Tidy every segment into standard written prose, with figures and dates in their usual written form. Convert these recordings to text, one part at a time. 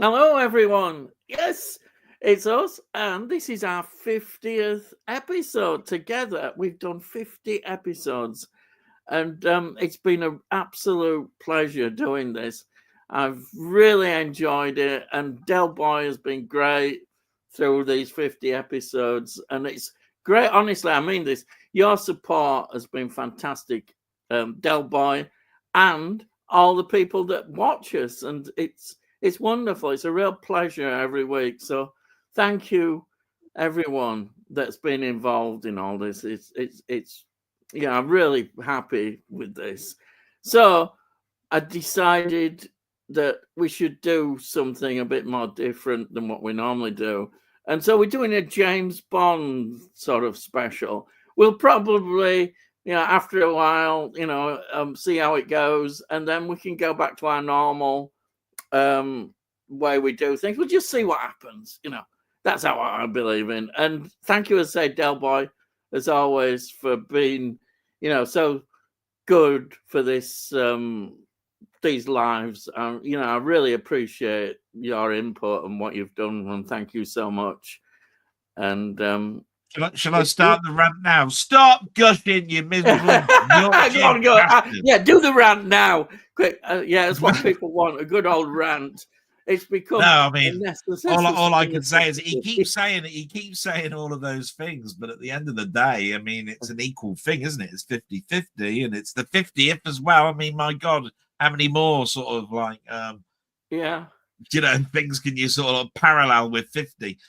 Hello, everyone. Yes, it's us, and this is our 50th episode together. We've done 50 episodes, and it's been an absolute pleasure doing this. I've really enjoyed it, and Del Boy has been great through these 50 episodes, and it's great. Honestly, I mean this. Your support has been fantastic, Del Boy, and all the people that watch us, and it's wonderful. It's a real pleasure every week. So thank you, everyone that's been involved in all this. It's yeah, I'm really happy with this. So I decided that we should do something a bit more different than what we normally do. And so we're doing a James Bond sort of special. We'll probably, after a while, see how it goes, and then we can go back to our normal way we do things. We'll just see what happens. That's how I believe in. And thank you, as I say, Del Boy, as always, for being, so good for this these lives. I really appreciate your input and what you've done, and thank you so much. And Shall I start the rant now? Stop gushing, you miserable Yorkshire bastard. Yeah, do the rant now. Quick. Yeah, that's what people want, a good old rant. It's become all I can say is he keeps saying all of those things, but at the end of the day, I mean, it's an equal thing, isn't it? It's 50-50, and it's the 50th as well. I mean, my God, how many more sort of like things can you sort of parallel with 50?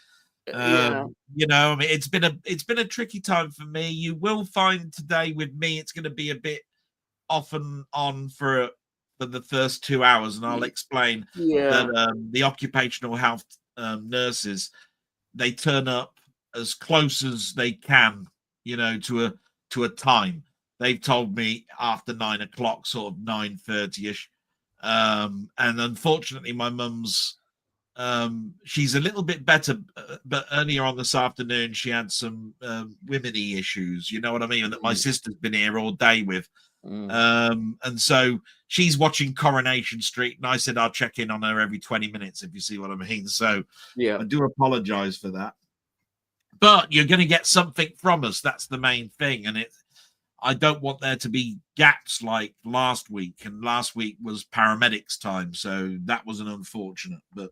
I mean, it's been a tricky time for me. You will find today with me it's going to be a bit off and on for the first 2 hours, and I'll explain that the occupational health nurses, they turn up as close as they can, to a time. They've told me after 9 o'clock, sort of 9:30ish, and unfortunately my mum's she's a little bit better, but earlier on this afternoon she had some women-y issues, you know what I mean, and that my sister's been here all day with. And so she's watching Coronation Street, and I said I'll check in on her every 20 minutes, if you see what I mean. So I do apologize for that, but you're going to get something from us. That's the main thing. And I don't want there to be gaps like last week, and last week was paramedics time, so that was an unfortunate. But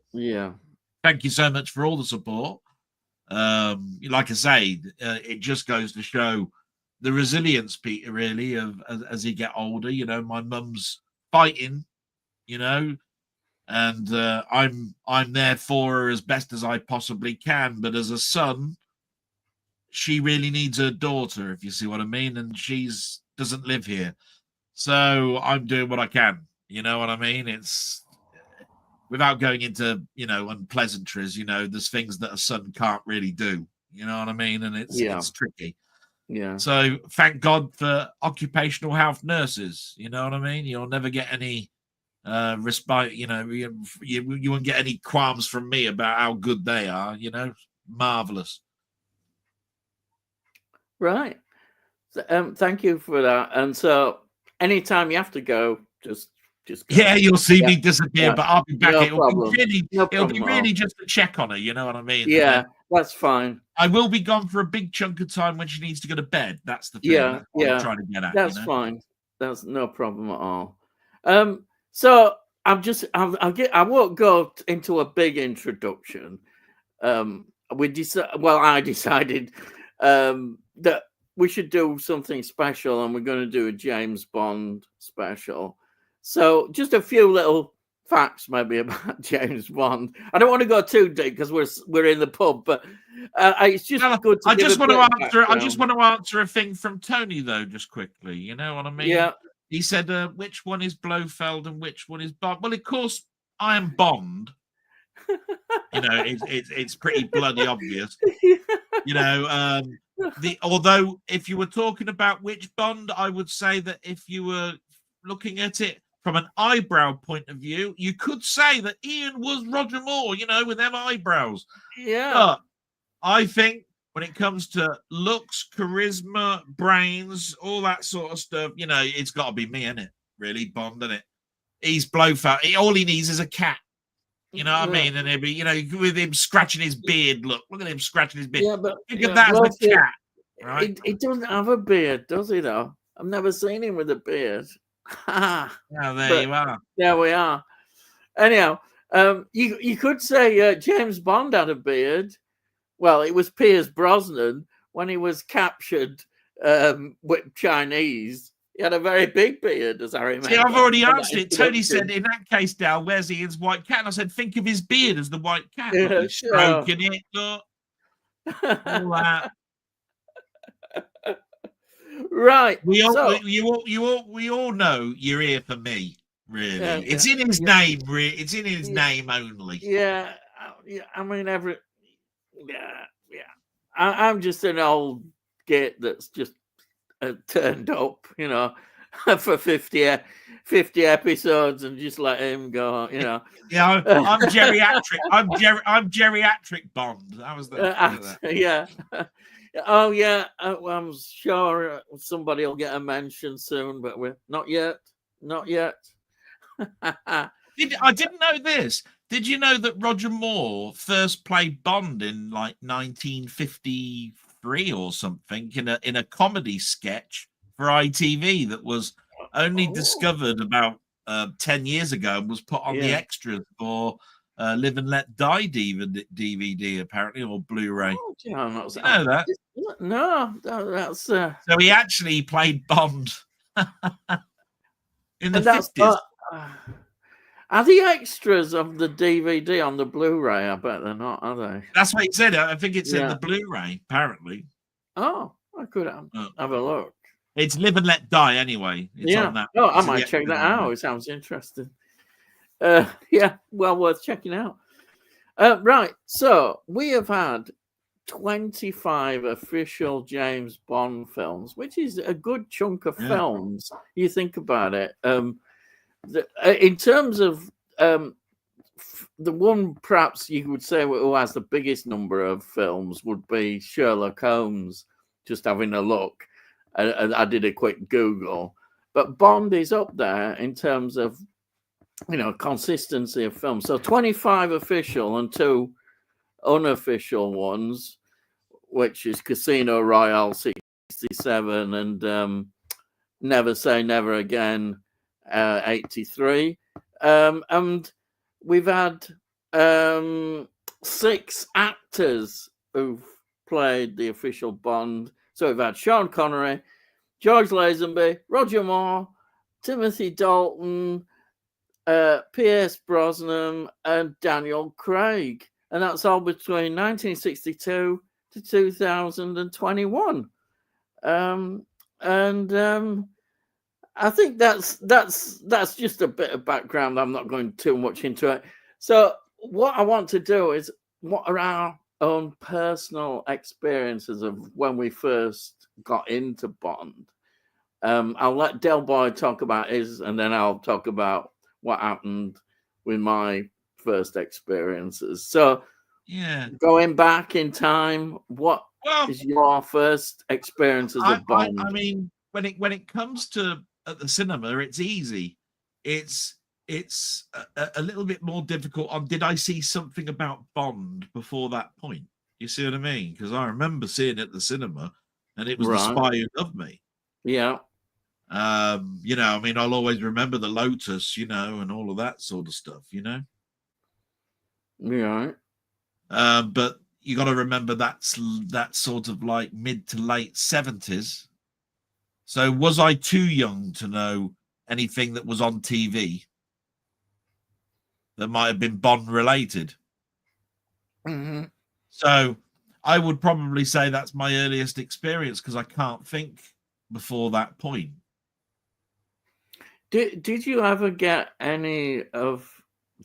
thank you so much for all the support. Like I say, it just goes to show the resilience, Peter, really, of as you get older. My mum's fighting, and I'm there for her as best as I possibly can. But as a son, she really needs her daughter, if you see what I mean, and she's doesn't live here, so I'm doing what I can. You know what I mean? It's without going into unpleasantries. There's things that a son can't really do. You know what I mean? And it's tricky. Yeah. So thank God for occupational health nurses. You know what I mean? You'll never get any respite. You won't get any qualms from me about how good they are. Marvelous. Right. So, thank you for that. And so, anytime you have to go, just go. Yeah, you'll see me disappear, but I'll be back. No It'll problem. be really just a check on her. You know what I mean? Yeah, that's fine. I will be gone for a big chunk of time when she needs to go to bed. That's the thing. Yeah, I'm trying to get at. That's fine. That's no problem at all. So I won't go into a big introduction. I decided that we should do something special, and we're going to do a James Bond special. So just a few little facts maybe about James Bond. I don't want to go too deep because we're in the pub, but it's just good to I just want to answer a thing from Tony, though, just quickly. You know what I mean? Yeah. He said, which one is Blofeld and which one is Bond? Well, of course, I am Bond. It's pretty bloody obvious. Although if you were talking about which Bond, I would say that if you were looking at it from an eyebrow point of view, you could say that Ian was Roger Moore, with them eyebrows. Yeah. But I think when it comes to looks, charisma, brains, all that sort of stuff, it's got to be me, isn't it? Really, Bond, isn't it? He's Blofeld. All he needs is a cat. You know what I mean? And he'd be, with him scratching his beard. Look at him scratching his beard. Yeah, but think of that as the cat, right? He doesn't have a beard, does he? Though I've never seen him with a beard. Yeah, there you are. There we are. Anyhow, you could say James Bond had a beard. Well, it was Pierce Brosnan when he was captured with Chinese. He had a very big beard, as I remember. See, I've already answered it. Tony said, in that case, Dal, where's Ian's white cat? And I said, think of his beard as the white cat. Yeah, He's stroking it, look. All that. Right. We all know you're here for me, really. Yeah, it's in his name, it's in his name only. Yeah. I mean, I'm just an old git that's just turned up, for 50 episodes and just let him go, Yeah, I'm geriatric. I'm geriatric Bond. That was the yeah. Oh yeah, I'm sure somebody will get a mention soon, but we're not yet. I didn't know this. Did you know that Roger Moore first played Bond in like 1953 or something in a comedy sketch for ITV that was only discovered about 10 years ago and was put on the extras for Live and Let Die DVD apparently, or Blu-ray. Oh, you know that? No, that's so he actually played Bond in the 50s. Are the extras of the DVD on the Blu-ray? I bet they're not, are they? That's what he said. I think it's in the Blu-ray, apparently. Oh, I could have a look. It's Live and Let Die anyway. It's on that. Oh, I might check that out. It sounds interesting. Yeah, well worth checking out. Right, so we have had 25 official James Bond films, which is a good chunk of films. You think about it. In terms of the one perhaps you would say who has the biggest number of films would be Sherlock Holmes. Just having a look, I did a quick Google, but Bond is up there in terms of consistency of films. So 25 official and 2 unofficial ones, which is Casino Royale 67 and Never Say Never Again 83. And we've had 6 actors who've played the official Bond. So we've had Sean Connery, George Lazenby, Roger Moore, Timothy Dalton, Pierce Brosnan, and Daniel Craig. And that's all between 1962 to 2021. I think that's just a bit of background. I'm not going too much into it. So what I want to do is, what are our own personal experiences of when we first got into Bond? I'll let Del Boy talk about his, and then I'll talk about what happened with my first experiences. So going back in time, what is your first experiences of Bond? I mean, when it comes to at the cinema, it's easy. It's a little bit more difficult on did I see something about Bond before that point? You see what I mean? Because I remember seeing it at the cinema and it was The Spy Who Loved Me. Yeah. I mean, I'll always remember the Lotus, and all of that sort of stuff, Yeah. But you got to remember that's sort of like mid to late 70s. So was I too young to know anything that was on TV that might have been Bond related? Mm-hmm. So I would probably say that's my earliest experience because I can't think before that point. Did you ever get any of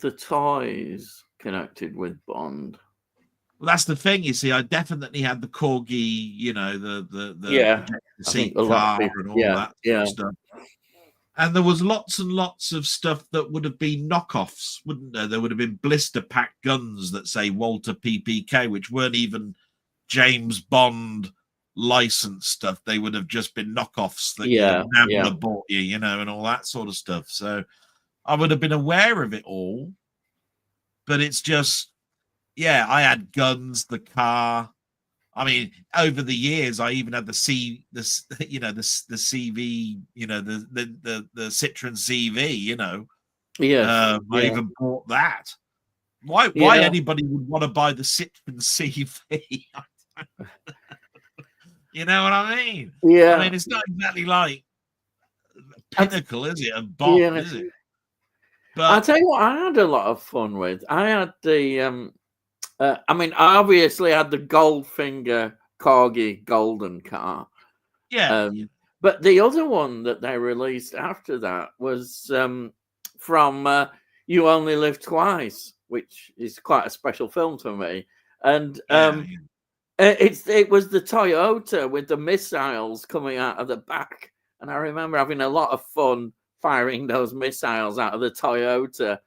the toys connected with Bond? Well, that's the thing. You see, I definitely had the Corgi, the seat car and all that sort of stuff. And there was lots and lots of stuff that would have been knockoffs, wouldn't there? There would have been blister pack guns that say Walter PPK, which weren't even James Bond licensed stuff. They would have just been knockoffs that Nambla bought you, and all that sort of stuff. So I would have been aware of it all. but it's just, yeah, I had guns, the car. I mean, over the years, I even had the CV, the Citroen CV. Yes. I Yeah. even bought that. Why Yeah. anybody would want to buy the Citroen CV? You know what I mean? Yeah. I mean, it's not exactly like pinnacle, is it? A Bond, Yeah. is it? I'll But tell you what I had a lot of fun with. I had the I mean, I obviously had the Goldfinger Corgi golden car. yeah, But the other one that they released after that was from You Only Live Twice, which is quite a special film for me. And yeah. it was the Toyota with the missiles coming out of the back. And I remember having a lot of fun firing those missiles out of the Toyota.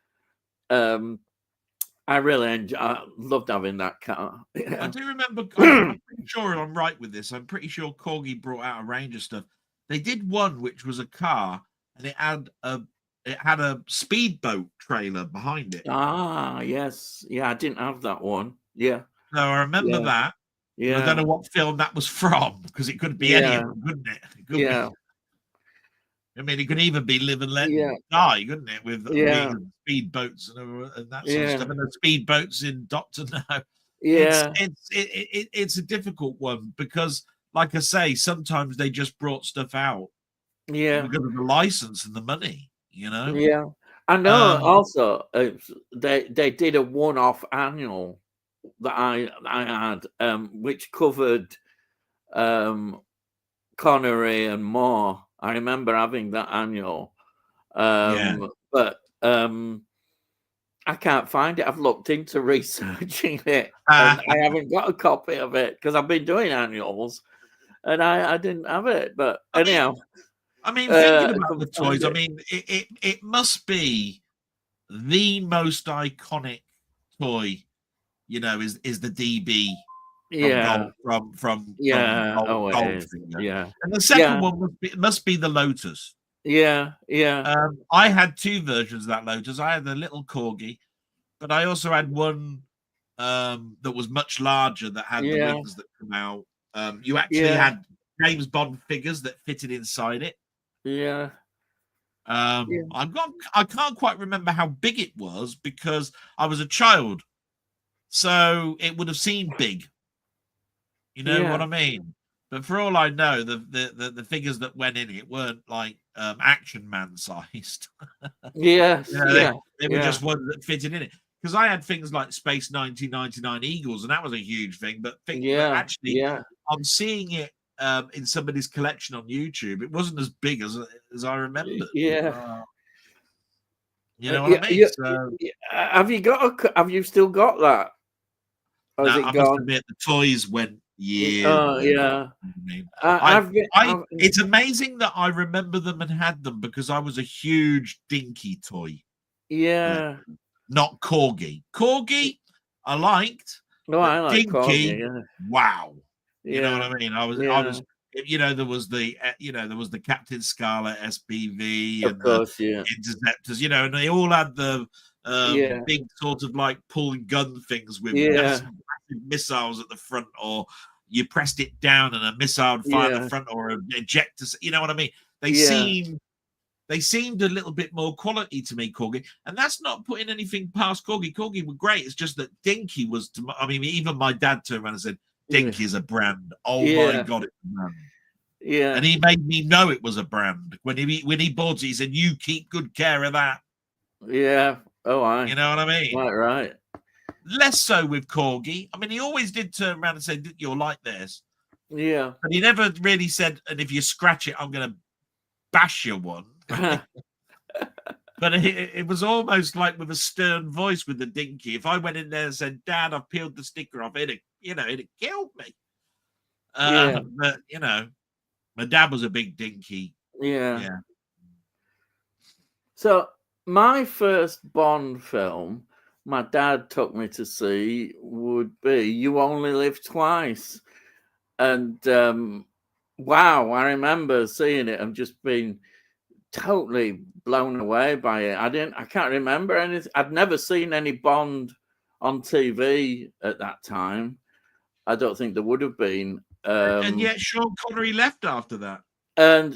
I really loved having that car. Yeah. I do remember. I'm pretty sure I'm right with this. I'm pretty sure Corgi brought out a range of stuff. They did one which was a car, and it had a speedboat trailer behind it. Ah, yes. Yeah, I didn't have that one. Yeah. So I remember Yeah. that. And I don't Yeah. know what film that was from because it could be any Yeah. of them, couldn't it? It could Yeah. be. I mean, it could even be Live and Let Yeah. Die, couldn't it? With Yeah. speedboats and that sort of Yeah. stuff, and the speedboats in Doctor No. Yeah. It's a difficult one because, like I say, sometimes they just brought stuff out Yeah. because of the license and the money. Yeah. I know also they did a one-off annual that I had which covered Connery and Moore. I remember having that annual. Yeah. But I can't find it. I've looked into researching it and I haven't got a copy of it because I've been doing annuals and I didn't have it. But anyhow, I mean, thinking I about the couldn't find toys, I it. mean, it must be the most iconic toy, is the DB from Yeah. Yeah. Oh, it is. Goldfinger, Yeah. and the Yeah. second one must be the Lotus. Yeah. Yeah. I had two versions of that Lotus. I had the little Corgi, but I also had one that was much larger that had the Yeah. wings that come out. You actually Yeah. had James Bond figures that fitted inside it. Yeah. Yeah. I can't quite remember how big it was because I was a child, so it would have seemed big. You know what Yeah. I mean? But for all I know, the figures that went in it weren't like Action Man sized. Yes. Yeah. They were Yeah. just ones that fitted in it. Because I had things like Space 1999 Eagles, and that was a huge thing. But Yeah. actually, Yeah. I'm seeing it in somebody's collection on YouTube. It wasn't as big as I remembered. Yeah. You know Yeah. what I mean? So Have you still got that? Or is now it I must gone? admit the toys went years Oh, ago. yeah. I mean, I've been. it's amazing that I remember them and had them because I was a huge Dinky toy Yeah. collector, not Corgi. Corgi, I liked, No, I but like Dinky, Corgi. Yeah. wow. You know what Yeah. I mean? Yeah. there was the Captain Scarlet SPV Of and the course. Yeah. Interceptors, and they all had the Yeah. big sort of like pull gun things with Yeah. massive missiles at the front, or you pressed it down and a missile would fire at Yeah. the front, or an ejector. You know what I mean? Yeah. They seemed a little bit more quality to me, Corgi, and that's not putting anything past Corgi. Corgi were great. It's just that Dinky was. I mean, even my dad turned around and said, "Dinky's a brand. Oh my Yeah. god, it's a brand." Yeah. And he made me know it was a brand when he bought it. He said, "You keep good care of that." Yeah. Oh, You know what I mean? Quite right. Less so with Corgi. I mean, he always did turn around and say, "You're like this," Yeah. but he never really said, "And if you scratch it, I'm going to bash you one." But it was almost like with a stern voice with the Dinky. If I went in there and said, "Dad, I've peeled the sticker off," it'd killed me. Yeah. But my dad was a big Dinky. Yeah. Yeah. So my first Bond film my dad took me to see would be You Only Live Twice. And wow, I remember seeing it and just being totally blown away by it. I can't remember anything. I'd never seen any Bond on TV at that time. I don't think there would have been. And yet Sean Connery left after that. And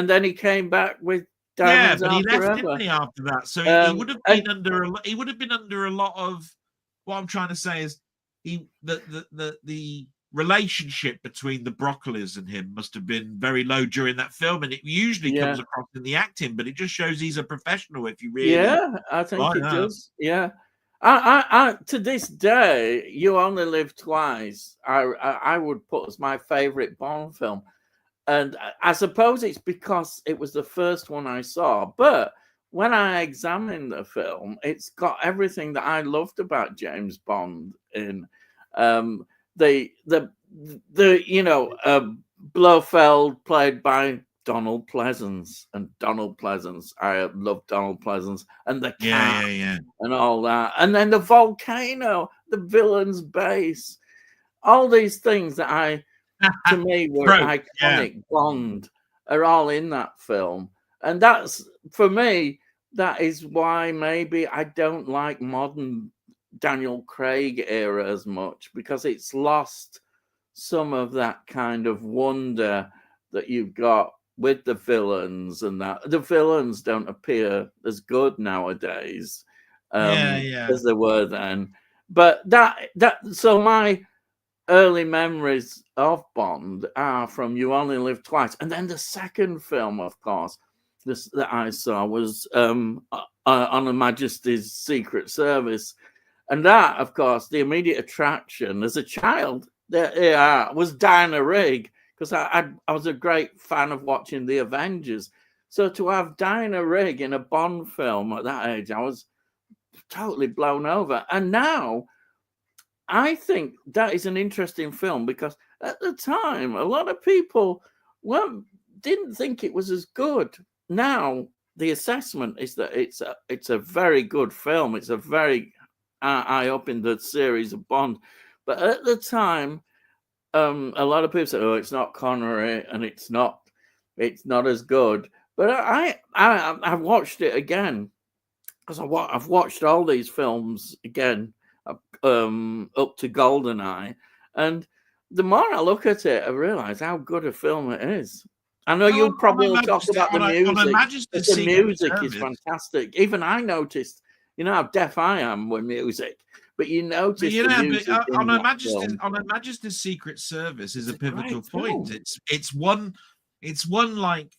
then he came back with Diamonds but Are he left, Forever. didn't he, after that? So he would have been under a lot of. What I'm trying to say is the relationship between the Broccoli's and him must have been very low during that film, and it usually comes across in the acting, but it just shows he's a professional if you really. Yeah, I think it does. Yeah. I to this day, You Only Live Twice, I would put as my favorite Bond film. And I suppose it's because it was the first one I saw. But when I examined the film, it's got everything that I loved about James Bond in Blofeld, played by Donald Pleasance, and Donald Pleasance. I love Donald Pleasance, and the cat and all that. And then the volcano, the villain's base, all these things that to me were iconic Bond are all in that film. And that's, for me, that is why maybe I don't like modern Daniel Craig era as much, because it's lost some of that kind of wonder that you've got with the villains, and that the villains don't appear as good nowadays as they were then. But so my early memories of Bond are from You Only Live Twice. And then the second film, of course, that I saw was on Her Majesty's Secret Service. And that, of course, the immediate attraction as a child was Diana Rigg, because I was a great fan of watching The Avengers. So to have Diana Rigg in a Bond film at that age, I was totally blown over. And now I think that is an interesting film, because at the time, a lot of people didn't think it was as good. Now the assessment is that it's a very good film. It's a very eye up in the series of Bond. But at the time, a lot of people say, "Oh, it's not Connery, and it's not as good." But I've watched it again, because I've watched all these films again up to GoldenEye, and the more I look at it, I realize how good a film it is. I know you'll probably talk about the music. The music is fantastic. Even I noticed, how deaf I am with music. But you notice the music on Her Majesty's Secret Service is a pivotal point. It's one like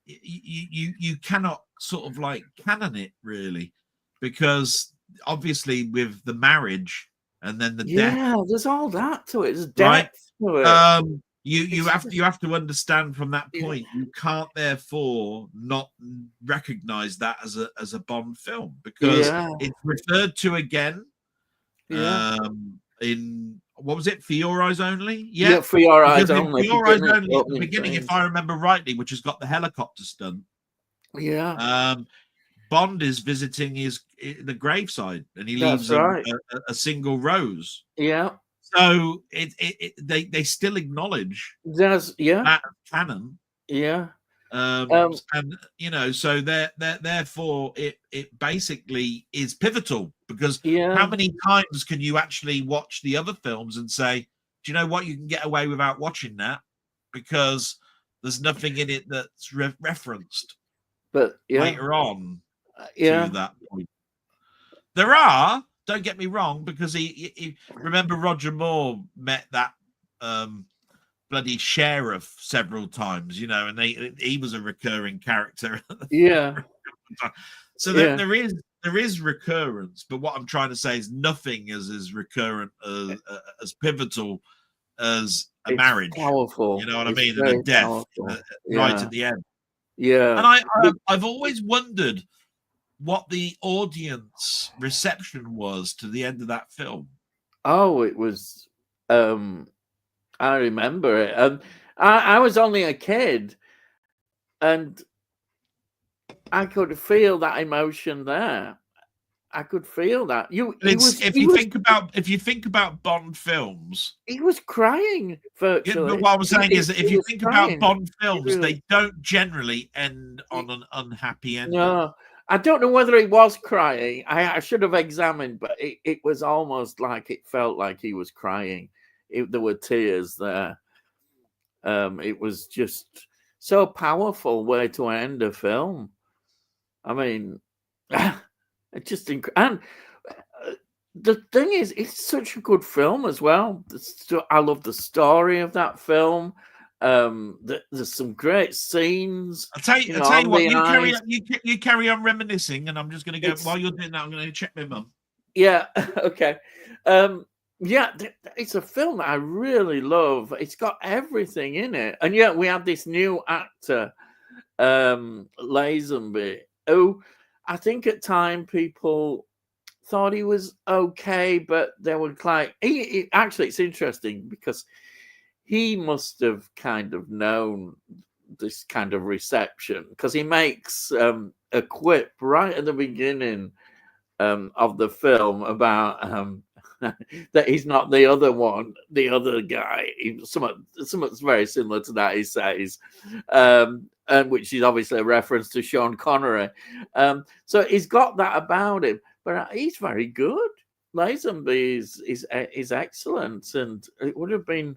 you cannot sort of like canon it, really, because obviously with the marriage and then the death. Yeah, there's all that to it. There's depth to it. You have to understand from that point, you can't therefore not recognize that as a Bond film, because it's referred to again. In what was it? For Your Eyes Only? Yeah, For Your Eyes Only. For Your Eyes Only at the beginning, if I remember rightly, which has got the helicopter stunt. Yeah. Bond is visiting the graveside, and he leaves a single rose. Yeah. So they still acknowledge that canon. Yeah. And so therefore it basically is pivotal, because how many times can you actually watch the other films and say, do you know what, you can get away without watching that because there's nothing in it that's referenced, but later on to that point. There are, don't get me wrong, because he remember Roger Moore met that bloody sheriff several times, and he was a recurring character. So there is recurrence, but what I'm trying to say is nothing is as recurrent as pivotal as a marriage. Powerful. You know what I mean? And a death right at the end. Yeah. And I've always wondered what the audience reception was to the end of that film. Oh, it was I remember it. I was only a kid, and I could feel that emotion there. I could feel that. If you think about Bond films, he was crying virtually. But what I'm saying is that if you think about Bond films, really. they don't generally end on an unhappy ending. No, I don't know whether he was crying. I should have examined, but it was almost like it felt like he was crying. There were tears there. It was just so powerful way to end a film. I mean, it's just incredible. And the thing is, it's such a good film as well. I love the story of that film. There's some great scenes. I'll tell you what. You carry on reminiscing, and I'm just going to go while you're doing that. I'm going to check my mum. Yeah. Okay. Yeah, it's a film that I really love. It's got everything in it, and yet we have this new actor, Lazenby, who I think at time people thought he was okay, but they were like, actually, it's interesting because he must have kind of known this kind of reception because he makes a quip right at the beginning of the film about that he's not the other one, the other guy. Something's very similar to that he says, and which is obviously a reference to Sean Connery. So he's got that about him, but he's very good. Lazenby is excellent, and it would have been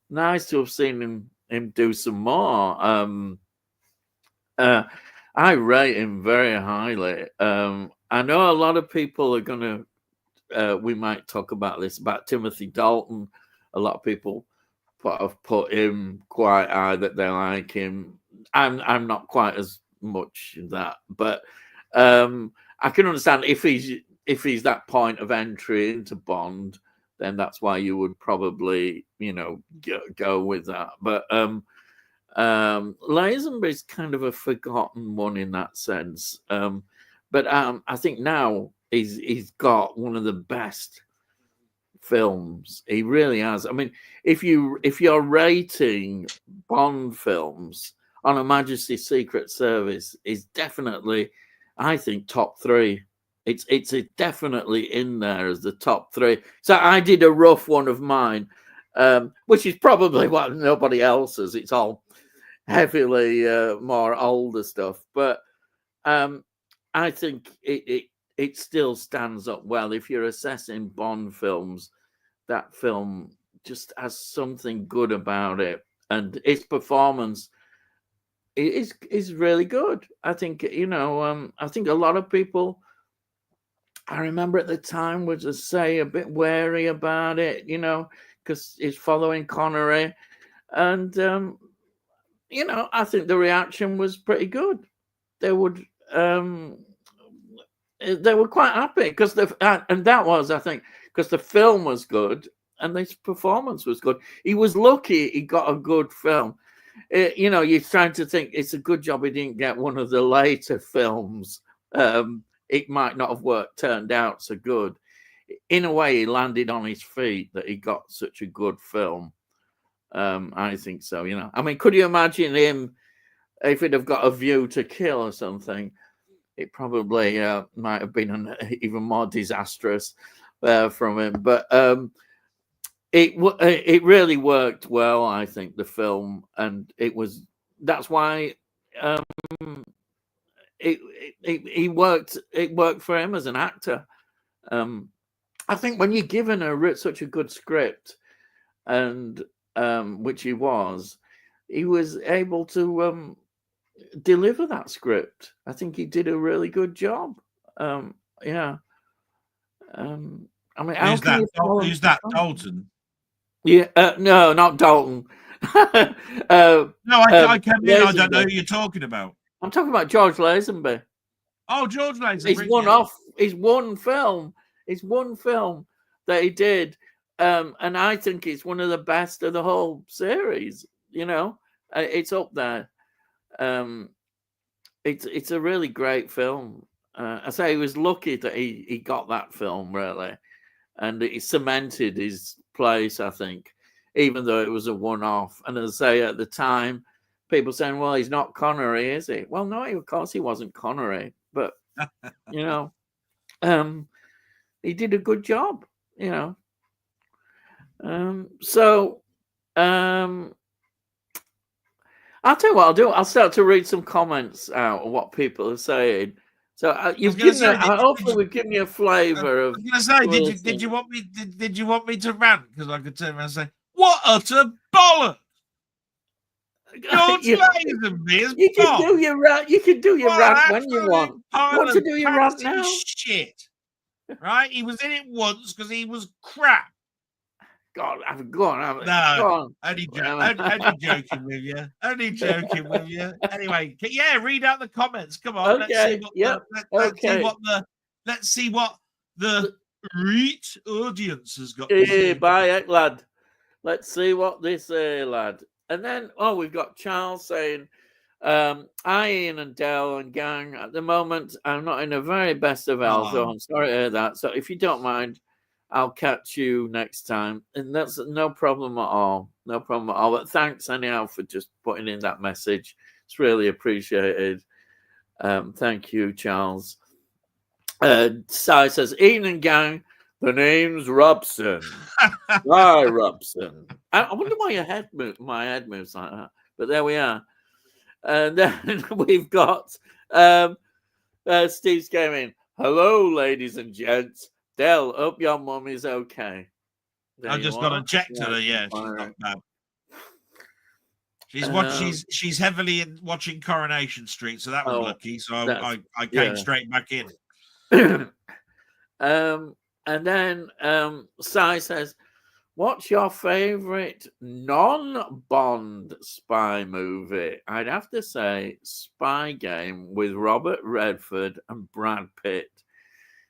nice to have seen him do some more. I rate him very highly. I know a lot of people are going to. We might talk about this about Timothy Dalton. A lot of people have put him quite high that they like him. I'm not quite as much in that, but I can understand if he's that point of entry into Bond, then that's why you would probably go with that. But Lazenby is kind of a forgotten one in that sense. But I think now he's got one of the best films. He really has. I mean, if you're rating Bond films, On Her Majesty's Secret Service is definitely, I think, top 3. It's definitely in there as the top 3. So I did a rough one of mine, which is probably what nobody else's. It's all heavily more older stuff, but I think it still stands up well. If you're assessing Bond films, that film just has something good about it, and its performance is really good. I think I think a lot of people, I remember at the time, was to say a bit wary about it, because it's following Connery, and I think the reaction was pretty good. They were quite happy because and that was, I think, because the film was good and his performance was good. He was lucky he got a good film. You're trying to think it's a good job he didn't get one of the later films. It might not have turned out so good. In a way, he landed on his feet that he got such a good film. I think so. I mean, could you imagine him if he'd have got A View to Kill or something? It probably might have been even more disastrous from him. But it really worked well, I think, the film, and that's why it worked. It worked for him as an actor. I think when you're given such a good script, and which he was able to deliver that script. I think he did a really good job. Yeah. I mean, who's that? Dalton? Yeah. No, not Dalton. No, I came in. I don't know who you're talking about. I'm talking about George Lazenby. Oh, George Lazenby. He's one film. It's one film that he did. And I think it's one of the best of the whole series. It's up there. It's a really great film. I say he was lucky that he got that film, really, and it cemented his place, I think, even though it was a one-off. And as I say, at the time, people saying, "Well, he's not Connery, is he?" Well, no, of course he wasn't Connery, but he did a good job, you know. So I'll tell you what I'll do. I'll start to read some comments out of what people are saying. So you've given say, hopefully we've given you a flavour of. I was going to say, did you want me? Did you want me to rant? Because I could turn around and say, "What utter bollocks!" George Lazenby is You can do your rant. You can do your rant when you want. Want to do your rant now? Shit, right? He was in it once because he was crap. God, go on. No, go on. Only joking with you. Only joking with you. Anyway, yeah, read out the comments. Come on, okay. Let's see what the REIT audience has got. Bye, lad. Let's see what they say, lad. And then, we've got Charles saying, "Hi, Ian and Del and gang. At the moment, I'm not in the very best of health, so I'm sorry to hear that. So if you don't mind, I'll catch you next time." And that's no problem at all. No problem at all. But thanks anyhow for just putting in that message. It's really appreciated. Thank you, Charles. Si says, "Ian and gang, the name's Robson." Hi, Robson. I wonder why my head moves like that. But there we are. And then we've got Steve's gaming. "Hello, ladies and gents. Del, hope your mum is okay." I just got to check to her. Yeah, she's not bad. She's heavily watching Coronation Street, so that was lucky. So I came straight back in. And then Si says, "What's your favorite non-Bond spy movie?" I'd have to say Spy Game with Robert Redford and Brad Pitt,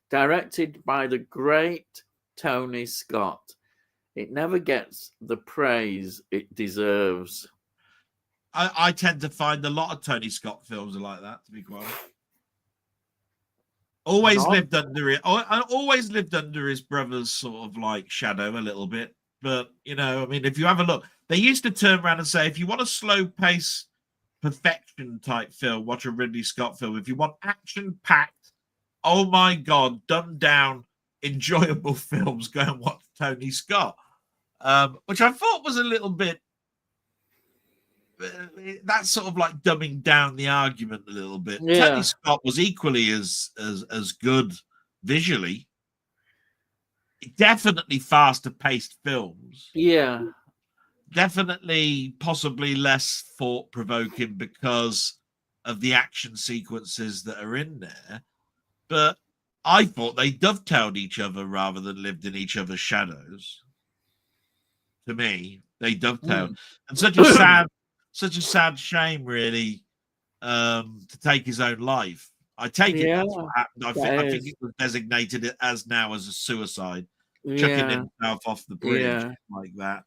directed by the great Tony Scott. It never gets the praise it deserves. I tend to find a lot of Tony Scott films are like that, to be quite honest. Always lived under his brother's sort of like shadow a little bit. But, you know, I mean, if you have a look, they used to turn around and say, if you want a slow pace perfection type film, watch a Ridley Scott film. If you want action packed, oh my God, dumbed down, enjoyable films, go and watch Tony Scott. Which I thought was a little bit, that's sort of like dumbing down the argument a little bit. Yeah. Tony Scott was equally as good visually. Definitely faster paced films. Yeah. Definitely possibly less thought provoking because of the action sequences that are in there. But I thought they dovetailed each other rather than lived in each other's shadows. To me, they dovetailed. And such a sad shame, really, to take his own life. I take it that's what happened. I think it was designated as a suicide, chucking himself off the bridge like that.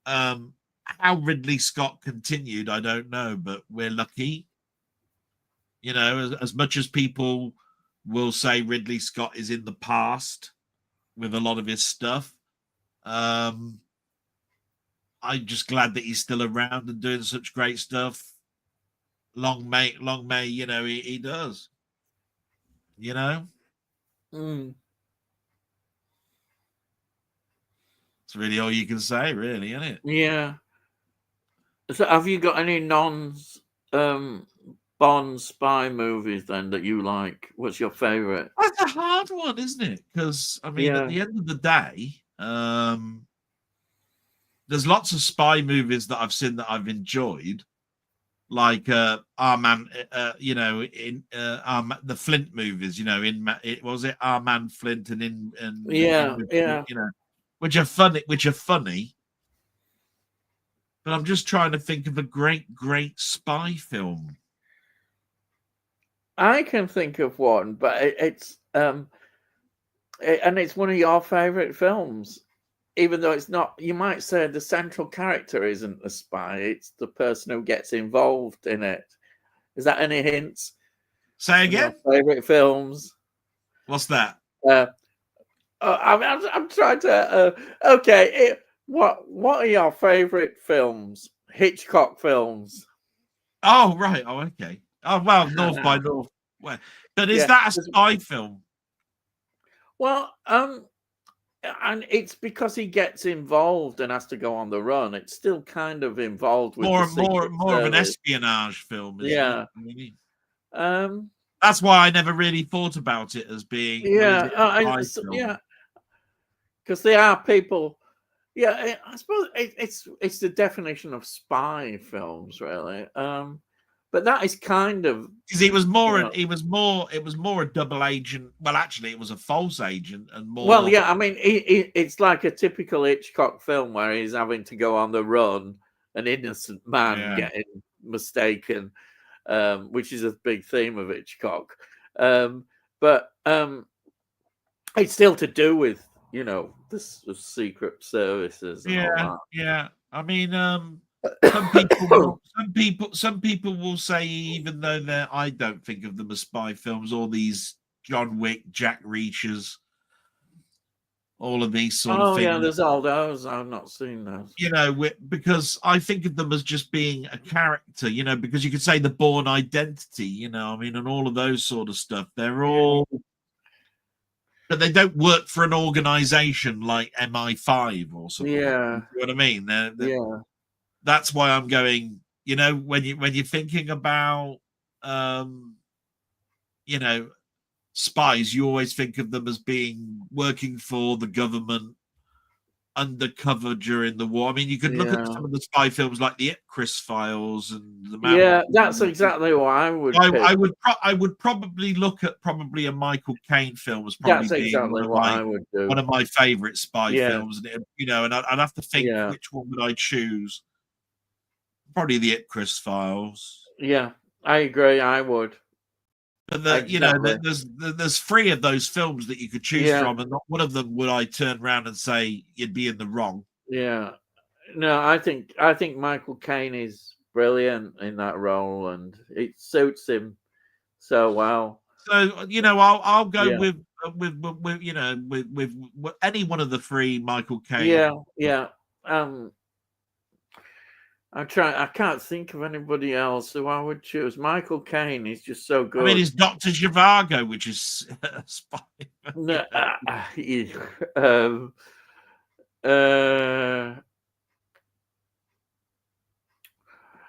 How Ridley Scott continued, I don't know, but we're lucky. You know, as much as people will say Ridley Scott is in the past with a lot of his stuff, I'm just glad that he's still around and doing such great stuff. Long may, you know, he does. You know? It's really all you can say, really, isn't it? Yeah. So have you got any Bond spy movies then that you like? What's your favorite? That's a hard one, isn't it? Because, I mean, at the end of the day, there's lots of spy movies that I've seen that I've enjoyed, like Our Man, you know, in the Flint movies, you know, was it Our Man Flint and you know, which are funny. But I'm just trying to think of a great spy film. I can think of one, but it's and it's one of your favorite films. Even though it's not, you might say the central character isn't the spy, it's the person who gets involved in it. Is that any hints? Say again? Favorite films? What's that? I'm trying to. Okay, what are your favorite films? Hitchcock films. Oh right. Oh okay. Oh well, North by Northwest. But is that a spy film? Well, and it's because he gets involved and has to go on the run. It's still kind of involved with the Secret More of an Service. espionage film, isn't Yeah. it? Really? Um, That's why I never really thought about it as being, well, is yeah. it a spy Yeah. film? Because they are people. Yeah, I suppose it's the definition of spy films, really. But that is kind of, Because he was more, you know, it was more a double agent. Well, actually, it was a false agent and well, more. yeah. I mean, it's like a typical Hitchcock film where he's having to go on the run, an innocent man Yeah. getting mistaken, which is a big theme of Hitchcock. But it's still to do with, you know, the secret services and all that. Yeah. I mean, some people will say, even though I don't think of them as spy films, all these John Wick, Jack Reachers, all of these sort of things. Yeah, there's all those. I've not seen those. You know, because I think of them as just being a character, you know, because you could say the Bourne Identity, you know, I mean, and all of those sort of stuff. They're all, but they don't work for an organization like MI5 or something. Yeah. You know what I mean? Yeah. That's why I'm going, you know, when you're thinking about, you know, spies, you always think of them as being working for the government undercover during the war. I mean, you could look at some of the spy films like the Ipcris Files and the Man. Yeah, that's exactly what I would. I would probably look at a Michael Caine film as probably that's exactly what I would do. One of my favorite spy films, and you know, and I'd have to think which one would I choose. Probably the Ipcris Files. Yeah, I agree. I would. But you know, there's 3 of those films that you could choose from, and not one of them would I turn around and say you'd be in the wrong. Yeah, no, I think Michael Caine is brilliant in that role, and it suits him so well. So you know, I'll go with you know with any one of the 3 Michael Caine. Yeah. I can't think of anybody else who I would choose. Michael Caine is just so good. I mean, it's Dr. Zhivago, which is a spy. No,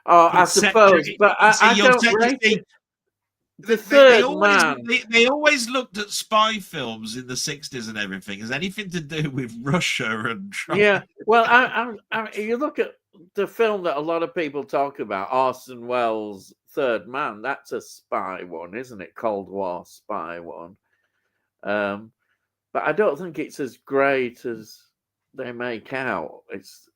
I suppose, but I don't rate it. The Third Man. They always looked at spy films in the 60s and everything as anything to do with Russia and Trump. Yeah, well, you look at the film that a lot of people talk about, Orson Welles' Third Man. That's a spy one, isn't it? Cold War spy one. But I don't think it's as great as they make out. It's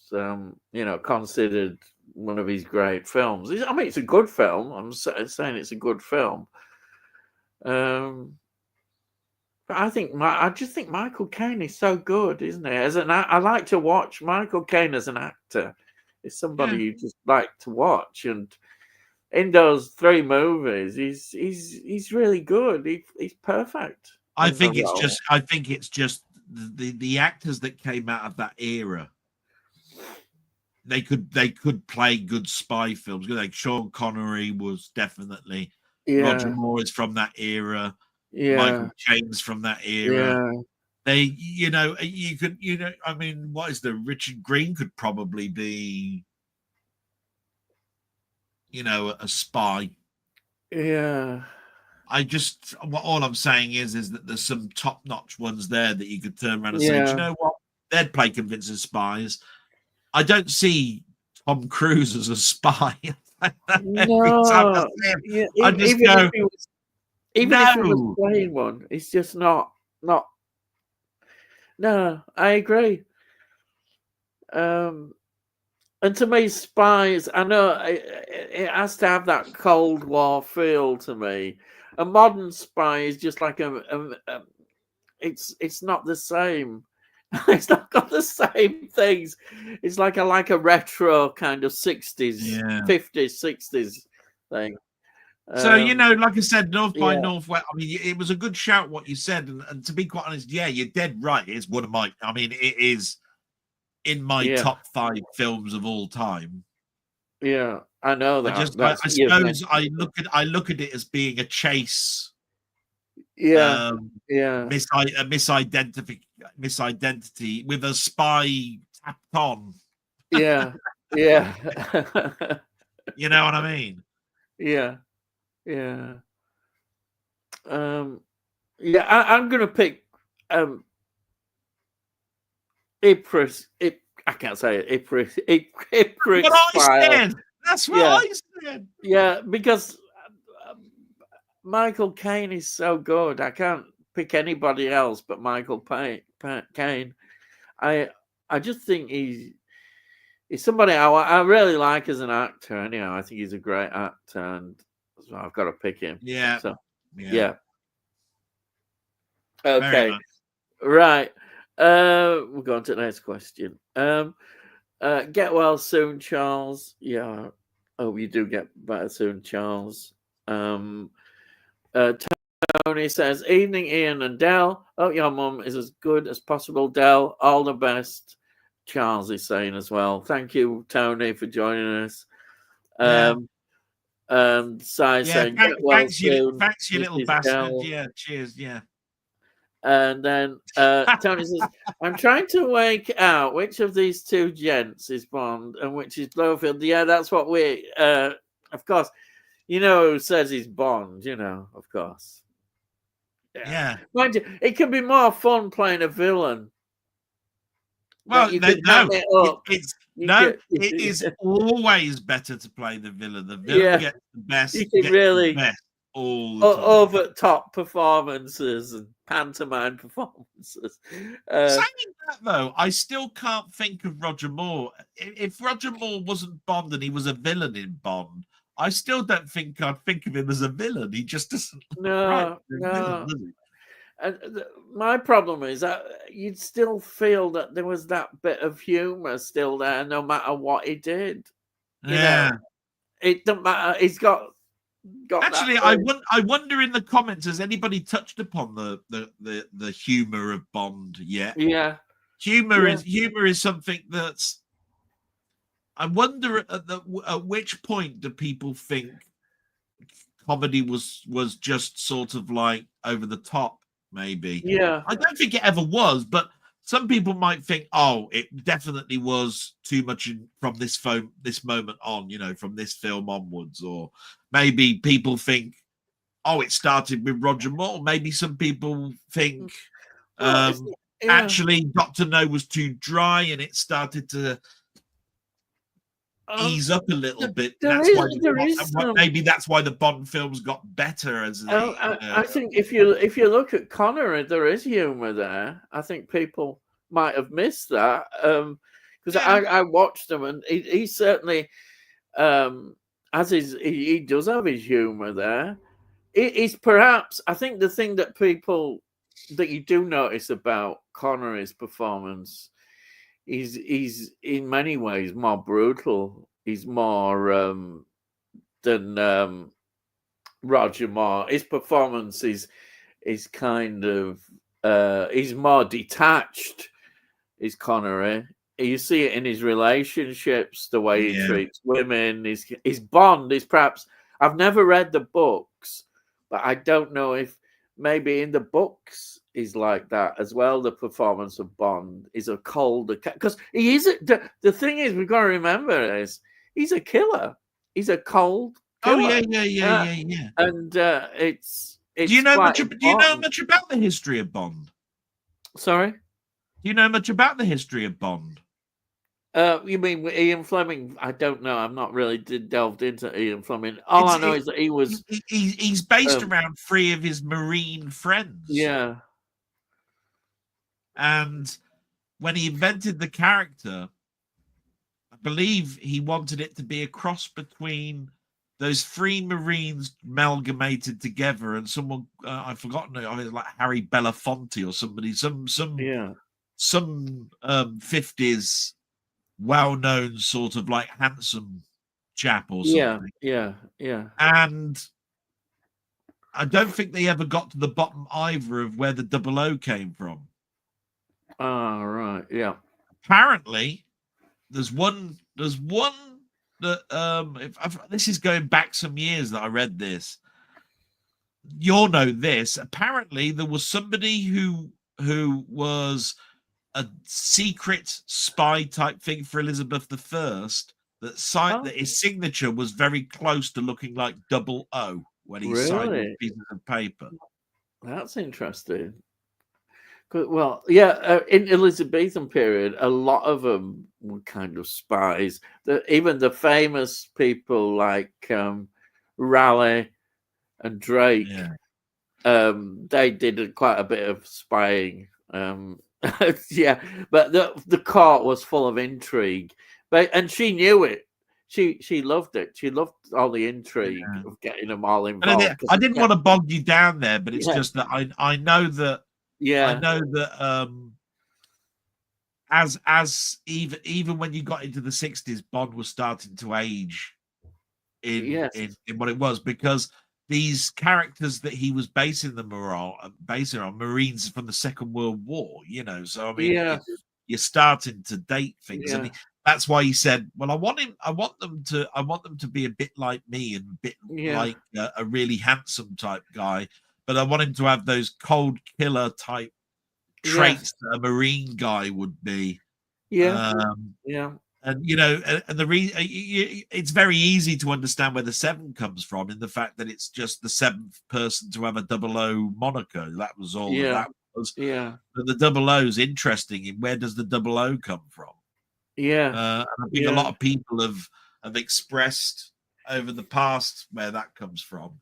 you know, considered one of his great films. I mean, it's a good film. I'm saying it's a good film. But I just think Michael Caine is so good, isn't he? I like to watch Michael Caine as an actor. It's somebody you just like to watch, and in those 3 movies, he's really good. He's perfect. I think it's just the actors that came out of that era. They could play good spy films. Like Sean Connery was definitely. Roger Moore is from that era. Michael Caine's from that era. They, you know, you could, you know, I mean, what is the Richard Green could probably be, you know, a spy. Yeah. All I'm saying is that there's some top-notch ones there that you could turn around and say, do you know what? They'd play convincing spies. I don't see Tom Cruise as a spy. No. I just go, even if he was playing one, it's just not. No, I agree. And to me, spies, I know it has to have that Cold War feel to me. A modern spy is just like it's not the same. It's not got the same things. It's like a retro kind of 60s, 50s, 60s thing. So, you know, like I said, North by Northwest, I mean, it was a good shout what you said. And to be quite honest, you're dead right. It's one of my, I mean, it is in my top 5 films of all time. Yeah, I know that. I suppose I look at it as being a chase. misidentity with a spy tapped on. Yeah. You know what I mean? Yeah. I'm gonna pick Ipcress. I can't say it. Ipcress What I File. said. That's what I said. Yeah, because Michael Caine is so good. I can't pick anybody else but Michael Caine. I just think he's somebody I really like as an actor. Anyhow, I think he's a great actor, and so I've got to pick him. Yeah. So, yeah. Okay. Nice. Right. We'll go on to the next question. Get well soon, Charles. Yeah. Oh, you do get better soon, Charles. Tony says, evening, Ian and Del. Hope your mum is as good as possible, Del. All the best. Charles is saying as well. Thank you, Tony, for joining us. And Sai saying, get well soon. Thanks, you little bastard. Yeah, cheers. Yeah. And then Tony says, I'm trying to work out which of these two gents is Bond and which is Blofeld. Yeah, that's what we, of course, you know who says he's Bond, you know, of course. Yeah. Mind you, it can be more fun playing a villain. Well, it is always better to play the villain. The villain gets the best. You can really the best all the time. Over top performances and pantomime performances. Saying that though, I still can't think of Roger Moore. If Roger Moore wasn't Bond and he was a villain in Bond, I still don't think I'd think of him as a villain. He just doesn't. No. Villain, does he? And my problem is that you'd still feel that there was that bit of humor still there, no matter what he did. You know, it doesn't matter. He's got. Actually, I wonder in the comments, has anybody touched upon the humor of Bond yet? Yeah, humor is something that's. I wonder at which point do people think comedy was just sort of like over the top? Maybe. Yeah. I don't think it ever was, but some people might think, oh, it definitely was too much from this moment on, you know, from this film onwards. Or maybe people think, oh, it started with Roger Moore. Maybe some people think actually Dr. No was too dry and it started to ease up a little bit. Maybe that's why the Bond films got better. I think if you look at Connery, there is humor there. I think people might have missed that because I watched them and he certainly he does have his humor there. He's perhaps, I think the thing that you do notice about Connery's performance. He's in many ways more brutal. He's more than Roger Moore. His performance is kind of he's more detached. Is Connery? You see it in his relationships, the way he treats women. His Bond is perhaps. I've never read the books, but I don't know if maybe in the books is like that as well. The performance of Bond is a colder because he is. The thing is, we've got to remember is he's a killer. He's a cold killer. Oh yeah. And it's. Do you know much about the history of Bond? Sorry. Do you know much about the history of Bond? You mean Ian Fleming? I don't know. I'm not really delved into Ian Fleming. All I know is that he was. He's based around 3 of his Marine friends. Yeah. And when he invented the character, I believe he wanted it to be a cross between those 3 Marines amalgamated together and someone I've forgotten. I mean, like Harry Belafonte or somebody, some 50s well-known sort of like handsome chap or something. Yeah. And I don't think they ever got to the bottom either of where the 00 came from. Oh, right. Yeah. Apparently, there's one that this is going back some years that I read this. you'll know this. Apparently, there was somebody who was a secret spy type thing for Elizabeth I that signed that his signature was very close to looking like 00 when he signed these pieces of paper. That's interesting. Well, yeah, in Elizabethan period, a lot of them were kind of spies. Even the famous people like Raleigh and Drake, they did quite a bit of spying. Yeah, but the court was full of intrigue, and she knew it. She loved it. She loved all the intrigue of getting them all involved. I didn't want to bog you down there, but it's just that I know that. Yeah, I know that as even when you got into the 60s, Bond was starting to age in what it was, because these characters that he was basing on Marines from the Second World War, you know. So I mean, you're starting to date things, and that's why he said, "Well, I want them to be a bit like me and a bit like a really handsome type guy." But I want him to have those cold killer type traits that a Marine guy would be. And you know, and it's very easy to understand where the 7 comes from, in the fact that it's just the 7th person to have a 00 moniker. That was all that was. But the 00 is interesting. In where does the 00 come from? I think a lot of people have expressed over the past where that comes from.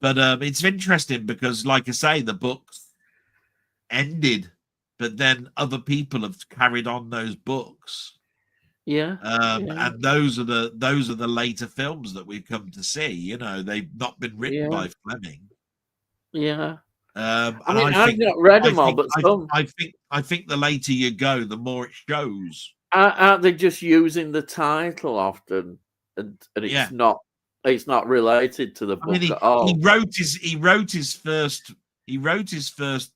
But it's interesting because, like I say, the books ended, but then other people have carried on those books. And those are the later films that we've come to see. You know, they've not been written by Fleming. I mean, I've not read them all, but I think the later you go, the more it shows. Aren't they just using the title often, and it's not? It's not related to the book at all. He wrote his first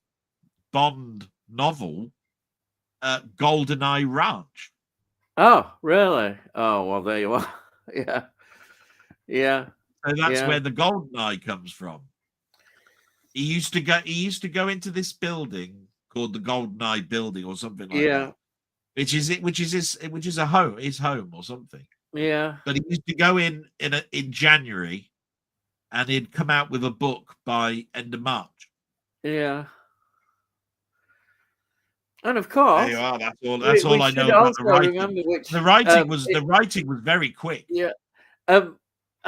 Bond novel, GoldenEye Ranch. Oh, really? Oh, well, there you are. Yeah. So that's where the GoldenEye comes from. He used to go into this building called the GoldenEye Building or something like that. Which is his home or something. But he used to go in January, and he'd come out with a book by end of March. And of course, there you are. That's all I know about the writing. The writing was very quick. A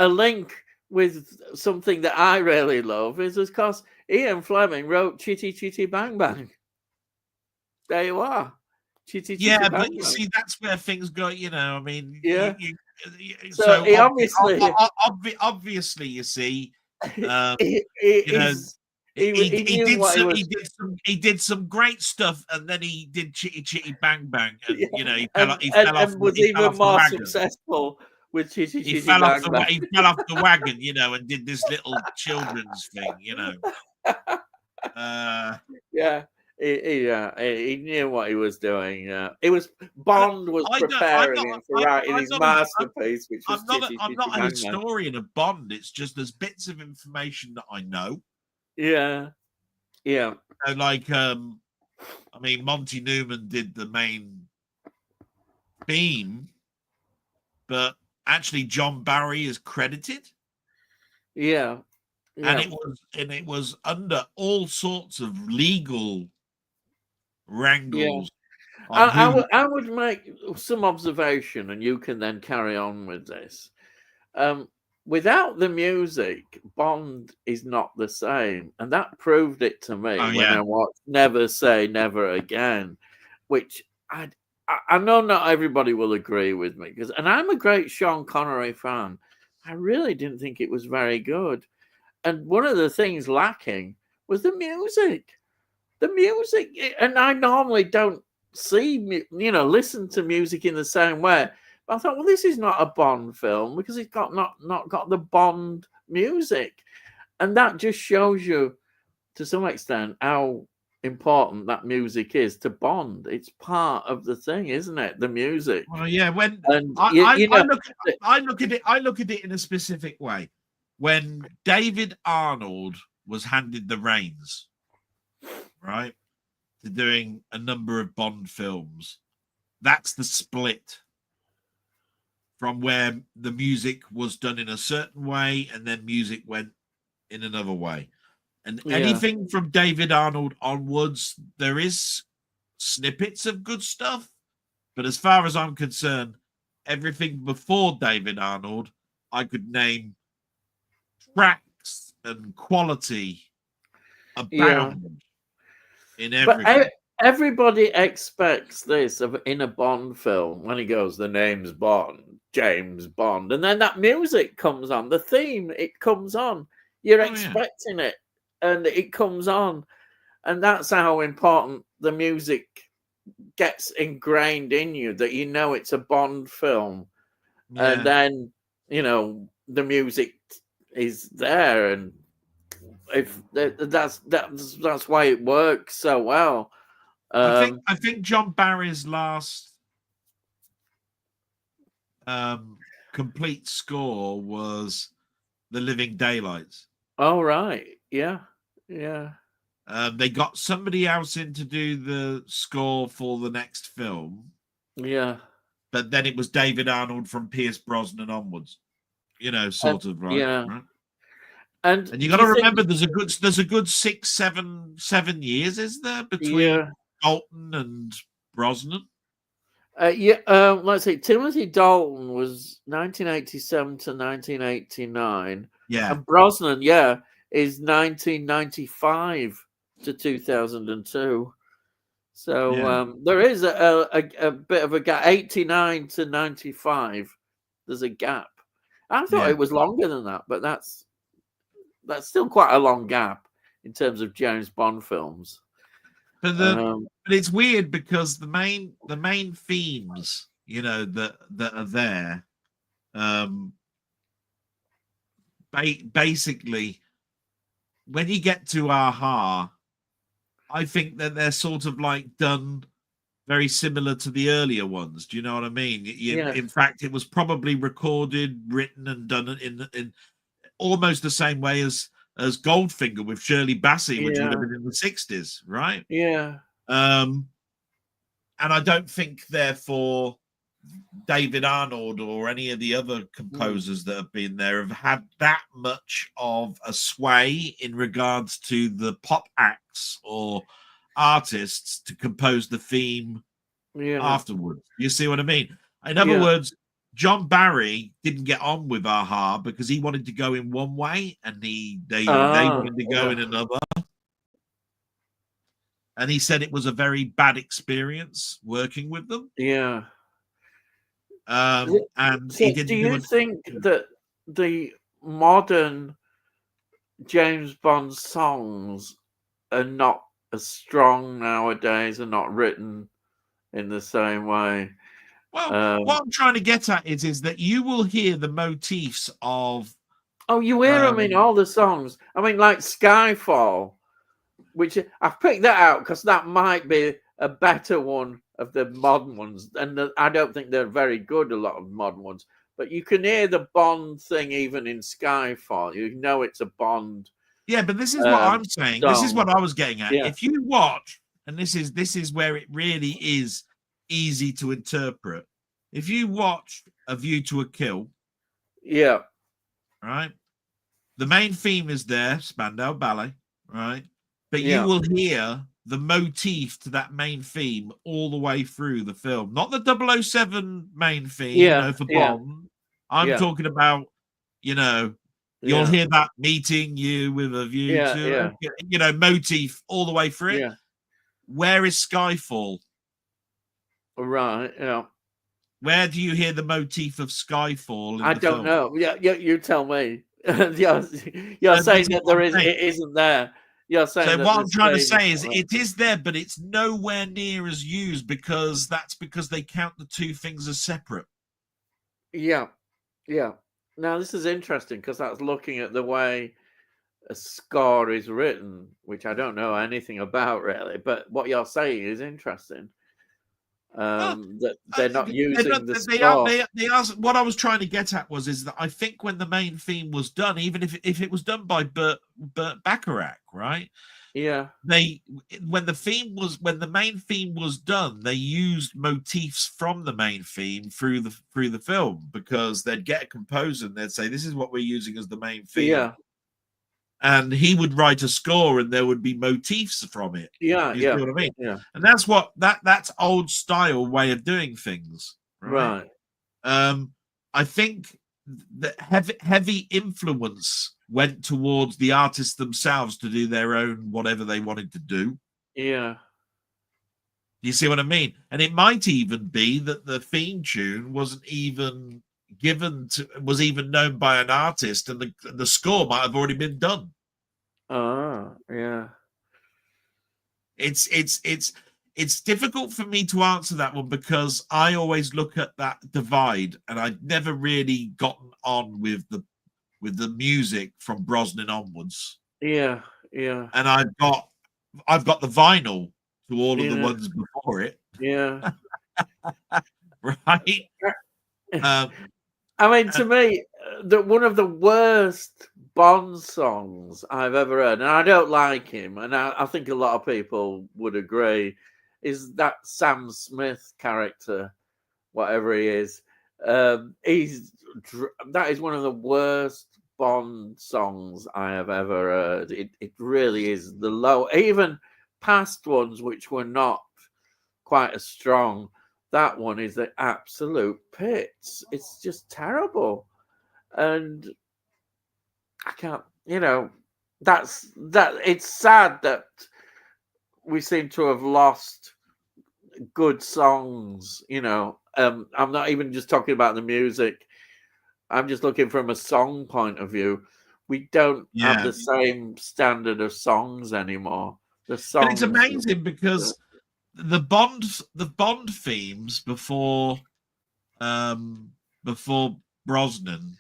link with something that I really love is, of course, Ian Fleming wrote Chitty Chitty Bang Bang. There you are. Chitty, chitty, bang, but bang. You see, that's where things go. You know, I mean, so he obviously, you see, he did some great stuff, and then he did Chitty Chitty Bang Bang, and he fell off. Was even more successful with Chitty Chitty Bang Bang. He fell off the wagon, and did this little children's thing, He knew what he was doing. Bond was preparing him for writing his masterpiece, which was I'm not a historian of Bond. It's just there's bits of information that I know. Like, I mean, Monty Newman did the main theme, but actually John Barry is credited. And it was under all sorts of legal wrangles. I would make some observation, and you can then carry on with this. Without the music, Bond is not the same, and that proved it to me when I watched Never Say Never Again, which I know not everybody will agree with me, and I'm a great Sean Connery fan. I really didn't think it was very good. And one of the things lacking was the music. And I normally don't listen to music in the same way. But I thought, well, this is not a Bond film because it's not got the Bond music. And that just shows you, to some extent, how important that music is to Bond. It's part of the thing, isn't it? The music. Well, yeah. I look at it in a specific way. when David Arnold was handed the reins, right, to doing a number of Bond films, that's the split from where the music was done in a certain way and then music went in another way. And anything from David Arnold onwards, there is snippets of good stuff. But as far as I'm concerned, everything before David Arnold, I could name tracks and quality abound in everything. But everybody expects this in a Bond film when he goes, the name's Bond, James Bond. And then that music comes on, the theme, it comes on. You're expecting it, and it comes on. And that's how important the music gets ingrained in you, that you know it's a Bond film. And then, the music is there, and if that's why it works so well. I think John Barry's last complete score was The Living Daylights. Oh, right. Yeah. They got somebody else in to do the score for the next film. Yeah. But then it was David Arnold from Pierce Brosnan onwards. Sort of, right? Yeah. Right? And you got to remember, there's a good 6, 7 years, is there, between Dalton and Brosnan? Let's see. Timothy Dalton was 1987 to 1989. Yeah. And Brosnan, is 1995 to 2002. So there is a bit of a gap. 89 to 95. There's a gap. I thought it was longer than that, but that's still quite a long gap in terms of James Bond films. But it's weird because the main themes, that are there, basically, when you get to Aha, I think that they're sort of like done very similar to the earlier ones. Do you know what I mean? In fact, it was probably recorded, written, and done in almost the same way as Goldfinger with Shirley Bassey, which would have been in the 60s, right? Yeah. And I don't think, therefore, David Arnold or any of the other composers that have been there have had that much of a sway in regards to the pop acts or artists to compose the theme afterwards. You see what I mean? In other words, John Barry didn't get on with Aha because he wanted to go in one way and they wanted to go in another. And he said it was a very bad experience working with them. Yeah. And so he didn't. Do you think that the modern James Bond songs are not as strong nowadays and not written in the same way? Well, what I'm trying to get at is that you will hear the motifs of. Oh, you hear them in all the songs. I mean, like Skyfall, which I've picked that out because that might be a better one of the modern ones. And I don't think they're very good, a lot of modern ones. But you can hear the Bond thing even in Skyfall. You know it's a Bond. Yeah, but this is what I'm saying. Song. This is what I was getting at. Yeah. If you watch, and this is where it really is easy to interpret. If you watch A View to a Kill, right, the main theme is there, Spandau Ballet, right, but you will hear the motif to that main theme all the way through the film. Not the 007 main theme, for Bond. I'm talking about, you'll hear that meeting you with a view to, motif all the way through it. Where is Skyfall? Right, Where do you hear the motif of Skyfall? I don't know. Yeah, you tell me. you're saying that it isn't there. You're saying so what I'm trying to say is it is there, but it's nowhere near as used because they count the two things as separate. Yeah. Now this is interesting because that's looking at the way a score is written, which I don't know anything about really. But what you're saying is interesting. that they're not using the score. They are. What I was trying to get at is that I think when the main theme was done, even if it was done by Burt Bacharach, right? Yeah. When the main theme was done, they used motifs from the main theme through the film, because they'd get a composer and they'd say, "This is what we're using as the main theme." Yeah. And he would write a score, and there would be motifs from it. Yeah, you see what I mean? Yeah. And that's old style way of doing things, right? I think that heavy influence went towards the artists themselves to do their own whatever they wanted to do. Yeah. You see what I mean? And it might even be that the theme tune wasn't even was even known by an artist, and the score might have already been done. Oh, yeah. It's difficult for me to answer that one, because I always look at that divide, and I've never really gotten on with the music from Brosnan onwards. Yeah, yeah. And I've got the vinyl to all of the ones before it. Yeah. Right. I mean, to me, one of the worst Bond songs I've ever heard, and I don't like him, and I think a lot of people would agree, is that Sam Smith character, whatever he is. That is one of the worst Bond songs I have ever heard. It really is the low, even past ones which were not quite as strong. That one is the absolute pits. It's just terrible. And I can't, it's sad that we seem to have lost good songs, I'm not even just talking about the music. I'm just looking from a song point of view. We don't have the same standard of songs anymore. The songs, but it's amazing, because the Bond themes before Brosnan,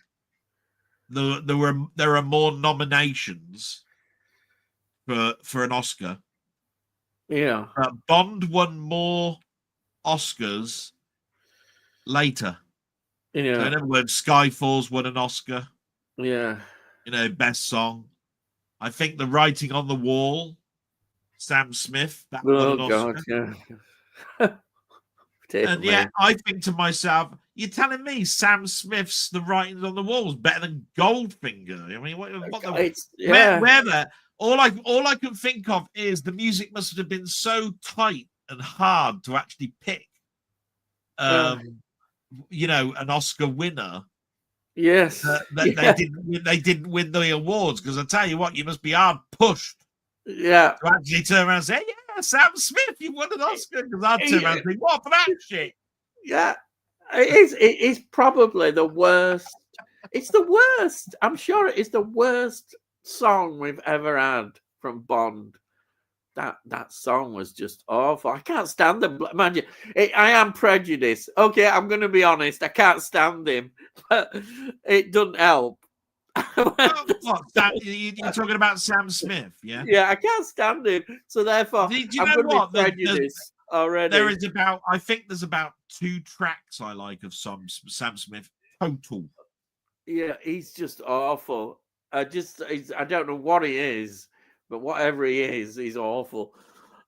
there are more nominations for an Oscar. Yeah. Bond won more Oscars later. Yeah. So in other words, Skyfall's won an Oscar. Yeah. Best song. I think The Writing on the Wall, Sam Smith, that won an Oscar. God, yeah. And yeah, I think to myself, you're telling me Sam Smith's The Writings on the Wall is better than Goldfinger? I mean, where that? All I can think of is the music must have been so tight and hard to actually pick, an Oscar winner. Yes, they didn't win the awards, because I tell you what, you must be hard pushed. Yeah, to actually turn around and say, "Yeah, Sam Smith, you won an Oscar." Because I'd turn around and think, "What for that shit?" Yeah, it is probably the worst. It's the worst. I'm sure it is the worst song we've ever had from Bond. That song was just awful. I can't stand them. Mind you, I am prejudiced. Okay, I'm going to be honest. I can't stand him, but it doesn't help. You're talking about Sam Smith, yeah? Yeah, I can't stand him. So therefore, do you know what? Prejudiced already. I think there's about 2 tracks I like of Sam Smith total. Yeah, he's just awful. I don't know what he is, but whatever he is, he's awful.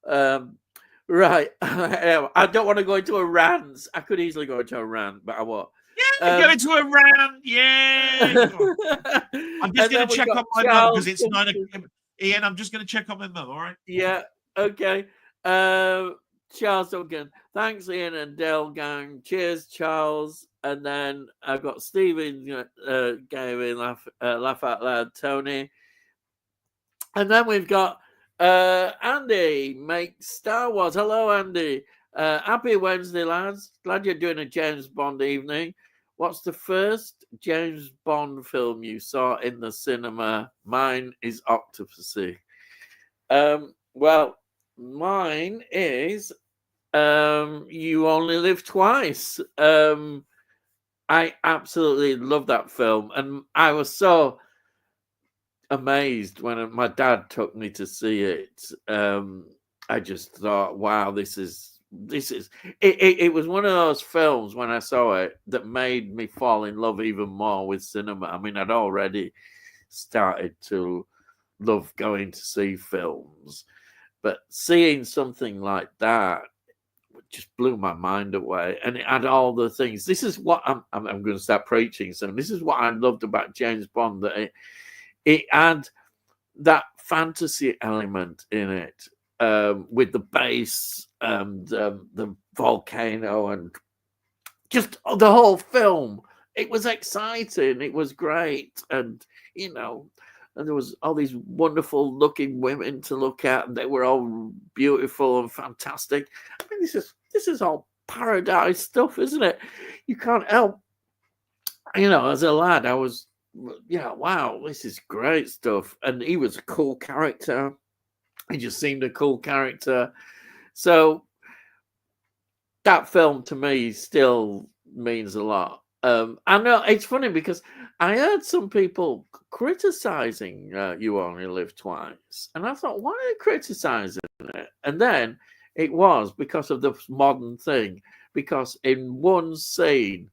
Right. I don't want to go into a rant. I could easily go into a rant, but I won't. Yeah, go into a rant. Yeah. I'm just going to check on my mum, because it's 9 o'clock. Ian, I'm just going to check on my mum, all right? Yeah, okay. Charles Duncan. Thanks, Ian and Dale Gang. Cheers, Charles. And then I've got Stephen gave laugh out loud, Tony. And then we've got Andy makes Star Wars. Hello, Andy. Happy Wednesday, lads. Glad you're doing a James Bond evening. What's the first James Bond film you saw in the cinema? Mine is Octopussy. Well, mine is You Only Live Twice. I absolutely love that film, and I was so amazed when my dad took me to see it. I just thought, wow, this is it was one of those films when I saw it that made me fall in love even more with cinema. I mean, I'd already started to love going to see films, but seeing something like that just blew my mind away, and it had all the things. This is what I'm going to start preaching soon. This is what I loved about James Bond, that it had that fantasy element in it, with the base and the volcano and just the whole film. It was exciting. It was great, and and there was all these wonderful looking women to look at, and they were all beautiful and fantastic. I mean, this is all paradise stuff, isn't it? You can't help. As a lad, I was, wow, this is great stuff. And he was a cool character. He just seemed a cool character. So that film to me still means a lot. I know it's funny because I heard some people criticizing You Only Live Twice, and I thought, why are they criticizing it? And then it was because of the modern thing, because in one scene,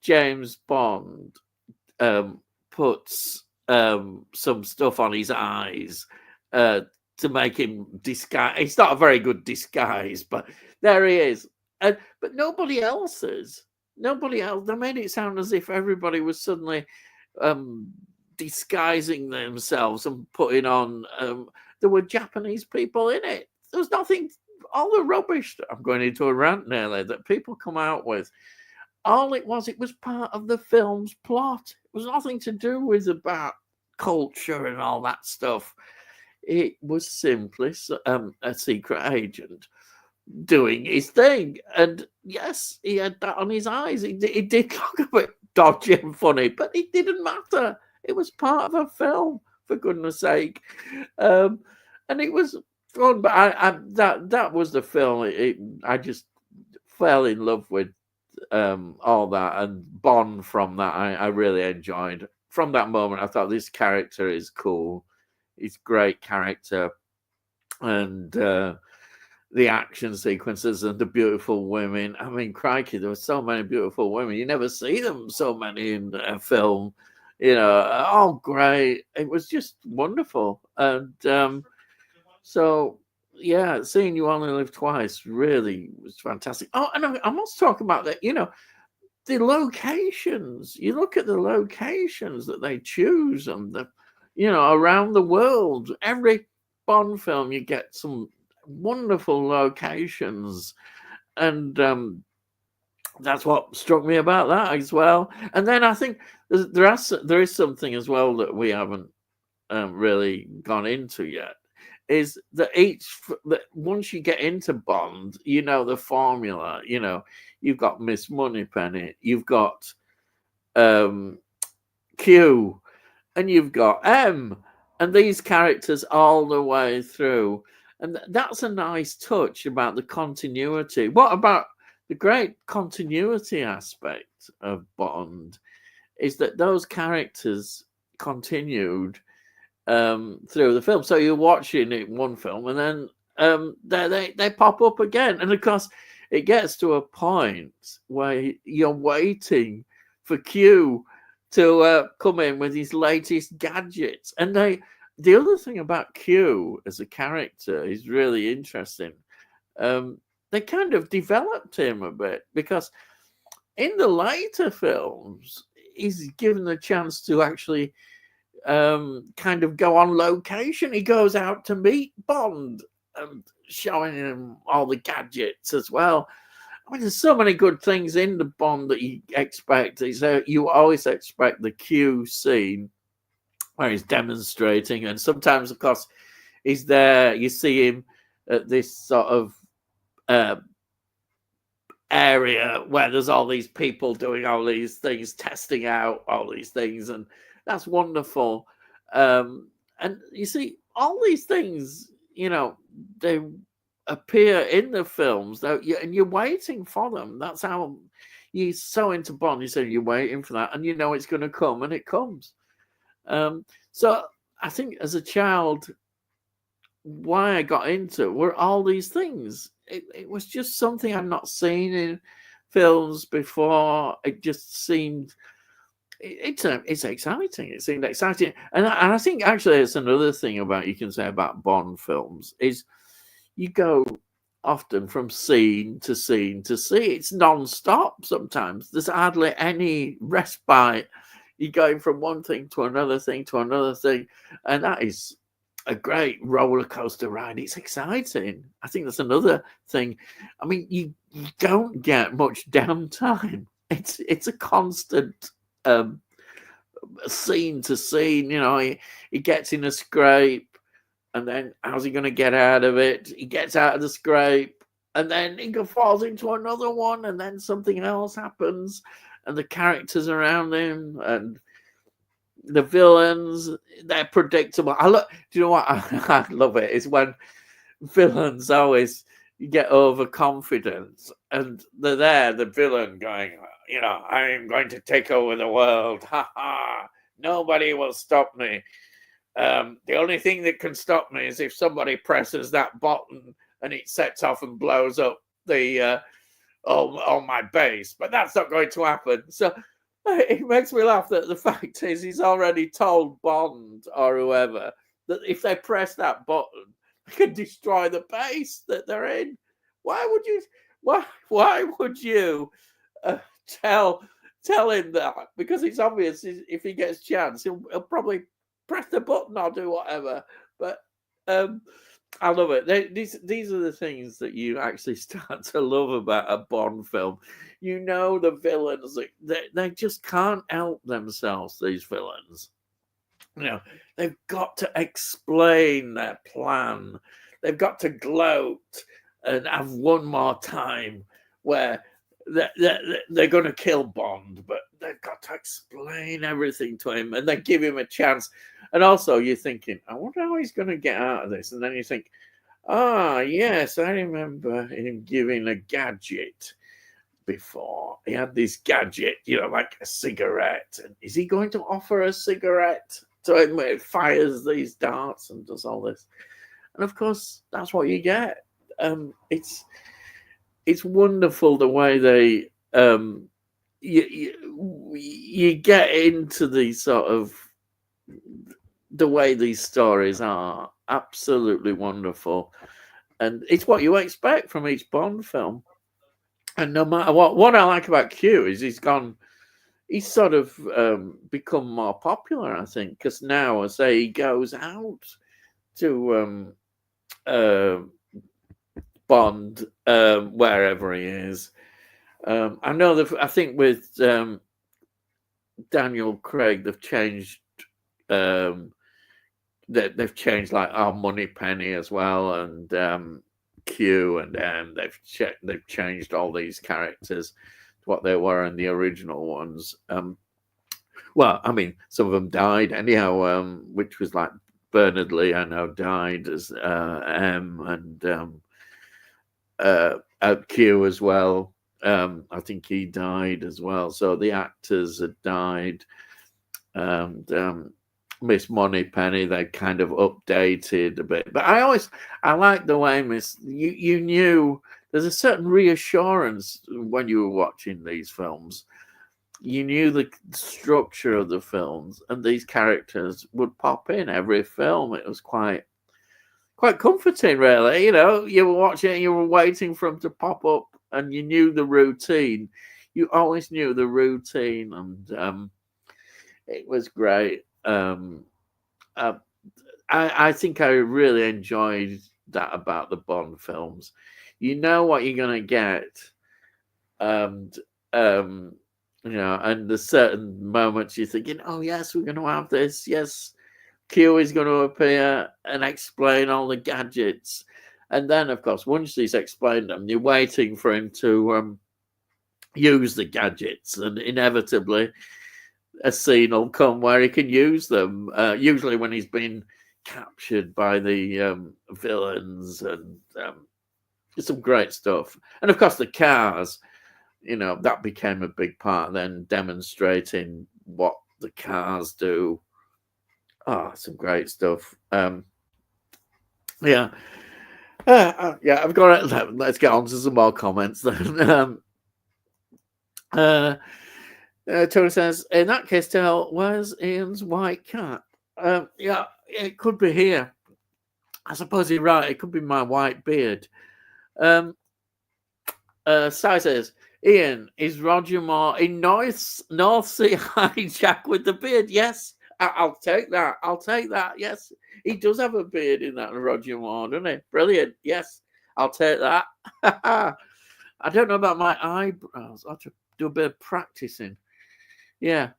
James Bond puts some stuff on his eyes to make him disguise. It's not a very good disguise, but there he is. But nobody else is. Nobody else. They made it sound as if everybody was suddenly disguising themselves and putting on. There were Japanese people in it. There was nothing. All the rubbish. I'm going into a rant nearly that people come out with. All it was part of the film's plot. It was nothing to do with about culture and all that stuff. It was simply a secret agent doing his thing. And yes, he had that on his eyes. It did look a bit dodgy and funny, but it didn't matter. It was part of a film, for goodness sake. And it was fun, but that was the film. I just fell in love with all that, and Bond from that I really enjoyed. From that moment, I thought this character is cool. He's a great character. And the action sequences and the beautiful women. I mean, crikey, there were so many beautiful women. You never see them so many in a film. Oh, great. It was just wonderful. And so, yeah, seeing You Only Live Twice really was fantastic. Oh, and I must talk about that, the locations. You look at the locations that they choose and around the world. Every Bond film, you get some wonderful locations, and that's what struck me about that as well. And then I think there is something as well that we haven't really gone into yet, is that once you get into Bond, the formula. You've got Miss Moneypenny, you've got Q, and you've got M, and these characters all the way through. And that's a nice touch about the continuity. What about the great continuity aspect of Bond is that those characters continued through the film. So you're watching it one film, and then they pop up again. And of course, it gets to a point where you're waiting for Q to come in with his latest gadgets. And the other thing about Q as a character is really interesting. They kind of developed him a bit, because in the later films, he's given a chance to actually kind of go on location. He goes out to meet Bond and showing him all the gadgets as well. I mean, there's so many good things in the Bond that you expect. You always expect the Q scene where he's demonstrating, and sometimes, of course, he's there. You see him at this sort of area where there's all these people doing all these things, testing out all these things, and that's wonderful. And you see all these things, they appear in the films, and you're waiting for them. That's how you're so into Bond. You say you're waiting for that, and it's going to come, and it comes. So I think as a child, why I got into it were all these things. It was just something I'd not seen in films before. It just seemed it's exciting. It seemed exciting, and I think actually it's another thing about you can say about Bond films is you go often from scene to scene to scene. It's non-stop sometimes. There's hardly any respite. You're going from one thing to another thing to another thing, and that is a great roller coaster ride. It's exciting. I think that's another thing. I mean, you don't get much downtime. It's a constant scene to scene. You know, he gets in a scrape, and then how's he going to get out of it? He gets out of the scrape, and then he falls into another one, and then something else happens, and the characters around him and the villains, they're predictable. Do you know what? I love it. Is when villains always get overconfident and they're there, the villain going, you know, I'm going to take over the world. Ha ha. Nobody will stop me. The only thing that can stop me is if somebody presses that button and it sets off and blows up the all my base. But that's not going to happen. So it makes me laugh that the fact is he's already told Bond or whoever that if they press that button, they can destroy the base that they're in. Why would you? Why would you tell him that? Because it's obvious if he gets a chance, he'll probably press the button or do whatever. But I love it. These are the things that you actually start to love about a Bond film. You know, the villains, they just can't help themselves, these villains. You know, they've got to explain their plan. They've got to gloat and have one more time where they're going to kill Bond, but they've got to explain everything to him and then give him a chance. And also you're thinking, I wonder how he's going to get out of this. And then you think, yes, I remember him giving a gadget before. He had this gadget, you know, like a cigarette. And is he going to offer a cigarette to him where it fires these darts and does all this? And of course, that's what you get. It's wonderful the way they you get into the sort of the way these stories are. Absolutely wonderful, and it's what you expect from each Bond film. And no matter what I like about Q is he's sort of become more popular, I think, because now I say he goes out to Bond wherever he is. I know that I think with Daniel Craig they've changed they've changed like Moneypenny as well, and Q, and they've changed all these characters to what they were in the original ones. Well, I mean, some of them died anyhow, which was like Bernard Lee, I know, died as M, and Q as well. I think he died as well. So the actors had died, and Miss Moneypenny they kind of updated a bit. But I like the way you knew there's a certain reassurance when you were watching these films. You knew the structure of the films, and these characters would pop in every film. It was quite comforting, really. You know, you were watching, you were waiting for them to pop up, and you knew the routine. You always knew the routine, and it was great. I think I really enjoyed that about the Bond films. You know what you're going to get, and you know, and there's certain moments you're thinking, oh yes, we're going to have this. Yes, Q is going to appear and explain all the gadgets. And then, of course, once he's explained them, you're waiting for him to use the gadgets. And inevitably, a scene will come where he can use them, usually when he's been captured by the villains. And it's some great stuff. And, of course, the cars, you know, that became a big part then, demonstrating what the cars do. Some great stuff. Yeah. Yeah, I've got it. Let's get on to some more comments then. Tony says, in that case, tell, where's Ian's white cat? Yeah, it could be here. I suppose you're right. It could be my white beard. Sai says, Ian, is Roger Moore in North Sea Hijack with the beard? Yes, I'll take that. I'll take that. Yes, he does have a beard in that Roger Moore, doesn't he? Brilliant. Yes, I'll take that. I don't know about my eyebrows. I'll have to do a bit of practicing. Yeah,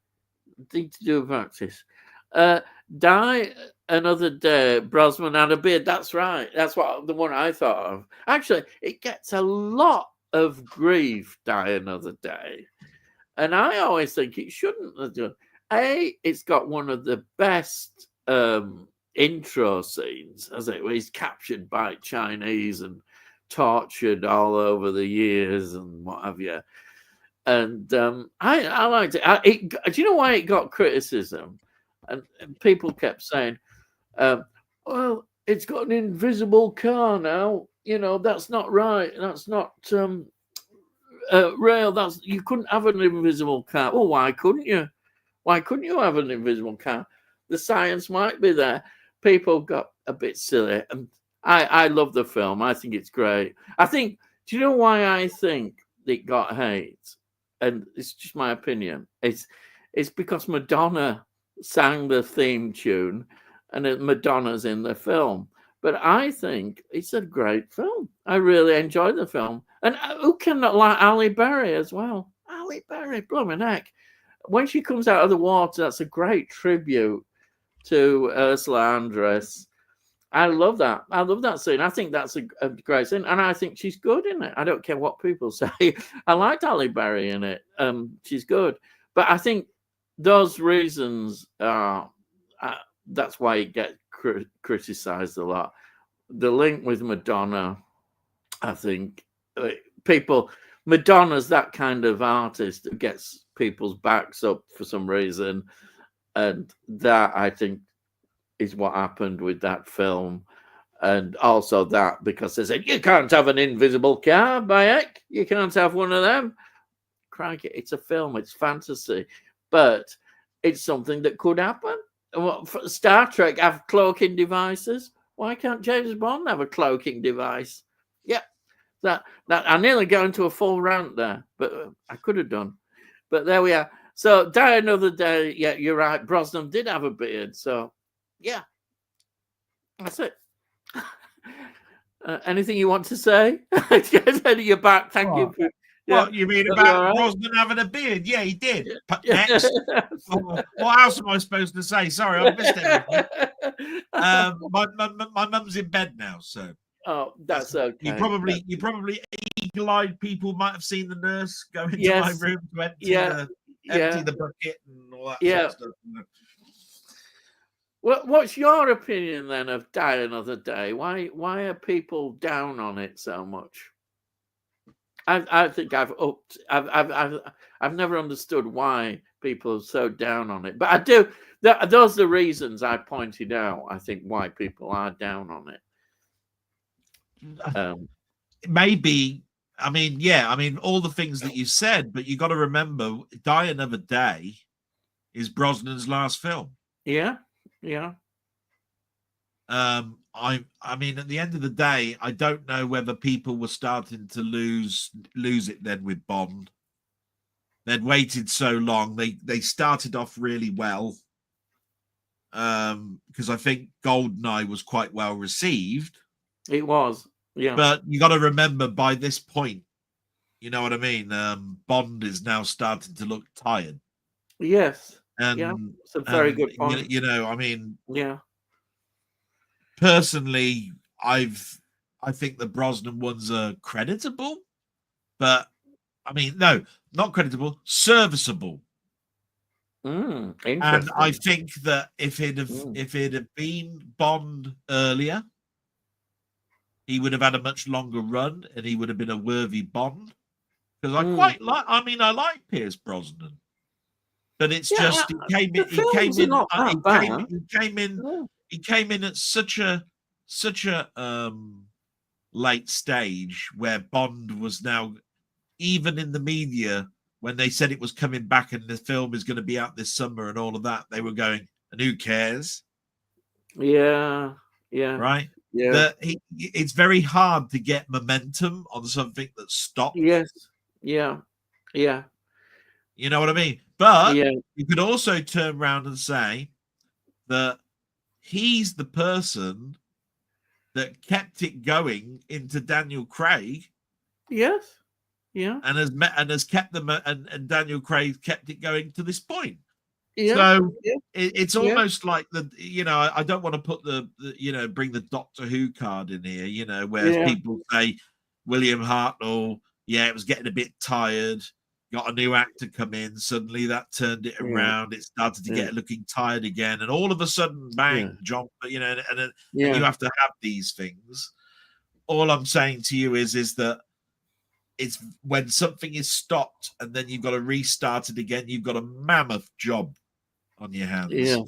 need to do a practice. Die Another Day, Brosnan had a beard. That's right. That's what the one I thought of. Actually, it gets a lot of grief, Die Another Day. And I always think it shouldn't have done. It's got one of the best intro scenes, has it? Where he's captured by Chinese and tortured all over the years and what have you. And I liked it. Do you know why it got criticism? And people kept saying, well, it's got an invisible car now. You know, that's not right. That's not real. You couldn't have an invisible car. Well, why couldn't you? Why couldn't you have an invisible car? The science might be there. People got a bit silly. And I love the film. I think it's great. Do you know why I think it got hate? And it's just my opinion. It's because Madonna sang the theme tune, and Madonna's in the film. But I think it's a great film. I really enjoyed the film. And who cannot like Halle Berry as well? Halle Berry, blooming heck. When she comes out of the water, that's a great tribute to Ursula Andress. I love that. I love that scene. I think that's a great scene. And I think she's good in it. I don't care what people say. I liked Halle Berry in it. She's good. But I think those reasons that's why it gets criticized a lot. The link with Madonna, I think Madonna's that kind of artist that gets people's backs up for some reason. And that, I think, is what happened with that film. And also that because they said, you can't have an invisible car, by heck. You can't have one of them. Crikey, it's a film. It's fantasy. But it's something that could happen. Star Trek have cloaking devices. Why can't James Bond have a cloaking device? Yeah, that I nearly got into a full rant there, but I could have done. But there we are. So, Die Another Day. Yeah, you're right. Brosnan did have a beard. So, yeah, that's it. Anything you want to say? You're back. Thank you. What you mean about Brosnan having a beard? Yeah, he did. Next. What else am I supposed to say? Sorry, I missed everything. My mum's in bed now, so. Oh, that's okay. You probably eagle-eyed people might have seen the nurse go into my room to empty the bucket and all that sort of stuff. What's your opinion then of Die Another Day? Why are people down on it so much? I think I've never understood why people are so down on it, but I do. Those are the reasons I pointed out. I think why people are down on it. Maybe. I mean, all the things that you said, but you got to remember, Die Another Day is Brosnan's last film. Yeah. I mean, at the end of the day, I don't know whether people were starting to lose it then with Bond. They'd waited so long. They started off really well. Because I think GoldenEye was quite well received. It was, yeah. But you got to remember, by this point, you know what I mean? Bond is now starting to look tired. Yes. And yeah, it's a very good point. You know, I mean, yeah. Personally, I think the Brosnan ones are creditable, but I mean, no, not creditable, serviceable. And I think that if it had been Bond earlier, he would have had a much longer run, and he would have been a worthy Bond. Because I quite like. I mean, I like Pierce Brosnan, but it's He came in at such a such a late stage where Bond was now, even in the media, when they said it was coming back and the film is going to be out this summer and all of that, they were going, and who cares? Yeah, yeah, right? yeah, It's very hard to get momentum on something that's stopped. yes, yeah, yeah, You know what I mean? But yeah, you could also turn around and say that he's the person that kept it going into Daniel Craig, yes, yeah, and has kept them, and Daniel Craig kept it going to this point. yeah, So yeah, it's yeah, almost like I don't want to put the bring the Doctor Who card in here, whereas yeah, people say William Hartnell, yeah, it was getting a bit tired, got a new actor come in, suddenly that turned it yeah, around, it started to yeah, get looking tired again, and all of a sudden, yeah, bang, John, and you yeah, have to have these things. All I'm saying to you is that it's when something is stopped and then you've got to restart it again, you've got a mammoth job on your hands, yes,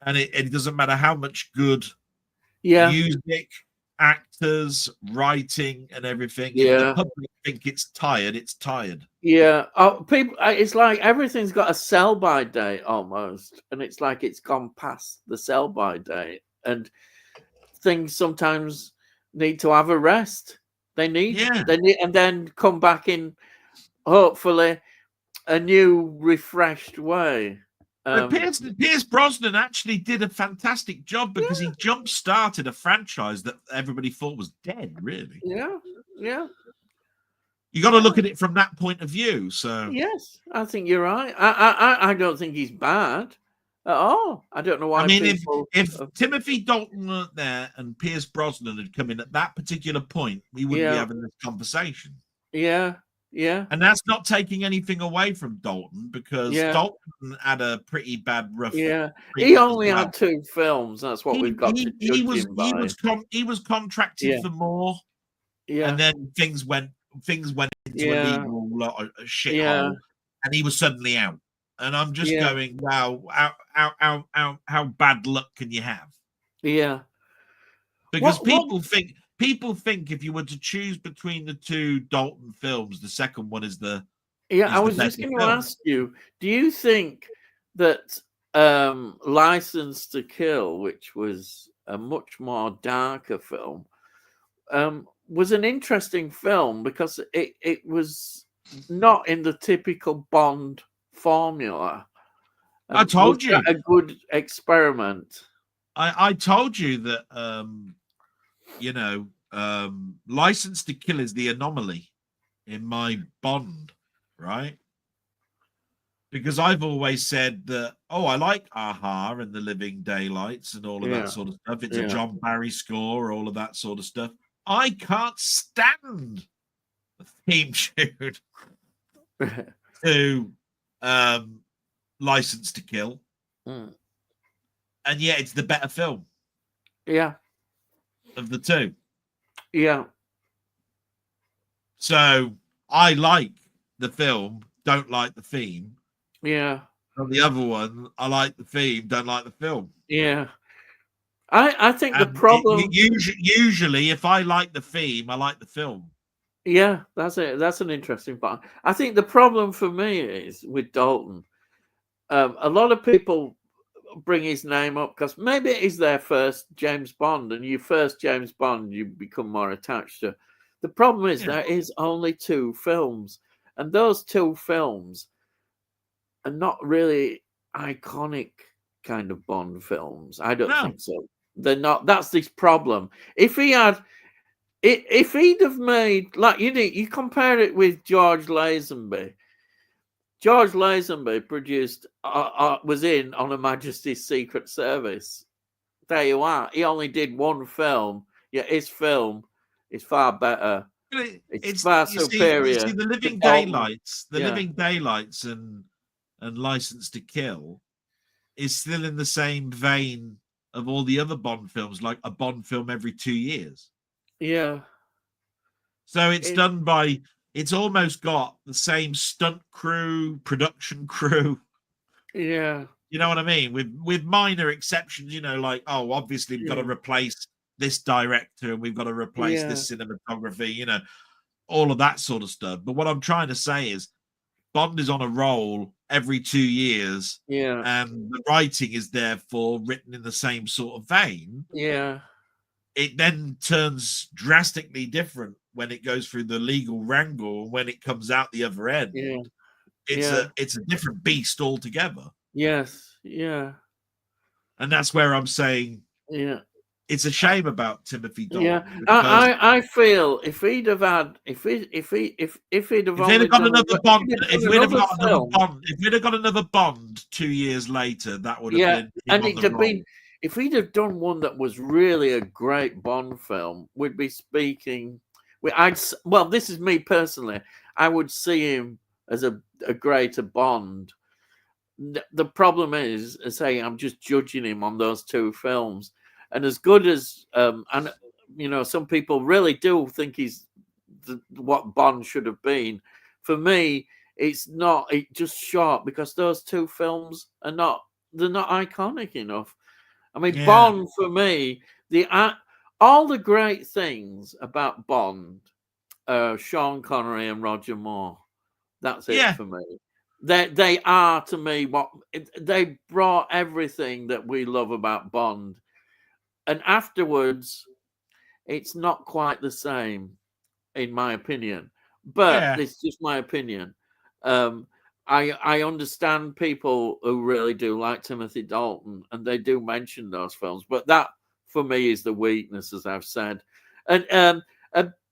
and it doesn't matter how much good yeah, music, actors, writing, and everything. If the yeah. public think it's tired, it's tired. Yeah. Oh, people. It's like everything's got a sell-by date almost, and it's like it's gone past the sell-by date, and things sometimes need to have a rest. Yeah, They need, and then come back in hopefully a new, refreshed way. but Pierce Brosnan actually did a fantastic job because Yeah, he jump started a franchise that everybody thought was dead. Really, yeah, yeah, you got to yeah. look at it from that point of view. So Yes, I think you're right. I don't think he's bad at all. I don't know I why mean, people. if Timothy Dalton weren't there and Pierce Brosnan had come in at that particular point, we wouldn't be Yeah, having this conversation. yeah, yeah, And that's not taking anything away from Dalton because yeah. Dalton had a pretty bad rough Yeah, he treatment as only well. had 2 films. That's what we've got to judge him by. He was contracted Yeah, for more, and yeah, then things went into a yeah, legal a yeah, shithole, and he was suddenly out. And I'm just yeah, going, wow, how bad luck can you have? yeah. Because What? people think if you were to choose between the two Dalton films, the second one is the Yeah, I was just better going to film. ask you, do you think that License to Kill, which was a much more darker film, was an interesting film because it was not in the typical Bond formula? I Was told that you. a good experiment? I told you that License to Kill is the anomaly in my Bond, right? Because I've always said that, oh, I like Aha and the Living Daylights and all of that Yeah, sort of stuff. It's a yeah. John Barry score, all of that sort of stuff. I can't stand the theme tune to License to Kill, Mm. and yet it's the better film Yeah, of the two. yeah, So I like the film, don't like the theme. yeah, On the other one, I like the theme, don't like the film. yeah. I think the And problem. usually, if I like the theme, I like the film. Yeah, that's it. That's an interesting part. I think the problem for me is with Dalton. A lot of people bring his name up because maybe it is their first James Bond, and you first James Bond, you become more attached to. The problem is Yeah. there is only 2 films, and those 2 films are not really iconic kind of Bond films. I don't No, think so. They're not. That's this problem. If he had, if he'd have made, like, you compare it with George Lazenby. George Lazenby produced, was in On Her Majesty's Secret Service. There you are. He only did 1 film. Yet his film is far better. It's it's far you see superior the to Living Dalton. Daylights, Yeah, and License to Kill is still in the same vein of all the other Bond films, like a Bond film every 2 years. yeah, So it's it, done by. It's almost got the same stunt crew, production crew. yeah, You know what I mean? With minor exceptions, like, oh, obviously we've got to yeah, replace this director and we've got to replace this cinematography, you know, all of that sort of stuff. But what I'm trying to say is Bond is on a roll every 2 years, and the writing is therefore written in the same sort of vein. It then turns drastically different when it goes through the legal wrangle. When it comes out the other end, it's a different beast altogether. And that's where I'm saying, it's a shame about Timothy Dalton. I feel if he'd have had, if he'd have got another Bond, if we'd have got another Bond 2 years later, that would have been, and it'd have been. If he'd have done one that was really a great Bond film, we'd be speaking. Well, this is me personally. I would see him as a greater Bond. The problem is, say, I'm just judging him on those two films, and as good as and you know, some people really do think he's what Bond should have been. For me, it's not. It's just short because those two films are not. They're not iconic enough. I mean, Bond for me, all the great things about Bond, Sean Connery and Roger Moore. That's it for me. They are to me what they brought everything that we love about Bond, and afterwards, it's not quite the same, in my opinion. But it's just my opinion. I understand people who really do like Timothy Dalton, and they do mention those films. But that, for me, is the weakness, as I've said. And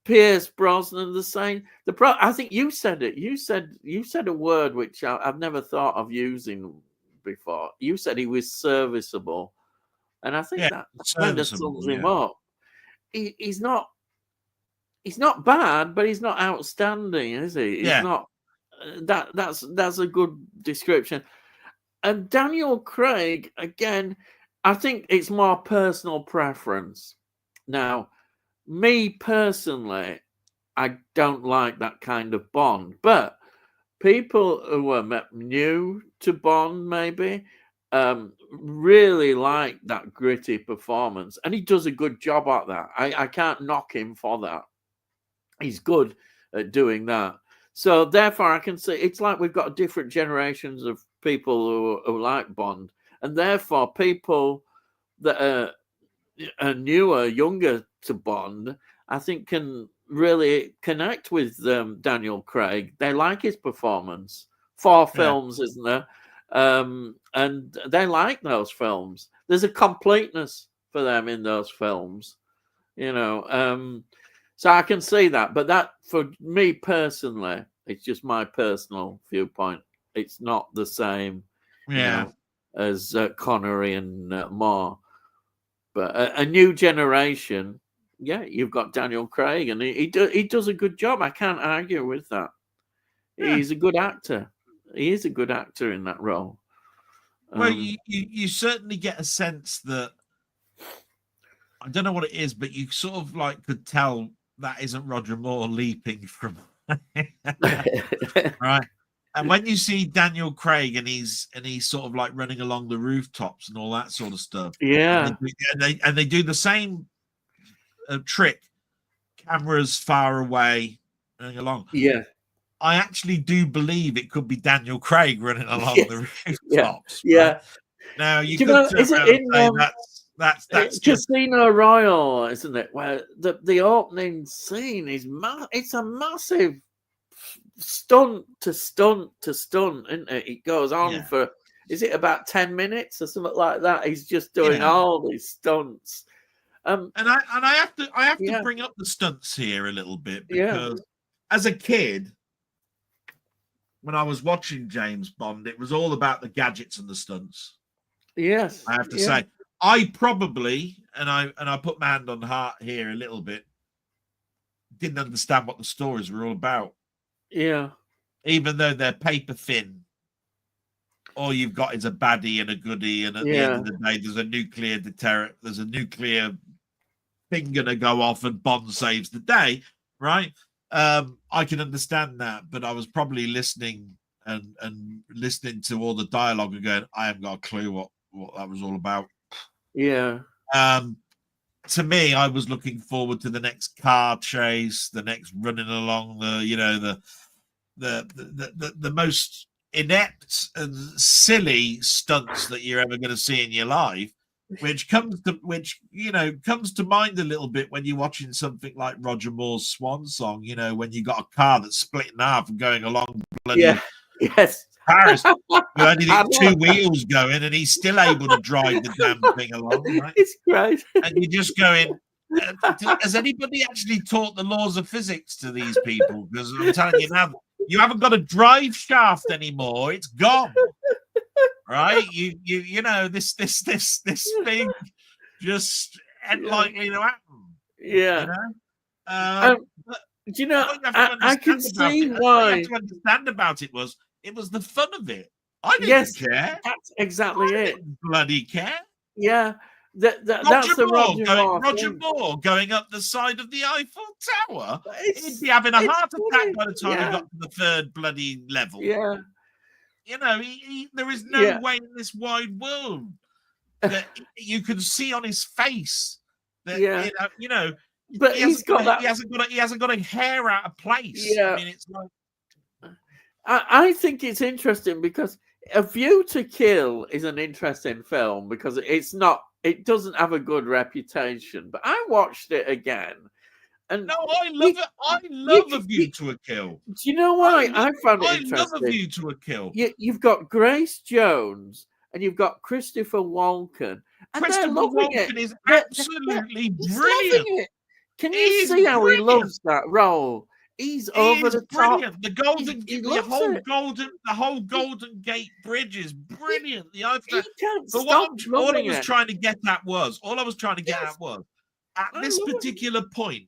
Pierce Brosnan, the same. I think you said it. You said a word which I've never thought of using before. You said he was serviceable, and I think that kind of sums him up. He's not bad, but he's not outstanding, is he? He's not. That's a good description. And Daniel Craig, again, I think it's more personal preference. Now, me personally, I don't like that kind of Bond, but people who are new to Bond maybe really like that gritty performance, and he does a good job at that. I can't knock him for that. He's good at doing that. So therefore, I can say it's like we've got different generations of people who like Bond, and therefore people that are newer, younger to Bond, I think can really connect with Daniel Craig. They like his performance. 4 films, isn't there? And they like those films. There's a completeness for them in those films, you know. So I can see that, but that for me personally, it's just my personal viewpoint. It's not the same, you know, as Connery and Moore. But a new generation, you've got Daniel Craig, and he does a good job. I can't argue with that. He's a good actor. He is a good actor in that role. Well, you certainly get a sense that, I don't know what it is, but you sort of like could tell that isn't Roger Moore leaping from right. And when you see Daniel Craig and he's sort of like running along the rooftops and all that sort of stuff, and they do the same trick, cameras far away, running along. I actually do believe it could be Daniel Craig running along the rooftops. Right? Now you could turn around and say that's Casino Royale, isn't it? Where the opening scene is it's a massive stunt to stunt to stunt, isn't it? It goes on for, is it about 10 minutes or something like that? He's just doing all these stunts. And I have to bring up the stunts here a little bit, because as a kid, when I was watching James Bond, it was all about the gadgets and the stunts. Yes, I have to say, I probably, and I put my hand on the heart here a little bit, didn't understand what the stories were all about. Even though they're paper thin, all you've got is a baddie and a goodie, and at the end of the day, there's a nuclear deterrent, there's a nuclear thing gonna go off, and Bond saves the day, right? I can understand that, but I was probably listening and listening to all the dialogue and going, I haven't got a clue what that was all about. to me, I was looking forward to the next car chase, the next running along the most inept and silly stunts that you're ever going to see in your life, which comes to mind a little bit when you're watching something like Roger Moore's Swan Song. When you got a car that's split in half and going along bloody yes. Paris. You only need two wheels going, and he's still able to drive the damn thing along. Right? It's great. And you're just going, has anybody actually taught the laws of physics to these people? Because I'm telling you now, you haven't got a drive shaft anymore. It's gone. Right? You know, this thing just ain't likely to happen. Yeah. Do you know, I can see why. What you have to understand about it was the fun of it. I didn't care. That's exactly it. Bloody care. Yeah. That's the Roger Moore going up the side of the Eiffel Tower. He'd be having a heart attack by the time he got to the third bloody level. Yeah. There is no way in this wide world that you can see on his face that But he hasn't got a hair out of place. Yeah. I mean, it's like I think it's interesting because A View to Kill is an interesting film because it doesn't have a good reputation. But I watched it again. And no, I love it. I love A View to a Kill. Do you know why I found it interesting? I love A View to a Kill. You've got Grace Jones and you've got Christopher Walken. And Christopher Walken is absolutely brilliant. Can you see how he loves that role? He's over the top. Brilliant. The whole Golden Gate Bridge is brilliant. All I was trying to get at was at this particular point,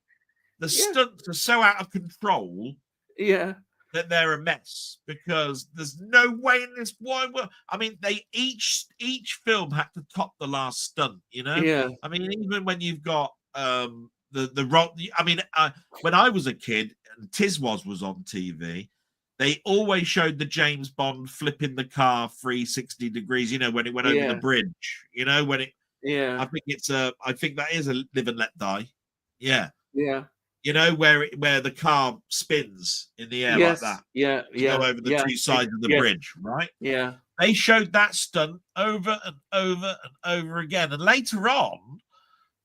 the stunts are so out of control. Yeah. That they're a mess because there's no way in this wide world. I mean, each film had to top the last stunt. Yeah. I mean, even when you've got the rock. I mean, when I was a kid and Tiswas was on TV, they always showed the James Bond flipping the car 360 degrees. When it went over the bridge. When it. Yeah. I think that is a Live and Let Die. Yeah. Yeah. Where the car spins in the air like that. Yeah. Go over the two sides of the bridge, right? Yeah. They showed that stunt over and over and over again. And later on,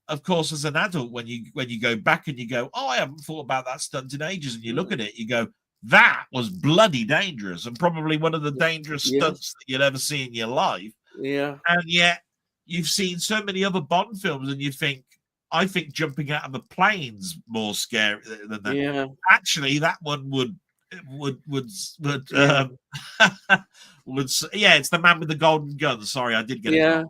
of course, as an adult, when you go back and you go, oh, I haven't thought about that stunt in ages, and you look at it, you go, that was bloody dangerous and probably one of the dangerous stunts that you'll ever see in your life. Yeah. And yet you've seen so many other Bond films and you think, I think jumping out of a plane's more scary than that. Yeah. Actually, that one would it's the Man with the Golden Gun. Sorry, I did get it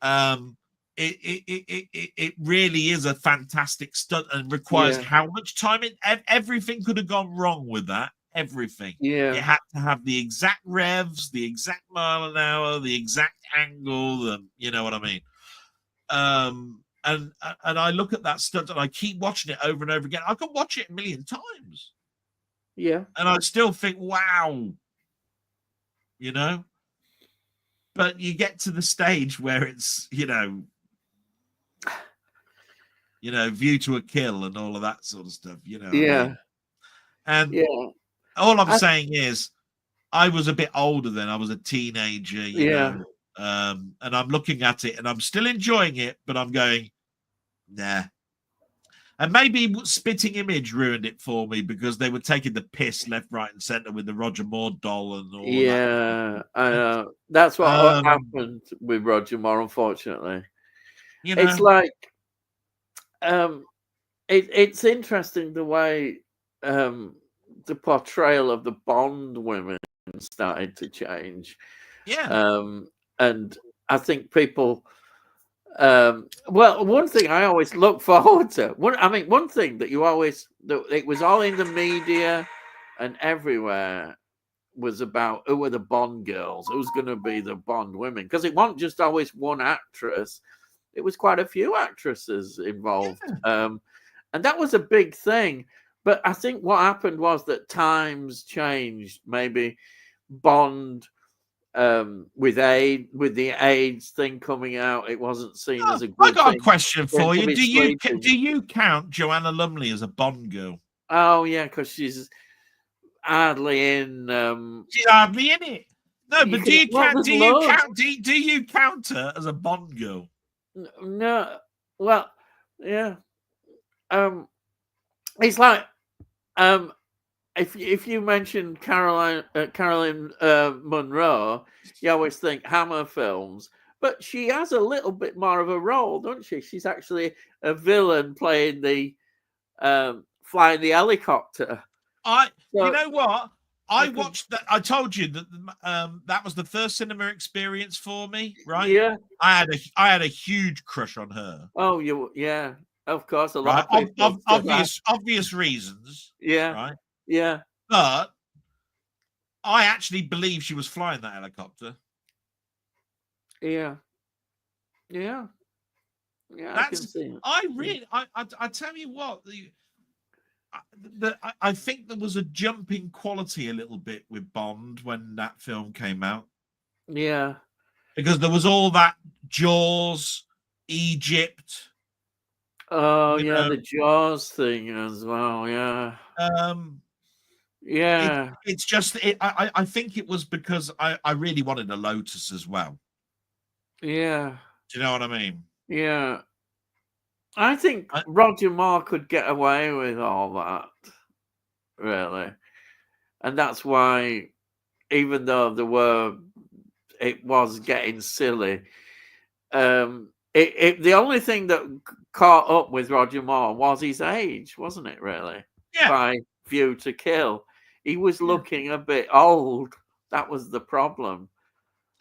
wrong. It really is a fantastic stunt and requires how much time? Everything could have gone wrong with that. Everything. Yeah. You had to have the exact revs, the exact mile an hour, the exact angle, you know what I mean? And I look at that stunt and I keep watching it over and over again. I can watch it a million times. Yeah. And I still think, wow. But you get to the stage where it's, View to a Kill and all of that sort of stuff, Yeah. And all I'm saying is I was a bit older then. I was a teenager, you know. And I'm looking at it and I'm still enjoying it, but I'm going, nah. And maybe Spitting Image ruined it for me because they were taking the piss left, right, and center with the Roger Moore doll and all that. Yeah, I know. That's what happened with Roger Moore, unfortunately. It's like it's interesting the way the portrayal of the Bond women started to change. Yeah. And I think people, one thing I always look forward to, one thing that it was all in the media and everywhere was about who were the Bond girls, who's going to be the Bond women, because it wasn't just always one actress. It was quite a few actresses involved. And that was a big thing. But I think what happened was that times changed. Maybe Bond with the AIDS thing coming out, it wasn't seen as a good I got thing. a question for you. Do sleeping. you count Joanna Lumley as a Bond girl? Oh yeah, because she's hardly in. She's hardly in it. No, but do you count? Do you count her as a Bond girl? No, well, yeah. It's like if you mention Caroline Munro, you always think Hammer films, but she has a little bit more of a role, doesn't she? She's actually a villain playing the flying the helicopter. You know what? I watched that. I told you that that was the first cinema experience for me, right? Yeah. I had a huge crush on her. Oh, yeah. Of course, a lot of people. Obvious reasons. Yeah. Right. Yeah. But I actually believe she was flying that helicopter. Yeah. Yeah. Yeah. I can see it. I tell you what, I think there was a jumping quality a little bit with Bond when that film came out. Yeah. Because there was all that Jaws, Egypt. Oh yeah, the Jaws thing as well. Yeah. Yeah. It's just I think it was because I really wanted a Lotus as well. Yeah. Do you know what I mean? Yeah. I think Roger Moore could get away with all that, really. And that's why, even though it was getting silly, the only thing that caught up with Roger Moore was his age, wasn't it, really? Yeah. By View to Kill. He was looking a bit old. That was the problem.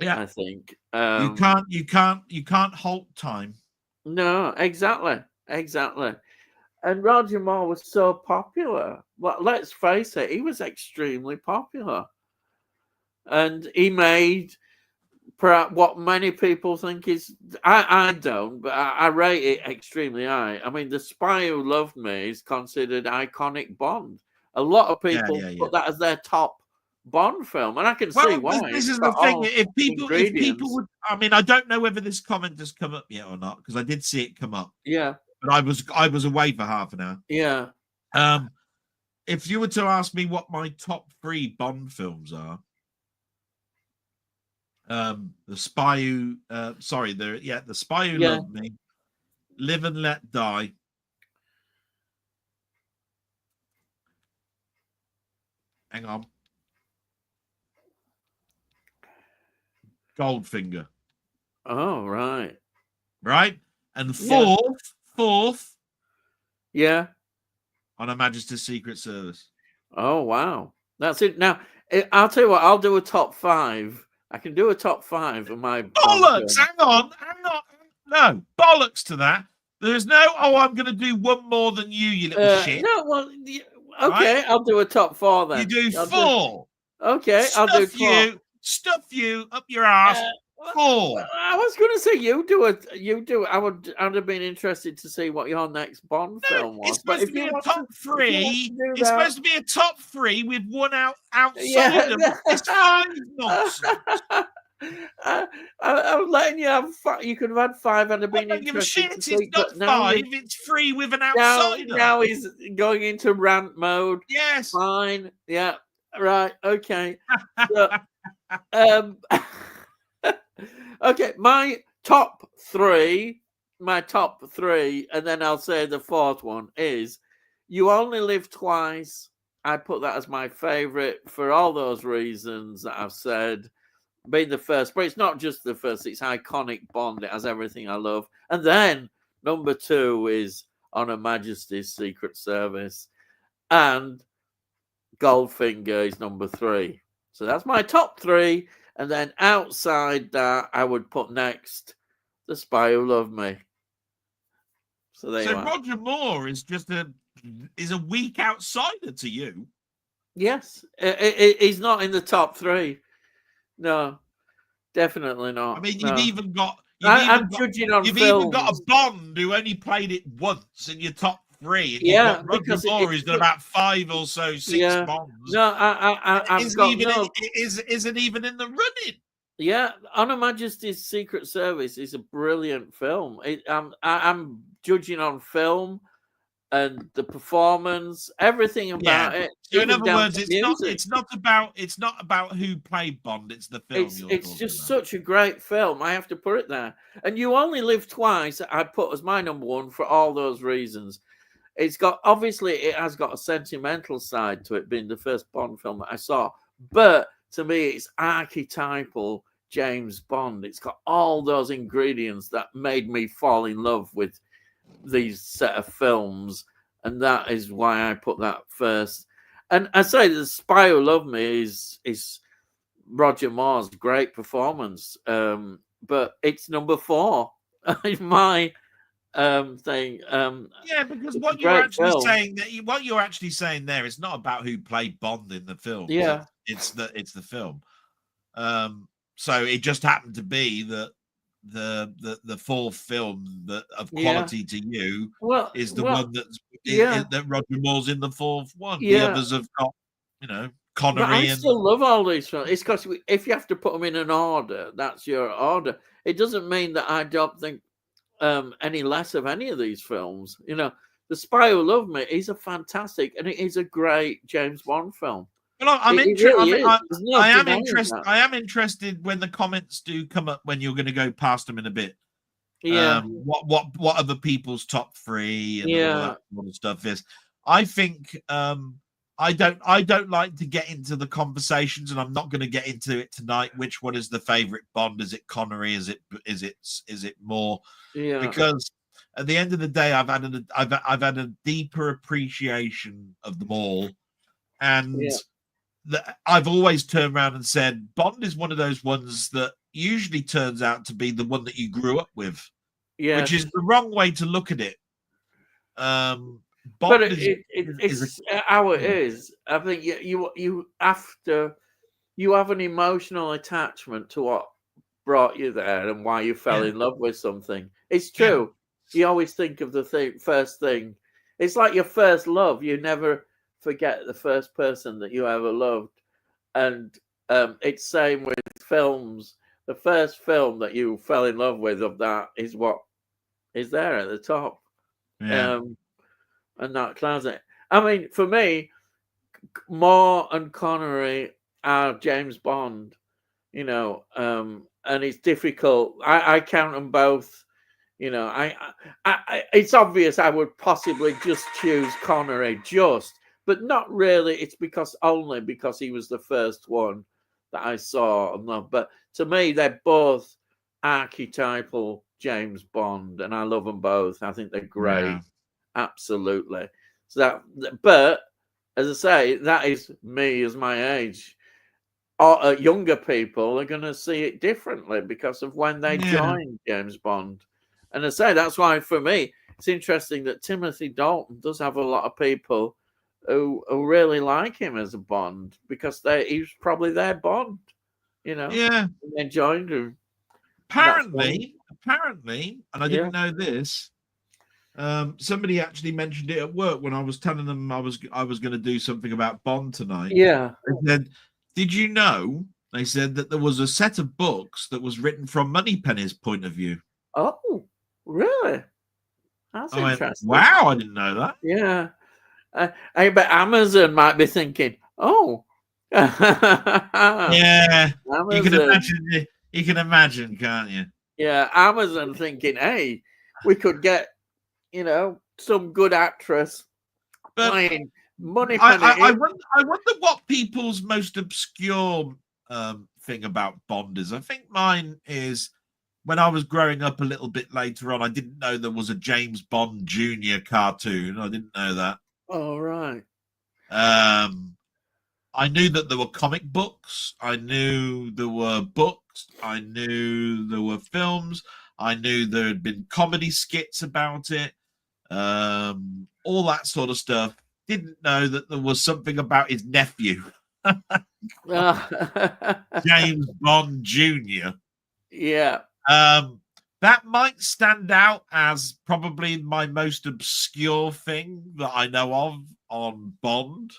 Yeah. I think. You can't halt time. No, exactly. And Roger Moore was so popular. Well, let's face it, he was extremely popular. And he made perhaps what many people think is, I don't, but I rate it extremely high. I mean, The Spy Who Loved Me is considered iconic Bond. A lot of people put that as their top Bond film, and I can see why. This is the thing. If people would, I mean, I don't know whether this comment has come up yet or not, because I did see it come up. Yeah. But I was away for half an hour. Yeah. If you were to ask me what my top 3 Bond films are, The Spy Who The Spy Who Loved Me, Live and Let Die, hang on, Goldfinger. Oh, right. And fourth, yeah, on Her Majesty's Secret Service. Oh wow, that's it. Now I'll tell you what, I'll do a top 5. I can do a top 5 of my bollocks. Hang on. No bollocks to that. There's no. Oh, I'm going to do one more than you little shit. No, well, okay, right? I'll do a top 4 then. You do 4. Okay, I'll do 4. Stuff you up your ass. 4. I was going to say you do it. I'd have been interested to see what your next Bond film was. It's supposed to be a top 3. It's supposed to be a top 3 with one outside of it's nonsense. I'm letting you have. You could have had 5 and have been interested to see. It's not 5. It's 3 with an outsider. Now he's going into rant mode. Yes. Fine. Yeah. Right. Okay. So, okay, my top 3, and then I'll say the 4th one is You Only Live Twice. I put that as my favorite for all those reasons that I've said. Being the first, but it's not just the first, it's iconic Bond. It has everything I love. And then number 2 is On Her Majesty's Secret Service. And Goldfinger is number 3. So that's my top 3. And then outside that, I would put next The Spy Who Loved Me. So there you are. Roger Moore is just a weak outsider to you. Yes, he's not in the top 3. No, definitely not. I mean, you've even got. I'm judging on You've films. even got a Bond who only played it once in your top 3. And yeah, Roger Moore has done about 5 or so, 6 Bonds. No, I've got isn't even in the running. Yeah, On Her Majesty's Secret Service is a brilliant film. I'm judging on film and the performance, everything Yeah. about it, So in even other down words, to music. it's not about who played Bond. It's the film you're It's talking just about. such a great film. I have to put it there. And You Only Live Twice, I put as my number one for all those reasons. It's got, obviously it has got a sentimental side to it, being the first Bond film that I saw. But to me, it's archetypal James Bond. It's got all those ingredients that made me fall in love with these set of films, and that is why I put that first. And I say The Spy Who Loved Me is Roger Moore's great performance, but it's number 4 in my thing. Yeah, because It's a what you're great actually film. saying what you're actually saying there is not about who played Bond in the films. Yeah, It's the film. So it just happened to be that the fourth film that of yeah. quality to you Well, is the well, one yeah, that Roger Moore's in the fourth one. The yeah. others have got, you know, But I Connery and still love all these films. It's because if you have to put them in an order, that's your order. It doesn't mean that I don't think any less of any of these films. You know, The Spy Who Loved Me is a fantastic, and it is a great James Bond film. well, It really is. There's no I am denying interested. that. I am interested when the comments do come up when you're going to go past them in a bit. Yeah, What other people's top 3 and all of yeah, that sort of stuff is. I think I don't like to get into the conversations, and I'm not going to get into it tonight. Which one is the favorite Bond? Is it Connery? Is it Moore? yeah, Because at the end of the day, I've had a deeper appreciation of them all, and yeah, I've always turned around and said Bond is one of those ones that usually turns out to be the one that you grew up with, which is yes. the wrong way to look at it. But Bond is a it's how it yeah, is. I think you after you have an emotional attachment to what brought you there and why you fell yeah, in love with something. It's yeah, true. You always think of the first thing. It's like your first love. You never forget the first person that you ever loved. And it's same with films. The first film that you fell in love with of that is what is there at the top. yeah, Um, and that closet. I mean, for me, Moore and Connery are James Bond, you know, and it's difficult. I count them both. You know, it's obvious I would possibly just choose Connery, but not really. It's only because he was the first one that I saw and loved. But to me, they're both archetypal James Bond, and I love them both. I think they're yeah. great, absolutely. So but as I say, that is me as my age. Or younger people are going to see it differently because of when they Yeah. joined James Bond. And I say that's why for me it's interesting that Timothy Dalton does have a lot of people who really like him as a Bond because he was probably their Bond, you know. Yeah. And they joined him. Apparently, and I Yeah, didn't know this. Somebody actually mentioned it at work when I was telling them I was going to do something about Bond tonight. yeah. They said, "Did you know?" They said that there was a set of books that was written from Moneypenny's point of view. Oh, really? That's I went, interesting. "Wow, I didn't know that." Yeah. I bet Amazon might be thinking, oh, Yeah, you can Amazon. imagine. You can imagine, can't you? Yeah, Amazon thinking, hey, we could get, some good actress But playing Moneypenny. I wonder what people's most obscure thing about Bond is. I think mine is when I was growing up a little bit later on. I didn't know there was a James Bond Junior cartoon. I didn't know that. All right. I knew that there were comic books. I knew there were books. I knew there were films. I knew there had been comedy skits about it. All that sort of stuff. Didn't know that there was something about his nephew, James Bond Jr. Yeah. That might stand out as probably my most obscure thing that I know of on Bond.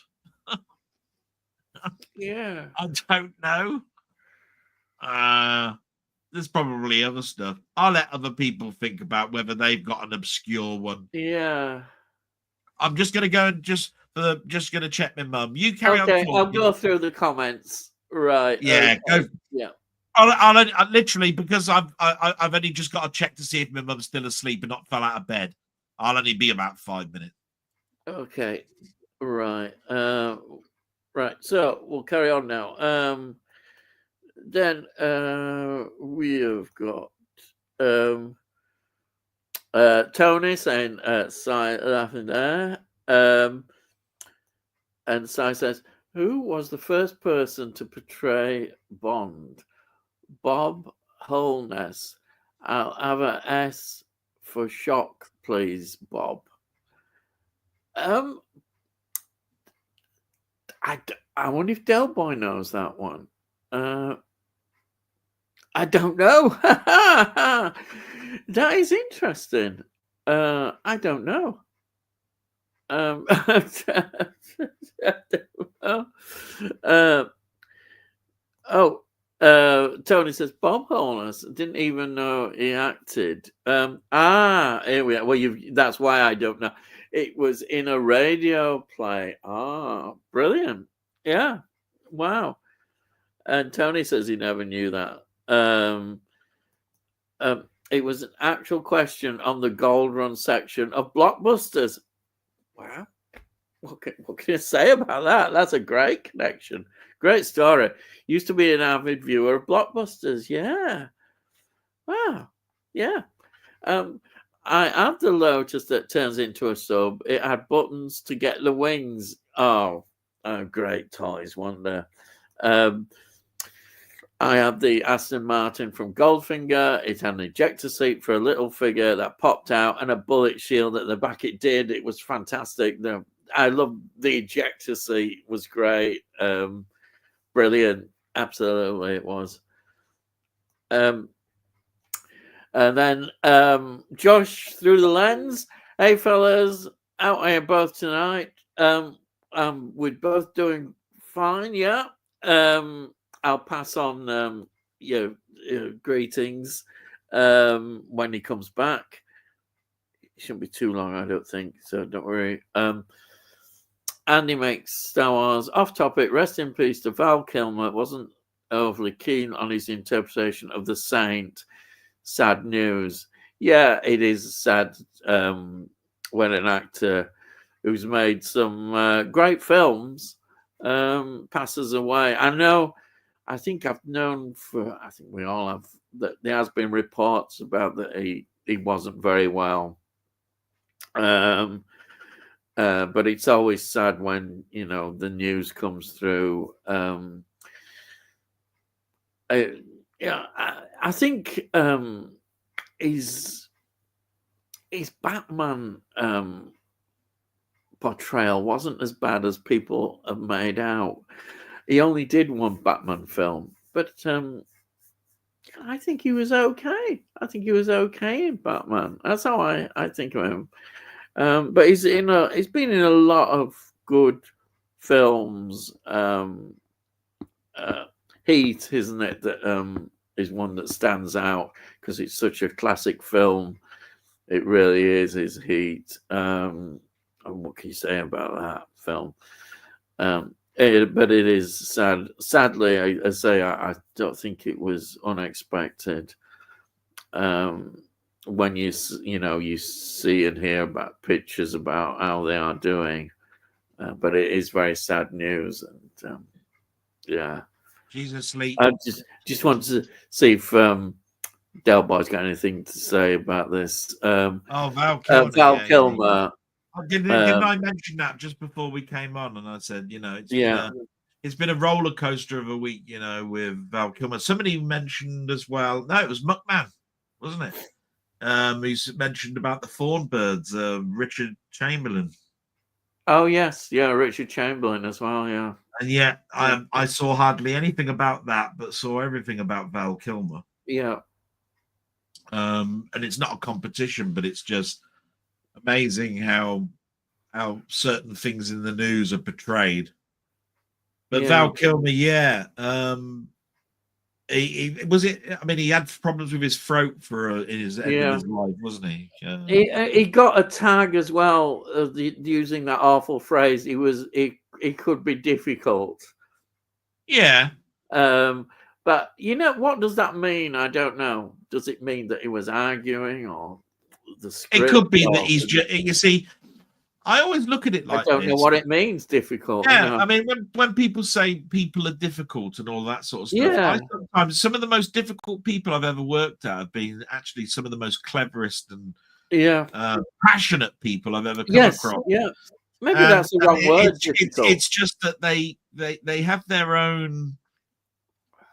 Yeah. I don't know. There's probably other stuff. I'll let other people think about whether they've got an obscure one. Yeah. I'm just gonna go and just gonna check my mum. You carry on Okay, talking. I'll go through the comments. Right. Yeah, Okay. go. Yeah. I'll literally, because I've only just got to check to see if my mum's still asleep and not fell out of bed. I'll only be about 5 minutes. Okay. Right. Right. So we'll carry on now. Then we have got Tony saying Sai laughing there. And Sai says, who was the first person to portray Bond? Bob Holness. I'll have a S for shock, please, Bob. I wonder if Del Boy knows that one. I don't know. That is interesting. I don't know. I don't know. Tony says Bob Holness didn't even know he acted. Here we are. Well, that's why I don't know. It was in a radio play. Brilliant. Yeah. Wow. And Tony says he never knew that. It was an actual question on the Gold Run section of Blockbusters. Wow. What can you say about that? That's a great connection. Great story. Used to be an avid viewer of Blockbusters. Yeah. Wow. Yeah. I had the Lotus that turns into a sub. It had buttons to get the wings. Oh, great toys, weren't there? I had the Aston Martin from Goldfinger. It had an ejector seat for a little figure that popped out and a bullet shield at the back. It did. It was fantastic. I loved the ejector seat. It was great. Brilliant. Absolutely, it was. And then Josh through the lens. Hey, fellas, out here both tonight. We're both doing fine. Yeah. I'll pass on greetings when he comes back. It shouldn't be too long, I don't think, so don't worry. Andy makes Star Wars off topic. Rest in peace to Val Kilmer. Wasn't overly keen on his interpretation of the Saint. Sad news. Yeah, it is sad when an actor who's made some great films passes away. I think we all have, that there has been reports about that he wasn't very well. But it's always sad when, the news comes through. I think his Batman portrayal wasn't as bad as people have made out. He only did one Batman film, but I think he was okay. I think he was okay in Batman. That's how I think of him. But he's been in a lot of good films. Heat, isn't it? That is one that stands out because it's such a classic film. It really is Heat. What can you say about that film? But it is sad. Sadly, I say I don't think it was unexpected. When you see and hear about pictures about how they are doing, but it is very sad news, and yeah. She's asleep. I just want to see if Del Boy's got anything to say about this. Val Kilmer. Val Kilmer. Didn't I mention that just before we came on? And I said, it's been a roller coaster of a week, with Val Kilmer. Somebody mentioned as well. No, it was Muckman, wasn't it? He's mentioned about the Thornbirds, Richard Chamberlain. Oh yes, yeah, Richard Chamberlain as well, yeah. And yet, I saw hardly anything about that, but saw everything about Val Kilmer. Yeah. And it's not a competition, but it's just amazing how certain things in the news are portrayed. But Val Kilmer, Was it? I mean, he had problems with his throat for in his end of his life, wasn't he? He got a tag as well, using that awful phrase. He could be difficult. Yeah. But what does that mean? I don't know. Does it mean that he was arguing, or the script? It could be that he's just. You see, I always look at it like I don't know what it means, difficult. Yeah, I mean, when people say people are difficult and all that sort of stuff, sometimes some of the most difficult people I've ever worked at have been actually some of the most cleverest and passionate people I've ever come across. Yeah, maybe that's the wrong word. It's just that they have their own.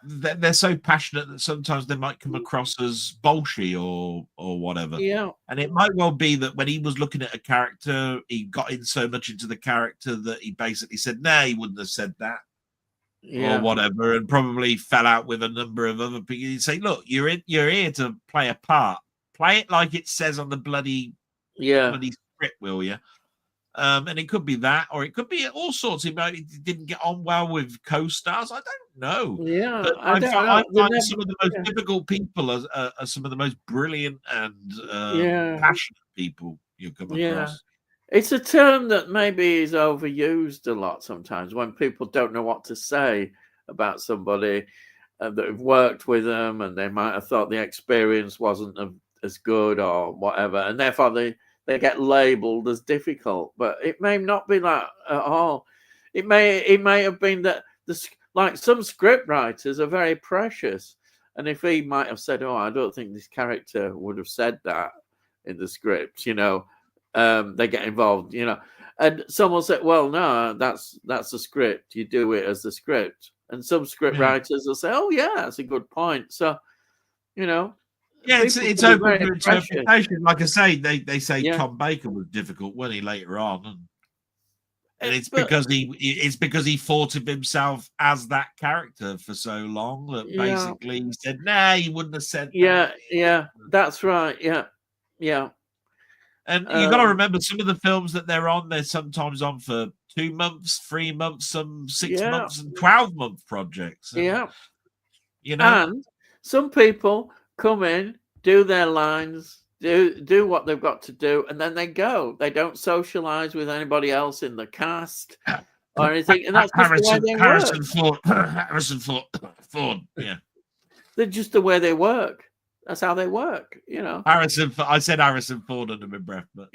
They're so passionate that sometimes they might come across as bolshy or whatever. Yeah. And it might well be that when he was looking at a character, he got in so much into the character that he basically said, "Nah, he wouldn't have said that," or whatever, and probably fell out with a number of other people. He'd say, "Look, you're here to play a part. Play it like it says on the bloody script, will you?" And it could be that, or it could be all sorts. He didn't get on well with co-stars. I don't know. Yeah, but I find some of the most difficult people are some of the most brilliant and passionate people you come across. It's a term that maybe is overused a lot sometimes when people don't know what to say about somebody that have worked with them, and they might have thought the experience wasn't as good or whatever, and therefore they get labeled as difficult. But it may not be that at all. It may have been that like some script writers are very precious, and if he might have said, "Oh, I don't think this character would have said that in the script," they get involved, and someone said, "Well, no, that's the script. You do it as the script." And some script writers will say, "Oh, yeah, that's a good point." So, yeah, it's open to interpretation. Like I say, they say Tom Baker was difficult when he later on, and it's because he thought of himself as that character for so long that basically he said, "Nah, he wouldn't have said that." Yeah, that's right. Yeah. And you got to remember, some of the films that they're sometimes on for 2 months, 3 months, some 6 months, and 12-month projects. And, and some people come in, do their lines, do what they've got to do, and then they go. They don't socialize with anybody else in the cast or anything. And that's Harrison Ford. Yeah, they're just the way they work. That's how they work, I said Harrison Ford under my breath, but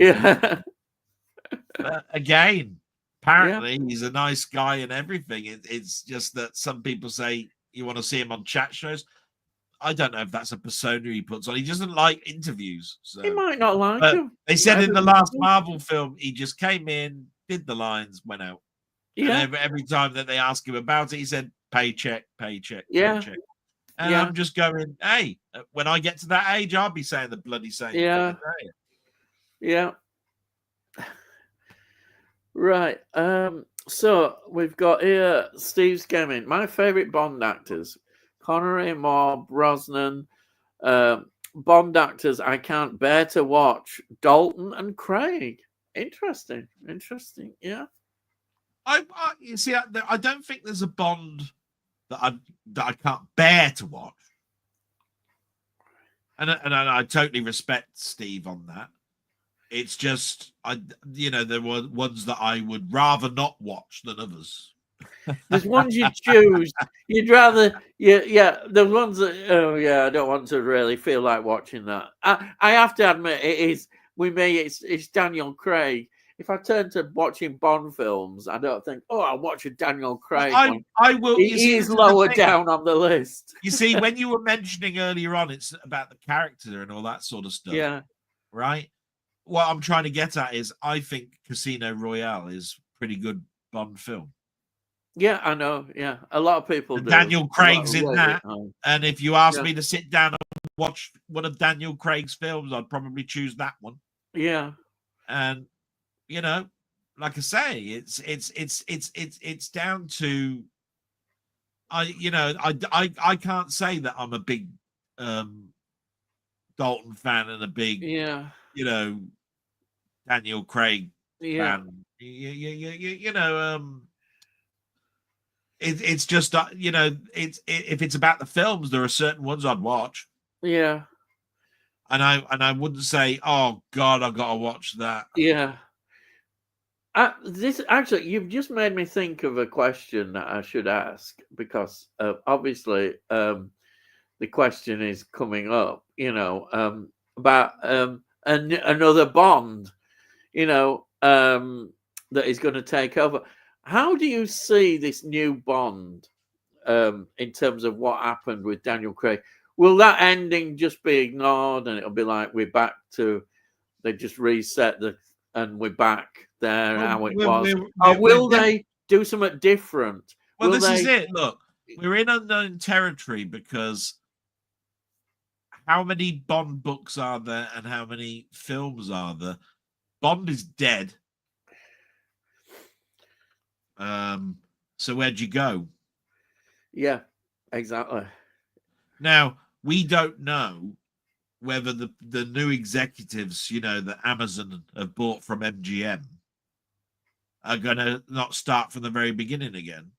again, apparently he's a nice guy and everything. It's just that some people say you want to see him on chat shows. I don't know if that's a persona he puts on. He doesn't like interviews. So. He might not like him. They said in the last Marvel film, he just came in, did the lines, went out. Yeah. And every time that they ask him about it, he said, "Paycheck, paycheck, paycheck." And I'm just going, hey, when I get to that age, I'll be saying the bloody same thing. Yeah. Right. So we've got here Steve Skemming. My favorite Bond actors: Connery, Moore, Brosnan. Bond actors I can't bear to watch: Dalton and Craig. Interesting. Yeah. You see, I don't think there's a Bond that I can't bear to watch, and I totally respect Steve on that. It's just there were ones that I would rather not watch than others. There's ones you choose. You'd rather, the ones that, I don't want to really feel like watching that. I have to admit, it is, with me, it's Daniel Craig. If I turn to watching Bond films, I don't think, I'll watch a Daniel Craig one. I will. He is lower down on the list. You see, when you were mentioning earlier on, it's about the character and all that sort of stuff. Yeah. Right? What I'm trying to get at is I think Casino Royale is a pretty good Bond film. Yeah, I know. Yeah, a lot of people do. Daniel Craig's in that. And if you ask me to sit down and watch one of Daniel Craig's films, I'd probably choose that one. Yeah. And like I say, it's down to I can't say that I'm a big Dalton fan and a big Daniel Craig fan. it's just if it's about the films, there are certain ones I'd watch. Yeah. And I wouldn't say, oh God, I've got to watch that. Yeah. This actually, you've just made me think of a question that I should ask, because obviously the question is coming up, about another Bond, that is going to take over. How do you see this new Bond in terms of what happened with Daniel Craig? Will that ending just be ignored and it'll be like we're back to, they just reset and we're back there how it was? Or will they do something different? Well, this is it. Look, we're in unknown territory, because how many Bond books are there and how many films are there? Bond is dead. So where'd you go? Yeah, exactly. Now, we don't know whether the new executives, that Amazon have bought from MGM, are going to not start from the very beginning again,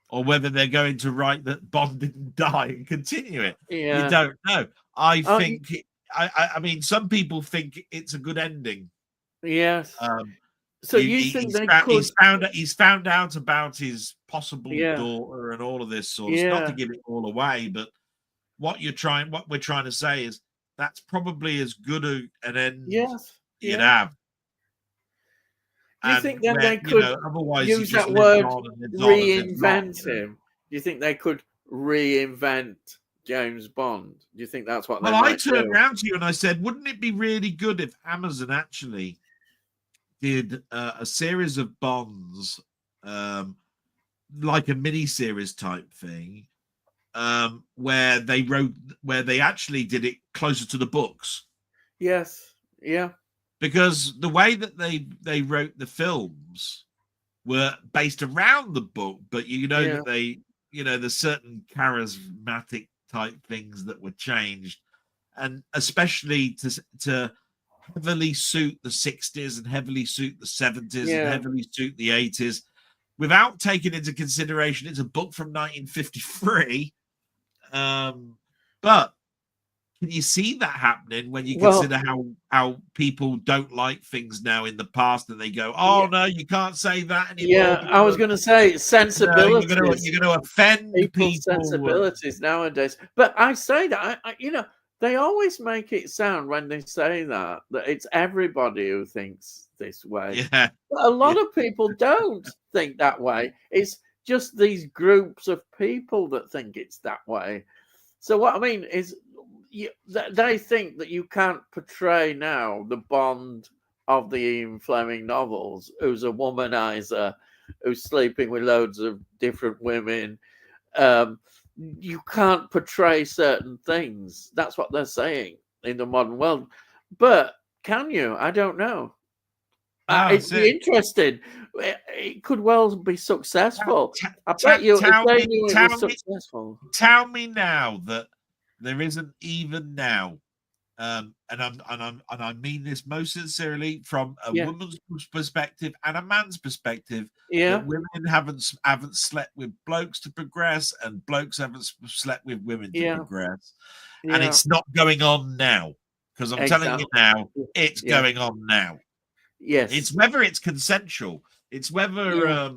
or whether they're going to write that Bond didn't die and continue it. Yeah. You don't know. I think, I mean, some people think it's a good ending. Yes. So you think they could? He's found out about his possible daughter and all of this sort of stuff. Not to give it all away, but what we're trying to say is that's probably as good an end you'd have. Do you think then they could otherwise use that word reinvent him? Do you think they could reinvent James Bond? Do you think that's what they might do? I turned around to you and I said, wouldn't it be really good if Amazon actually did a series of Bonds, like a mini-series type thing, where they actually did it closer to the books? Yes. Yeah. Because the way that they wrote the films were based around the book, but that there's certain charismatic type things that were changed, and especially to heavily suit the 60s and heavily suit the 70s and heavily suit the 80s, without taking into consideration it's a book from 1953. But can you see that happening when you consider how people don't like things now in the past, and they go, oh no, you can't say that anymore? Yeah, I was going to say sensibilities. You're going to offend people's sensibilities nowadays. But I say that they always make it sound, when they say that it's everybody who thinks this way. Yeah. But a lot of people don't think that way. It's just these groups of people that think it's that way. So what I mean is, they think that you can't portray now the Bond of the Ian Fleming novels, who's a womanizer, who's sleeping with loads of different women. You can't portray certain things. That's what they're saying in the modern world. But can you? I don't know. It's interesting. It could well be successful. I bet you, if they knew it was successful. Tell me now that there isn't, even now, and I mean this most sincerely, from a woman's perspective and a man's perspective, that women haven't slept with blokes to progress, and blokes haven't slept with women to progress, and it's not going on now, because I'm telling you now, it's going on now. Yes, it's whether it's consensual, it's whether a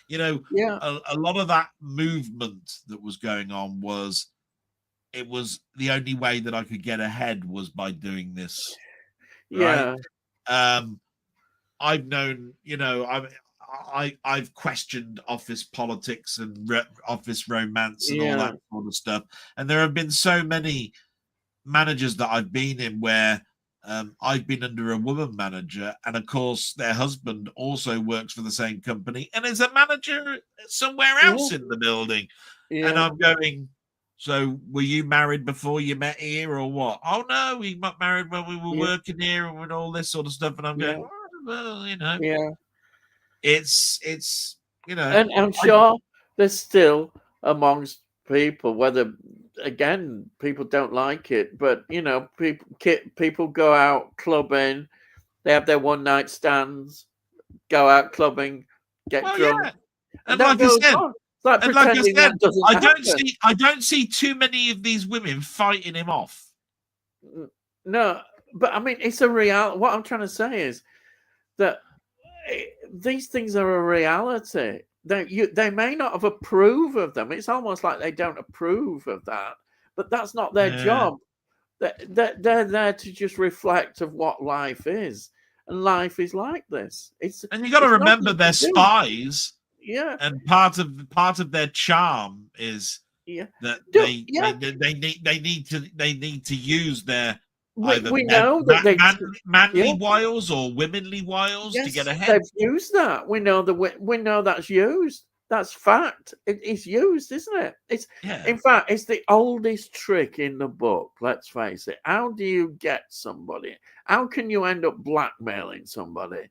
lot of that movement that was going on was. It was the only way that I could get ahead was by doing this. Right? Yeah. I've known, I've questioned office politics and office romance and all that sort of stuff. And there have been so many managers that I've been in where I've been under a woman manager, and of course their husband also works for the same company and is a manager somewhere else in the building. And I'm going, so were you married before you met here or what? Oh no, we got married when we were working here and all this sort of stuff. And I'm going, well, it's and I'm sure there's still amongst people, whether again people don't like it, but people go out clubbing, they have their one night stands, go out clubbing, get drunk. And like I said, It's like pretending that doesn't happen. I don't see too many of these women fighting him off. No, but I mean, it's a real. What I'm trying to say is that these things are a reality. They may not have approved of them. It's almost like they don't approve of that, but that's not their job. They're there to just reflect of what life is, and life is like this. And you got to remember they're spies. Yeah, and part of their charm is that they need to use their either manly wiles or womanly wiles to get ahead. They've used that. We know that's used. That's fact. It's used, isn't it? In fact, it's the oldest trick in the book. Let's face it. How do you get somebody? How can you end up blackmailing somebody,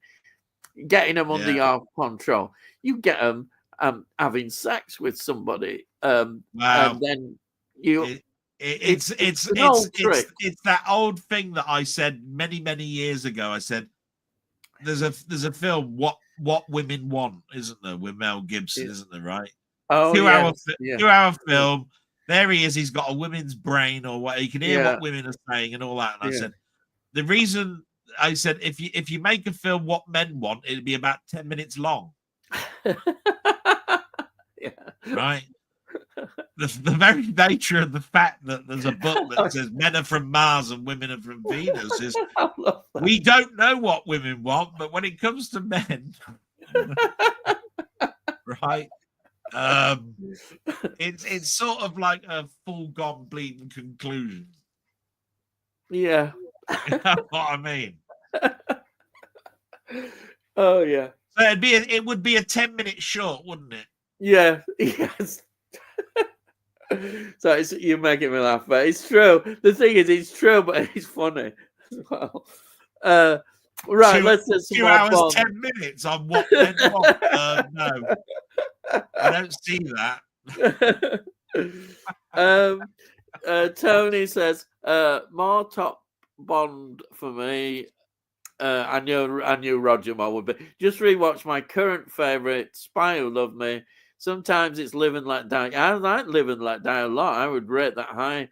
getting them under your control? You get them having sex with somebody, and then you. It's that old thing that I said many years ago. I said there's a film what women want, isn't there, with Mel Gibson, isn't there, right? Oh, 2-hour film. There he is. He's got a woman's brain, or what he can hear what women are saying and all that. And I said the reason I said if you make a film what men want, it'd be about 10 minutes long. Right. The very nature of the fact that there's a book that says men are from Mars and women are from Venus is we don't know what women want, but when it comes to men, right, it's sort of like a full-gone bleeding conclusion. Yeah. You know what I mean? Oh yeah. So it would be a 10-minute short, wouldn't it? Yeah. Yes. So you're making me laugh, but it's true. The thing is, it's true, but it's funny as well. Right, let's do some 2 hours, 10 minutes on what men want. No, I don't see that. Tony says, more Top Bond for me. I knew Roger Moore would be. Just rewatch my current favourite, Spy Who Loved Me. Sometimes it's Live and Let Die. I like Live and Let Die a lot. I would rate that high.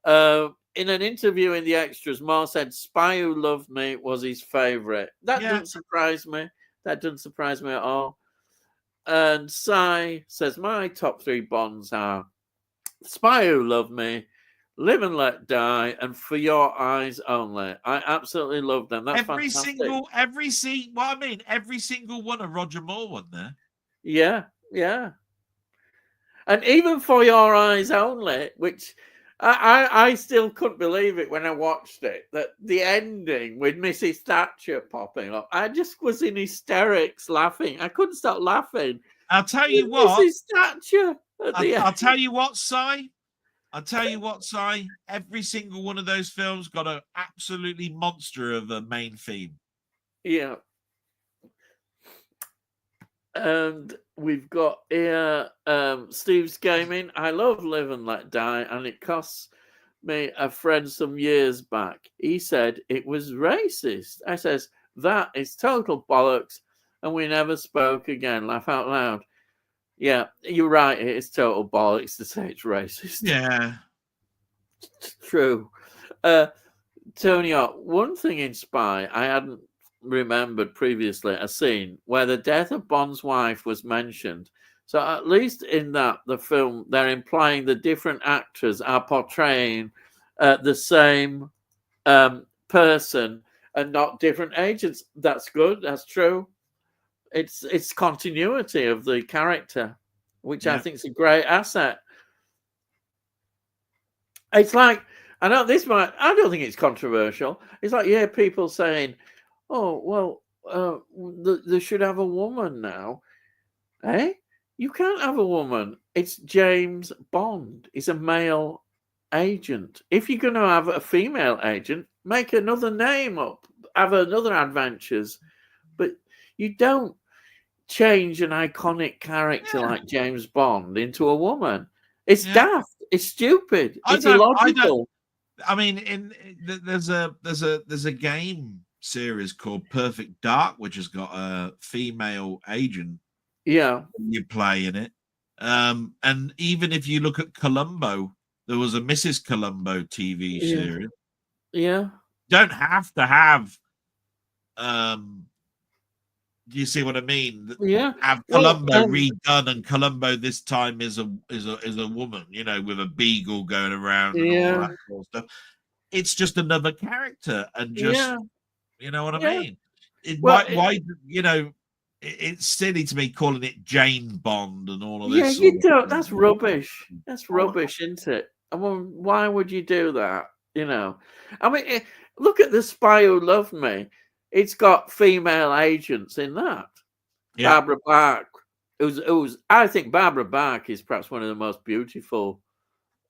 In an interview in the extras, Moore said Spy Who Loved Me was his favourite. That doesn't surprise me. That doesn't surprise me at all. And Cy says, my top 3 Bonds are Spy Who Loved Me, Live and Let Die, and For Your Eyes Only. I absolutely love them. That's fantastic. Every single one of Roger Moore one there. Yeah. And even For Your Eyes Only, which I still couldn't believe it when I watched it, that the ending with Mrs. Thatcher popping up, I just was in hysterics laughing. I couldn't stop laughing. I'll tell you what. Mrs. Thatcher. I'll tell you what, Si. Every single one of those films got an absolutely monster of a main theme. Yeah. And we've got here Steve's Gaming. I love Live and Let Die, and it cost me a friend some years back. He said it was racist. I says, that is total bollocks, and we never spoke again. Laugh out loud. Yeah, you're right. It is total bollocks to say it's racist. Yeah. True. Tony, one thing in Spy I hadn't remembered previously, a scene where the death of Bond's wife was mentioned. So at least in the film, they're implying the different actors are portraying the same person and not different agents. That's good. That's true. It's continuity of the character, which I think is a great asset. It's like, I don't think it's controversial. It's like, people saying, oh, well, they should have a woman now. Eh? You can't have a woman. It's James Bond. He's a male agent. If you're going to have a female agent, make another name up, have another adventures. But you don't change an iconic character like James Bond into a woman. It's daft. It's stupid. It's illogical. I mean, there's a game series called Perfect Dark, which has got a female agent Yeah. You play in it. And even if you look at Columbo, there was a Mrs. Columbo TV series. Yeah. Don't have to have do you see what I mean? Yeah. Have Columbo redone, and Columbo this time is a woman, you know, with a beagle going around and all that sort of stuff. It's just another character, and just you know what I mean? Why you know, it's silly to me calling it Jane Bond and all of this. You don't. That's rubbish. That's rubbish, isn't it? I mean, why would you do that? You know, I mean, look at The Spy Who Loved Me. It's got female agents in that. Yeah. Barbara Bach, who's I think Barbara Bach is perhaps one of the most beautiful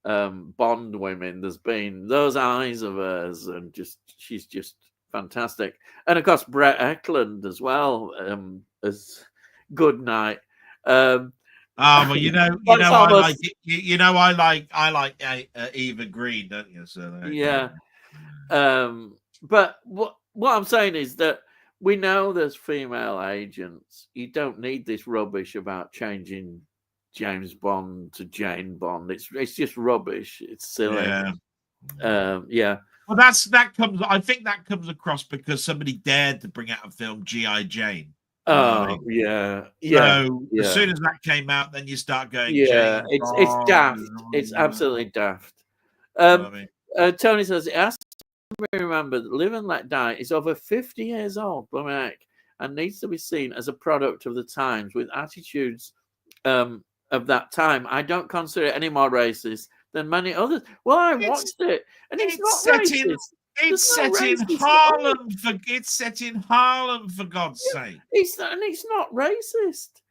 Bond women there's been. Those eyes of hers, and she's just fantastic. And of course, Brett Eklund as well as Goodnight. Well, you know, almost, I like Eva Green, don't you? So yeah. But what I'm saying is that we know there's female agents. You don't need this rubbish about changing James Bond to Jane Bond. It's just rubbish. It's silly. Yeah. Well, I think that comes across because somebody dared to bring out a film, G.I. Jane. Oh, yeah. So as soon as that came out, then you start going, yeah, it's daft. It's absolutely daft. Tony says, it has to be remembered that Live and Let Die is over 50 years old, and needs to be seen as a product of the times with attitudes of that time. I don't consider it any more racist than many others. Well, I watched it, and it's not racist. It's set in Harlem for God's sake. It's not racist.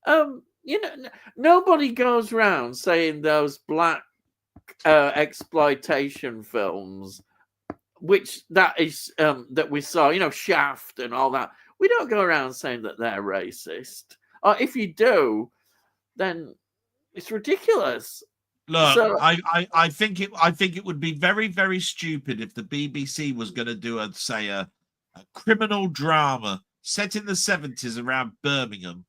You know, nobody goes around saying those black exploitation films, which that we saw, you know, Shaft and all that. We don't go around saying that they're racist. Or if you do, then it's ridiculous. Look, so, I think it would be very, very stupid if the BBC was going to do a criminal drama set in the 70s around Birmingham,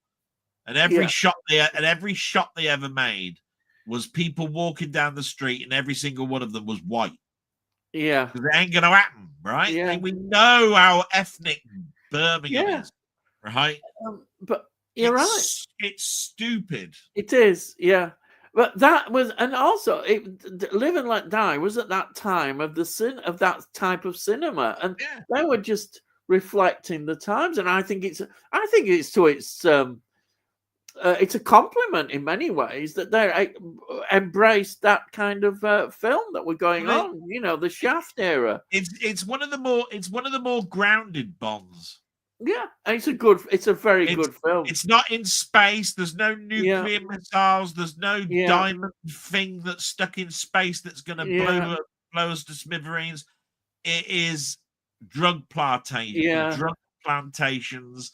and every shot they ever made was people walking down the street, and every single one of them was white. Yeah, because it ain't going to happen, right? Yeah. We know how ethnic Birmingham is, right? But you're right. It's stupid. It is, yeah. But that was, and also, Live and Let Die was at that time of that type of cinema, and they were just reflecting the times. And I think it's a compliment in many ways that they embraced that kind of film that were going on. You know, the Shaft era. It's one of the more grounded Bonds. Yeah, and it's a very good film. It's not in space. There's no nuclear missiles. There's no diamond thing that's stuck in space that's going to blow us to smithereens. It is drug plantations,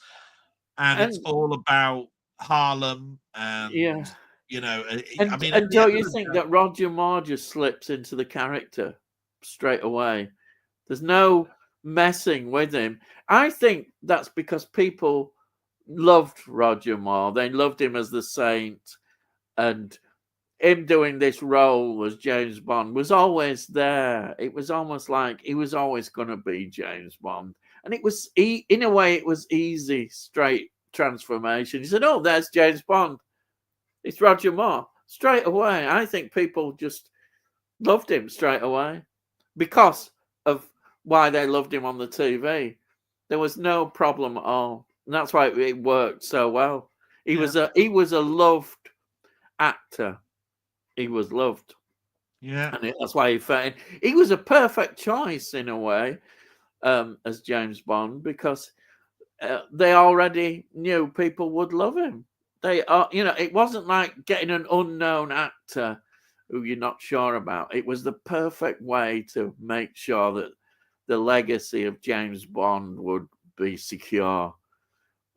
and it's all about Harlem. And you know, I mean, and don't you think that Roger Moore just slips into the character straight away? There's no messing with him. I think that's because people loved Roger Moore. They loved him as the Saint, and him doing this role as James Bond was always there. It was almost like he was always going to be James Bond, and it was in a way it was easy, straight transformation. He said, "Oh, there's James Bond. It's Roger Moore." Straight away, I think people just loved him straight away because of why they loved him on the TV. There was no problem at all, and that's why it worked so well. He was a loved actor. He was loved, and that's why he was a perfect choice in a way as James Bond, because they already knew people would love him. They are, you know, it wasn't like getting an unknown actor who you're not sure about. It was the perfect way to make sure that the legacy of James Bond would be secure.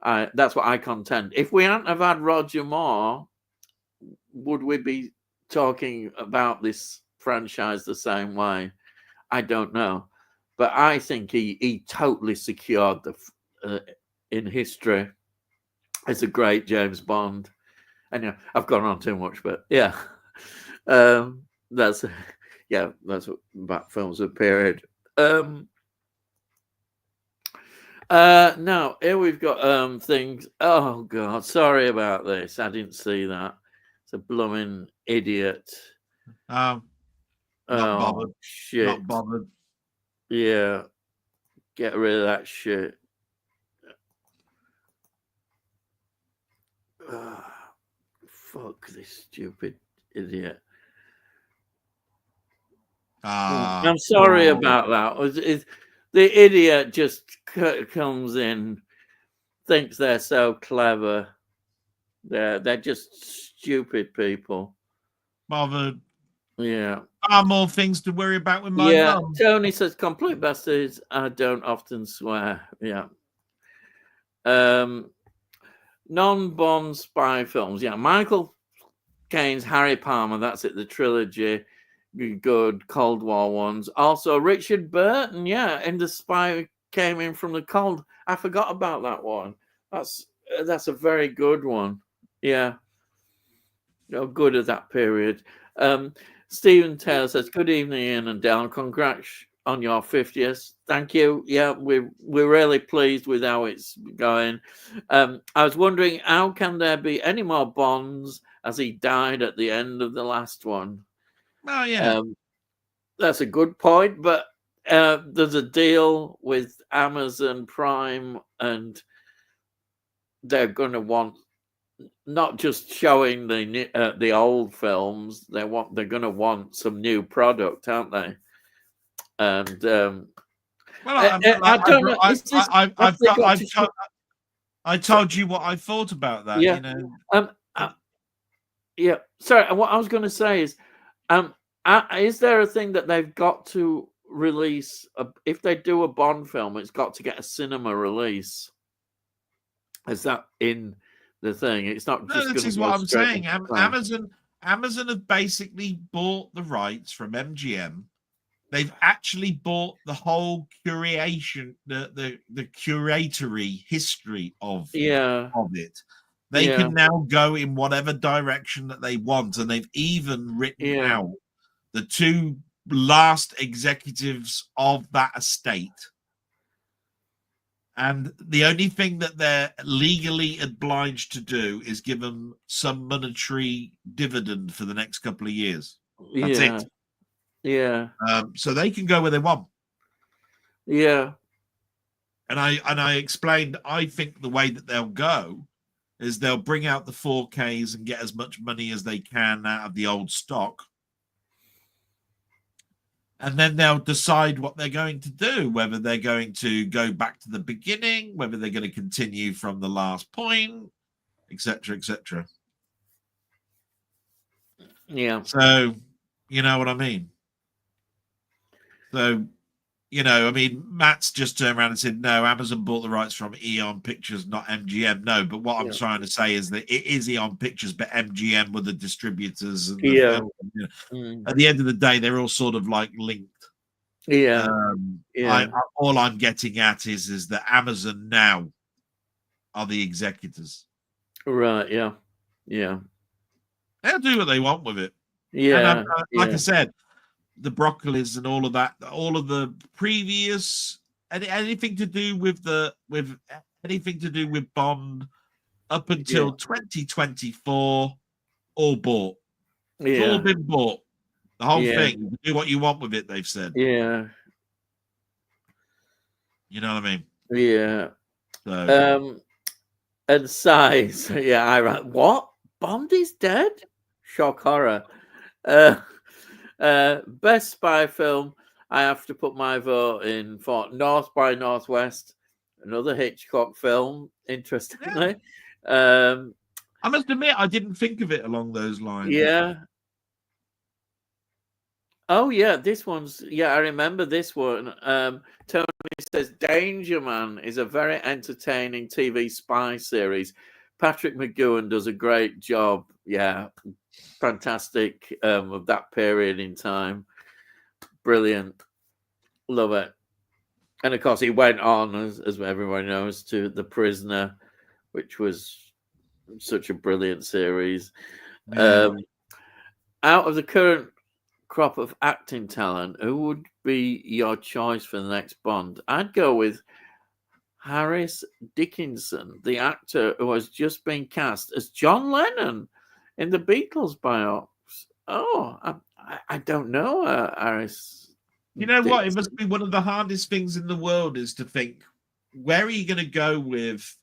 That's what I contend. If we hadn't have had Roger Moore, would we be talking about this franchise the same way? I don't know. But I think he totally secured in history It's a great James Bond. And I've gone on too much, but yeah, that's that's what that film's a period. Now here we've got things. Oh God, sorry about this. I didn't see that. It's a blooming idiot. Not bothered. Shit. Not bothered. Yeah, get rid of that shit. Fuck this stupid idiot. I'm sorry about that. The idiot just comes in, thinks they're so clever. They're just stupid people. Bothered. Yeah. Far more things to worry about with my mum. Tony says complete bastards. I don't often swear. Yeah. Non-Bond spy films. Yeah, Michael Caine's Harry Palmer. That's it. The trilogy. Good Cold War ones. Also Richard Burton. Yeah, and the spy came in from the cold. I forgot about that one. That's a very good one. Yeah. Good at that period. Stephen Taylor says, "Good evening, Ian and Dale. Congrats on your 50th. Thank you. Yeah, we're really pleased with how it's going. I was wondering, how can there be any more Bonds as he died at the end of the last one?" Oh yeah, that's a good point. But there's a deal with Amazon Prime, and they're going to want not just showing the old films. They're going to want some new product, aren't they? And I don't know. I told you what I thought about that. Yeah. You know. Yeah. Sorry. What I was going to say is there a thing that they've got to release? If they do a Bond film, it's got to get a cinema release. Is that in the thing? It's not just. No, this is what I'm saying. Amazon have basically bought the rights from MGM. They've actually bought the whole curation, the curatory history of it. They can now go in whatever direction that they want, and they've even written out the two last executives of that estate. And the only thing that they're legally obliged to do is give them some monetary dividend for the next couple of years. That's it. Yeah. So they can go where they want. Yeah. And I explained, I think the way that they'll go is they'll bring out the 4Ks and get as much money as they can out of the old stock. And then they'll decide what they're going to do, whether they're going to go back to the beginning, whether they're going to continue from the last point, etc., etc. Yeah. So, you know what I mean? So, you know, I mean, Matt's just turned around and said, no, Amazon bought the rights from Eon Pictures, not MGM. No, but what I'm trying to say is that it is Eon Pictures, but MGM were the distributors. And at the end of the day, they're all sort of like linked. Yeah. All I'm getting at is that Amazon now are the executors. Right. Yeah. Yeah. They'll do what they want with it. Yeah. And like I said, the Broccolis and all of that, all of the previous anything to do with anything to do with Bond up until 2024, all bought. It's all been bought. The whole thing. You do what you want with it, they've said. Yeah. You know what I mean? Yeah. So. And size. Yeah, I write, what? Bond is dead? Shock horror. Best spy film, I have to put my vote in for North by Northwest, another Hitchcock film, interestingly. I must admit, I didn't think of it along those lines. Yeah. Oh, yeah, this one's, I remember this one. Tony says Danger Man is a very entertaining TV spy series. Patrick McGowan does a great job. Yeah, fantastic of that period in time. Brilliant. Love it. And of course, he went on, as everyone knows, to The Prisoner, which was such a brilliant series. Yeah. Out of the current crop of acting talent, who would be your choice for the next Bond? I'd go with Harris Dickinson, the actor who has just been cast as John Lennon in the Beatles biopics. Oh, I don't know, Harris. You know what? It must be one of the hardest things in the world is to think, where are you going to go with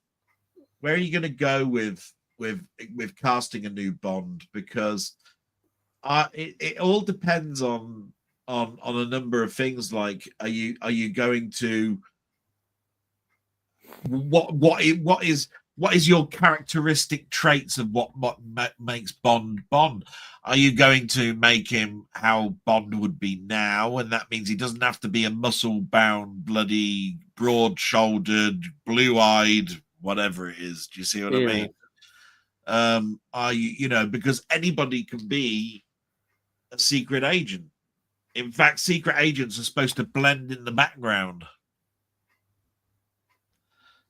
with casting a new Bond? Because it all depends on a number of things. Like, are you going to what is your characteristic traits of what makes Bond Bond? Are you going to make him how Bond would be now, and that means he doesn't have to be a muscle-bound, bloody, broad-shouldered, blue-eyed, whatever it is? Do you see what I mean? Are you know, because anybody can be a secret agent. In fact, secret agents are supposed to blend in the background.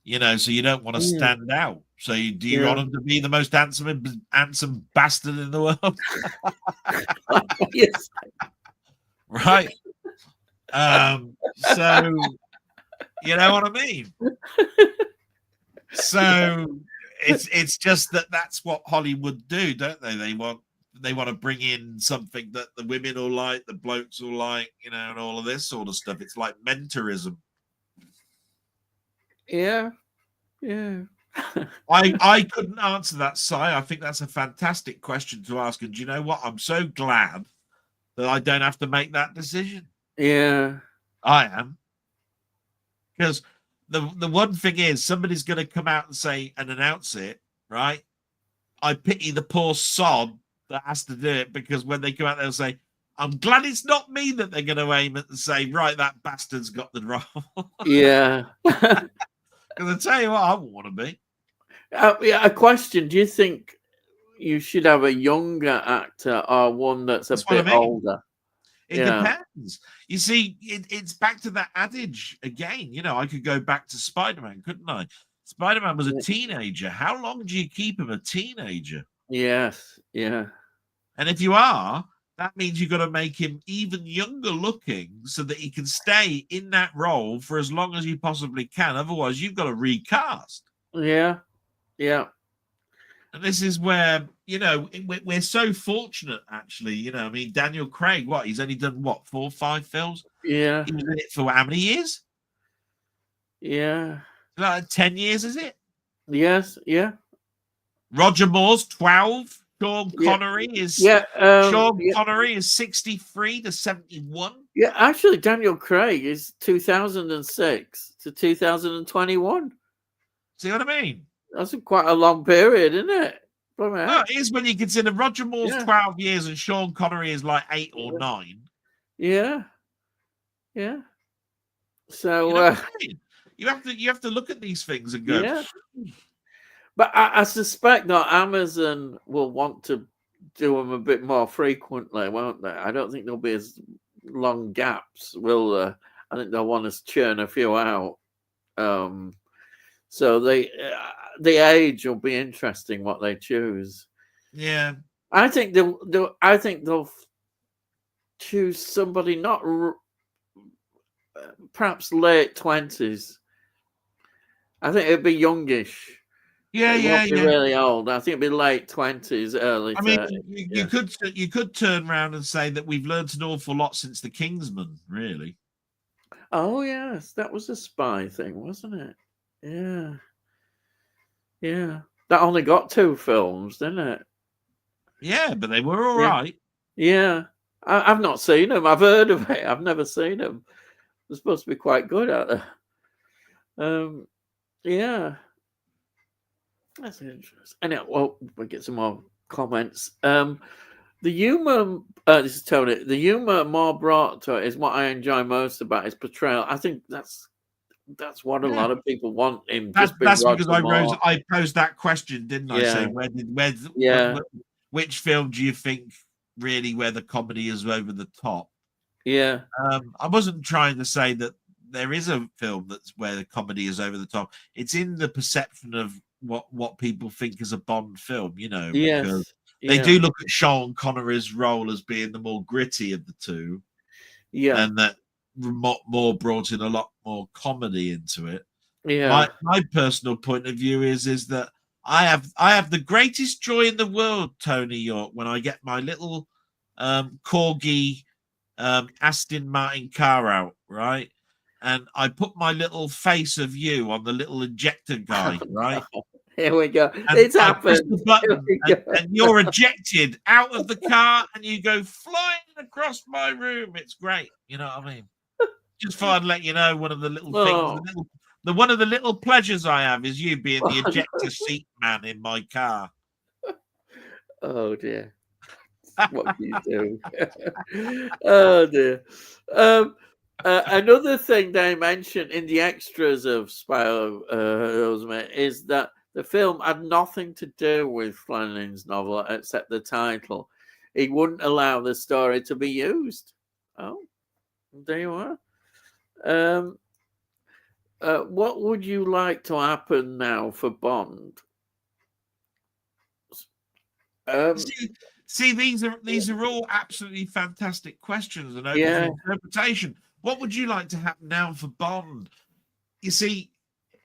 You know, so you don't want to stand out. So do you want him to be the most handsome bastard in the world? Yes. Right. So you know what I mean? So it's just that's what Hollywood do, don't they? They want to bring in something that the women will like, the blokes will like, you know, and all of this sort of stuff. It's like mentorism. Yeah. I couldn't answer that, Si. I think that's a fantastic question to ask. And do you know what? I'm so glad that I don't have to make that decision. Yeah. I am. Because the one thing is, somebody's going to come out and say and announce it, right? I pity the poor sod that has to do it, because when they come out, they'll say, I'm glad it's not me that they're going to aim at and say, right, that bastard's got the role. Yeah. Because I tell you what, I want to be. A question: do you think you should have a younger actor or one that's a bit older? It depends. You see, it's back to that adage again. You know, I could go back to Spider-Man, couldn't I? Spider-Man was a teenager. How long do you keep him a teenager? Yes, yeah. And if you are, that means you've got to make him even younger looking so that he can stay in that role for as long as you possibly can. Otherwise, you've got to recast. Yeah. And this is where, you know, we're so fortunate, actually. You know, I mean, Daniel Craig, he's only done, 4 or 5 films? Yeah. He was in it for how many years? Yeah. Like 10 years, is it? Yes, yeah. Roger Moore's 12. Sean Connery is Connery is 63 to 71. Yeah, actually, Daniel Craig is 2006 to 2021. See what I mean? That's quite a long period, isn't it? Well, it is when you consider Roger Moore's 12 years and Sean Connery is like 8 or 9. Yeah. So you know what I mean? you have to look at these things and go. Yeah. But I suspect that Amazon will want to do them a bit more frequently, won't they? I don't think there'll be as long gaps, will there? I think they'll want to churn a few out. So the age will be interesting what they choose. Yeah, I think they'll choose somebody not perhaps late 20s. I think it'd be youngish. Yeah. Really old. I think it'd be late 20s, early. I mean, you could turn around and say that we've learned an awful lot since The Kingsman, really. Oh yes, that was a spy thing, wasn't it? Yeah. That only got 2 films, didn't it? Yeah, but they were all right. Yeah, I've not seen them. I've heard of it. I've never seen them. They're supposed to be quite good at it. Yeah. That's interesting. Anyway, well, we'll get some more comments. The humor, this is Tony. The humor Moore brought to it is what I enjoy most about his portrayal. I think that's what a lot of people want him. That's because I posed that question, didn't I? Say which film do you think really where the comedy is over the top? Yeah. I wasn't trying to say that there is a film that's where the comedy is over the top. It's in the perception of what people think is a Bond film, because Yes. they Yeah. do look at Sean Connery's role as being the more gritty of the two, Yeah. and that more brought in a lot more comedy into it. Yeah. My personal point of view is that I have the greatest joy in the world, Tony York, when I get my little corgi Aston Martin car out, right? And I put my little face of you on the little ejector guy, right? Here we go. And It's I press the happened. Here button, we go. and you're ejected out of the car, and you go flying across my room. It's great, you know what I mean? Just thought I'd let you know one of the little things, one of the little pleasures I have is you being the ejector seat man in my car. Oh dear. What do you do? Oh dear. Another thing they mentioned in the extras of Spy Rosemary is that the film had nothing to do with Flanagan's novel except the title. He wouldn't allow the story to be used. Oh, there you are. What would you like to happen now for Bond? See, these are all absolutely fantastic questions and open to interpretation. What would you like to happen now for Bond? You see,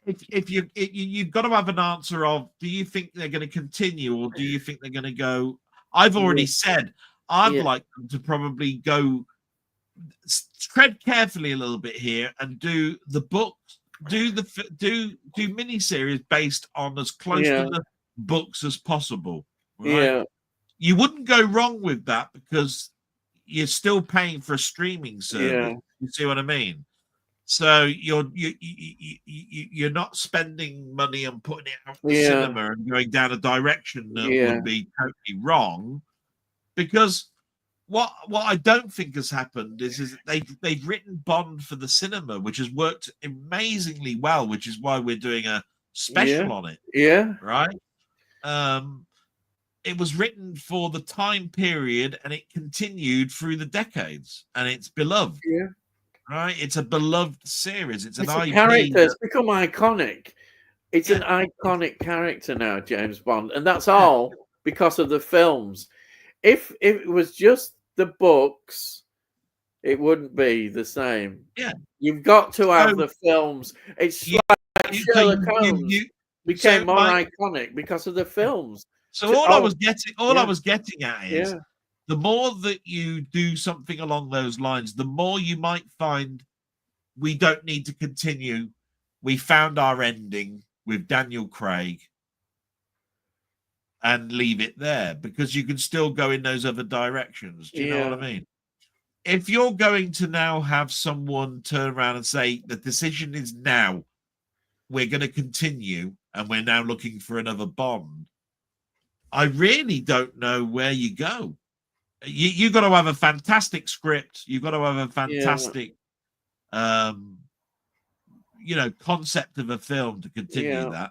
if you've got to have an answer of, do you think they're going to continue, or do you think they're going to go? I've already said I'd like them to probably go tread carefully a little bit here and do the books, do miniseries based on as close to the books as possible. Right? Yeah. You wouldn't go wrong with that because you're still paying for a streaming service. You see what I mean? So you're not spending money on putting it out in the cinema and going down a direction that would be totally wrong. Because what I don't think has happened is that they've written Bond for the cinema, which has worked amazingly well, which is why we're doing a special on it. Yeah. Right. It was written for the time period, and it continued through the decades, and it's beloved. Yeah. Right? It's a beloved series. It's an IP character. It's become iconic. It's an iconic character now, James Bond, and that's all because of the films. If it was just the books, it wouldn't be the same. Yeah, you've got to have the films. It's like Sherlock Holmes became more iconic because of the films. So I was getting at is the more that you do something along those lines, the more you might find we don't need to continue. We found our ending with Daniel Craig and leave it there, because you can still go in those other directions. Do you know what I mean? If you're going to now have someone turn around and say the decision is now, we're going to continue and we're now looking for another Bond, I really don't know where you go. You got to have a fantastic script. You've got to have a fantastic, concept of a film to continue that.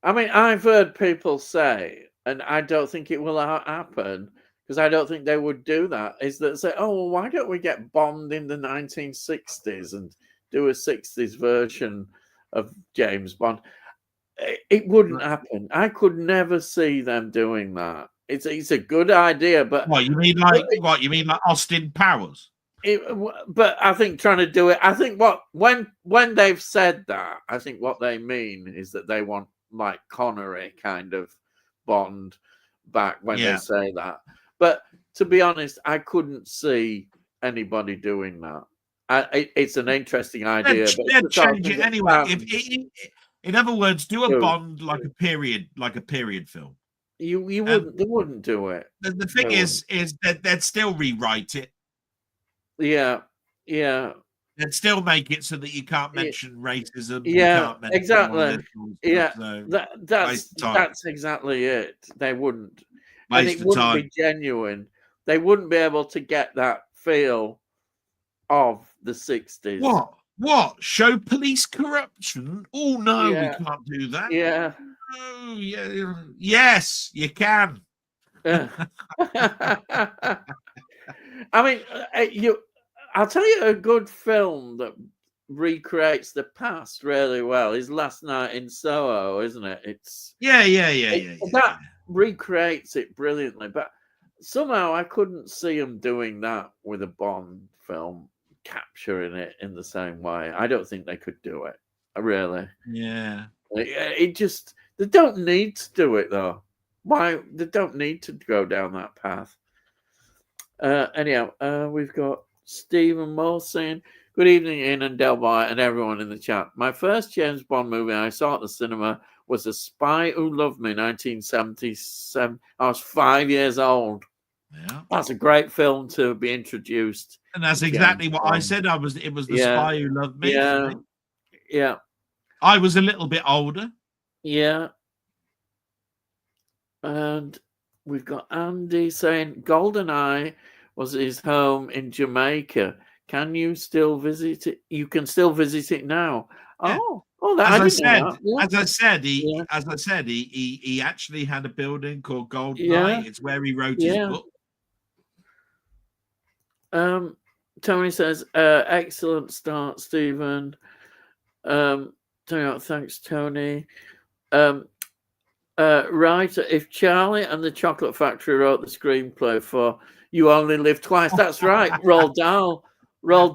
I mean, I've heard people say, and I don't think it will happen, because I don't think they would do that, is that say, oh, well, why don't we get Bond in the 1960s and do a 60s version of James Bond? It wouldn't happen. I could never see them doing that. It's a good idea, but what you mean like Austin Powers? But I think trying to do it, I think when they've said that, I think what they mean is that they want like Connery kind of Bond back when they say that. But to be honest, I couldn't see anybody doing that. It's an interesting idea. They'd change it anyway. In other words, do a Bond like a period film. You wouldn't. They wouldn't do it. The thing is that they'd still rewrite it. Yeah. They'd still make it so that you can't mention racism. Yeah, exactly. Yeah, so that's exactly it. They wouldn't, and it wouldn't be genuine. They wouldn't be able to get that feel of the 60s. What? Show police corruption? Oh no, we can't do that. Yeah. Oh yeah. Yes, you can. I mean, I'll tell you a good film that recreates the past really well. His Last Night in Soho, isn't it? Yeah. That recreates it brilliantly. But somehow I couldn't see him doing that with a Bond film, capturing it in the same way. I don't think they could do it. Really. Yeah. It just, they don't need to do it though. Why? They don't need to go down that path. Anyhow, we've got Stephen Moore saying, "Good evening, Ian and Delboy and everyone in the chat. My first James Bond movie I saw at the cinema was The Spy Who Loved Me, 1977. I was 5 years old. Yeah, that's a great film to be introduced. And that's exactly what I said. It was The Spy Who Loved Me. Yeah, yeah. I was a little bit older. Yeah. And we've got Andy saying GoldenEye was his home in Jamaica. Can you still visit it? You can still visit it now. Yeah. That as I said, he actually had a building called GoldenEye. Yeah. It's where he wrote his book. Tony says, excellent start, Stephen. Thanks, Tony. Right, if Charlie and the Chocolate Factory wrote the screenplay for You Only Live Twice, that's right. Roald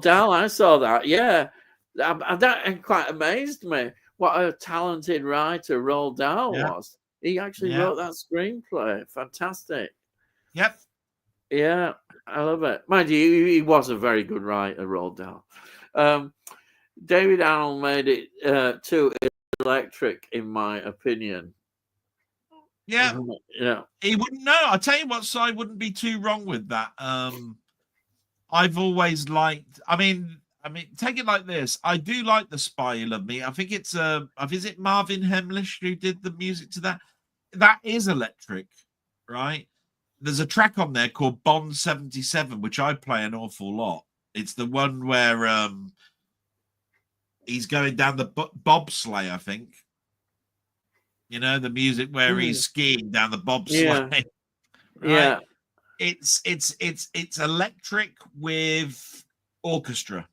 Dahl, I saw that. Yeah, that quite amazed me. What a talented writer Roald Dahl was. He actually wrote that screenplay. Fantastic. Yep. Yeah, I love it. Mind you, he was a very good writer, Roald Dahl. David Arnold made it too electric, in my opinion. Yeah. He wouldn't know. I'll tell you what, so I wouldn't be too wrong with that. I've always liked, I mean, take it like this. I do like The Spy Who Loved Me. I think it's is it Marvin Hamlish who did the music to that? That is electric, right? There's a track on there called Bond 77, which I play an awful lot. It's the one where he's going down the bobsleigh, I think. You know, the music where he's skiing down the bobsleigh. Yeah. Right? Yeah. It's electric with orchestra.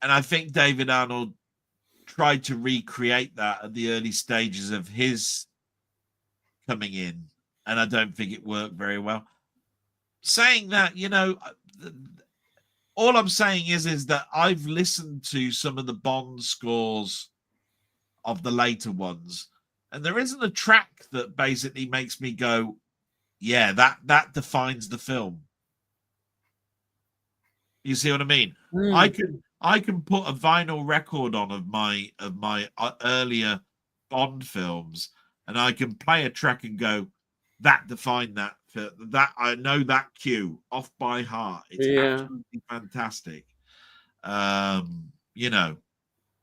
And I think David Arnold tried to recreate that at the early stages of his coming in. And I don't think it worked very well. Saying that, you know, all I'm saying is that I've listened to some of the Bond scores of the later ones. And there isn't a track that basically makes me go, yeah, that defines the film. You see what I mean? I can put a vinyl record on of my earlier Bond films, and I can play a track and go, that defined that. That I know that cue off by heart. It's absolutely fantastic. You know.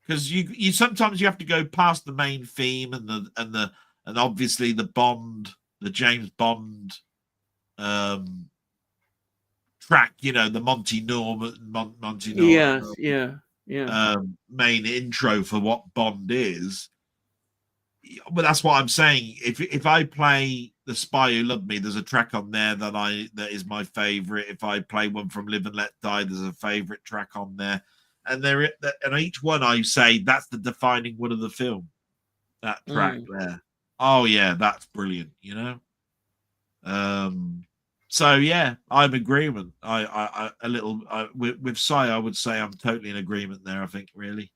Because you sometimes you have to go past the main theme and obviously the James Bond track, you know, the Monty Norman main intro for what Bond is. But that's what I'm saying. If I play The Spy Who Loved Me, there's a track on there that is my favorite. If I play one from Live and Let Die, there's a favorite track on there. And each one I say that's the defining one of the film. That track there. Oh yeah, that's brilliant. You know. So yeah, I'm in agreement. With Sai, I would say I'm totally in agreement there. I think really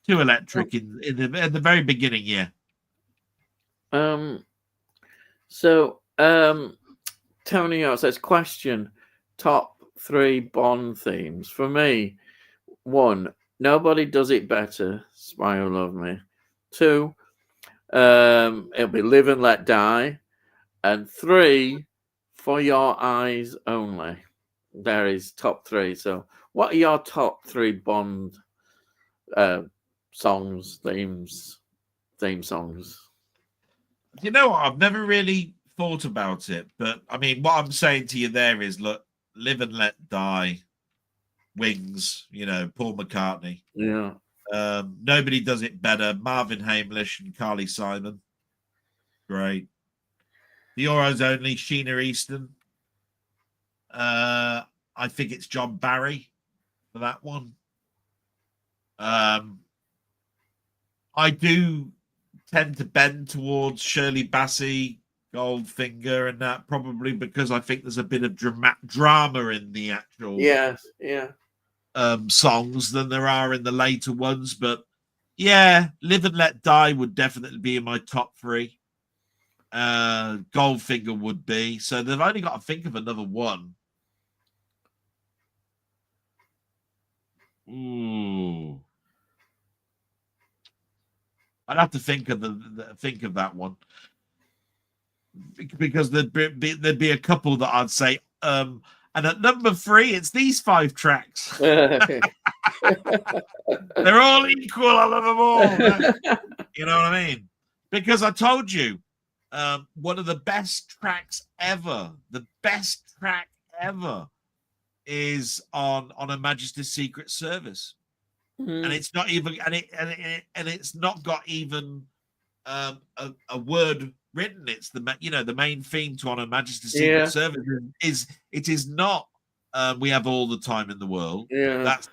too electric at the very beginning. Yeah. So Tony says, question: top 3 Bond themes for me. 1, Nobody Does It Better, Spy Who Loved Me. 2, it'll be Live and Let Die. And 3, For Your Eyes Only. There is top 3. So what are your top 3 Bond songs, theme songs? You know what? I've never really thought about it, but I mean, what I'm saying to you there is, look, Live and Let Die, Wings, you know, Paul McCartney. Yeah. Nobody Does It Better, Marvin Hamlish and Carly Simon. Great. The Your Eyes Only, Sheena Easton. I think it's John Barry. for that one. I do tend to bend towards Shirley Bassey, Goldfinger, and that, probably because I think there's a bit of drama in the actual songs than there are in the later ones. But yeah, Live and Let Die would definitely be in my top 3. Goldfinger would be. So they've only got to think of another one. Ooh. I'd have to think of that one, because there'd be a couple that I'd say. And at number 3, it's these 5 tracks. They're all equal. I love them all. You know what I mean? Because I told you, one of the best tracks ever, is on Her Majesty's Secret Service. And it's not even, and it's not got even a word written. It's the main theme to On Her Majesty's Secret Service is not We Have All the Time in the World. Yeah, that's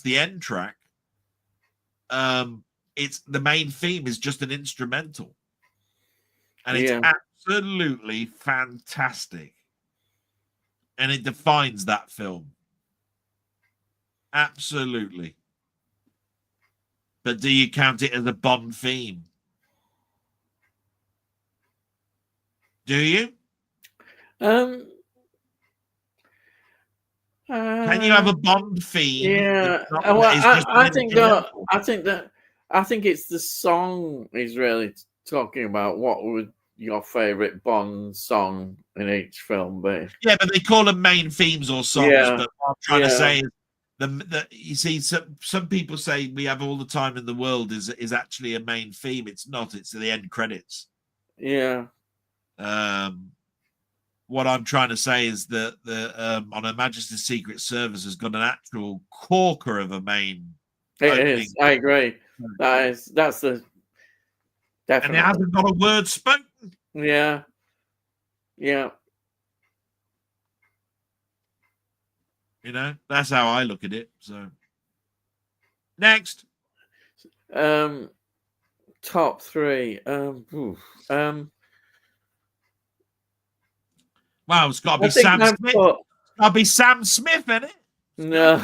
the end track. It's the main theme is just an instrumental, and it's absolutely fantastic, and it defines that film absolutely. But do you count it as a Bond theme? Do you? Can you have a Bond theme? Yeah. I think it's the song he's really talking about. What would your favorite Bond song in each film be? Yeah, but they call them main themes or songs. Yeah. But what I'm trying to say is, you see, some people say We Have All the Time in the World is actually a main theme. It's not. It's the end credits. Yeah. What I'm trying to say is that On Her Majesty's Secret Service has got an actual corker of a main. It is. I agree. That's the definitely. And it hasn't got a word spoken. Yeah. Yeah. You know, that's how I look at it. So next. Top 3. Wow, it's got to be Sam Smith. Got to be Sam Smith, in it. No,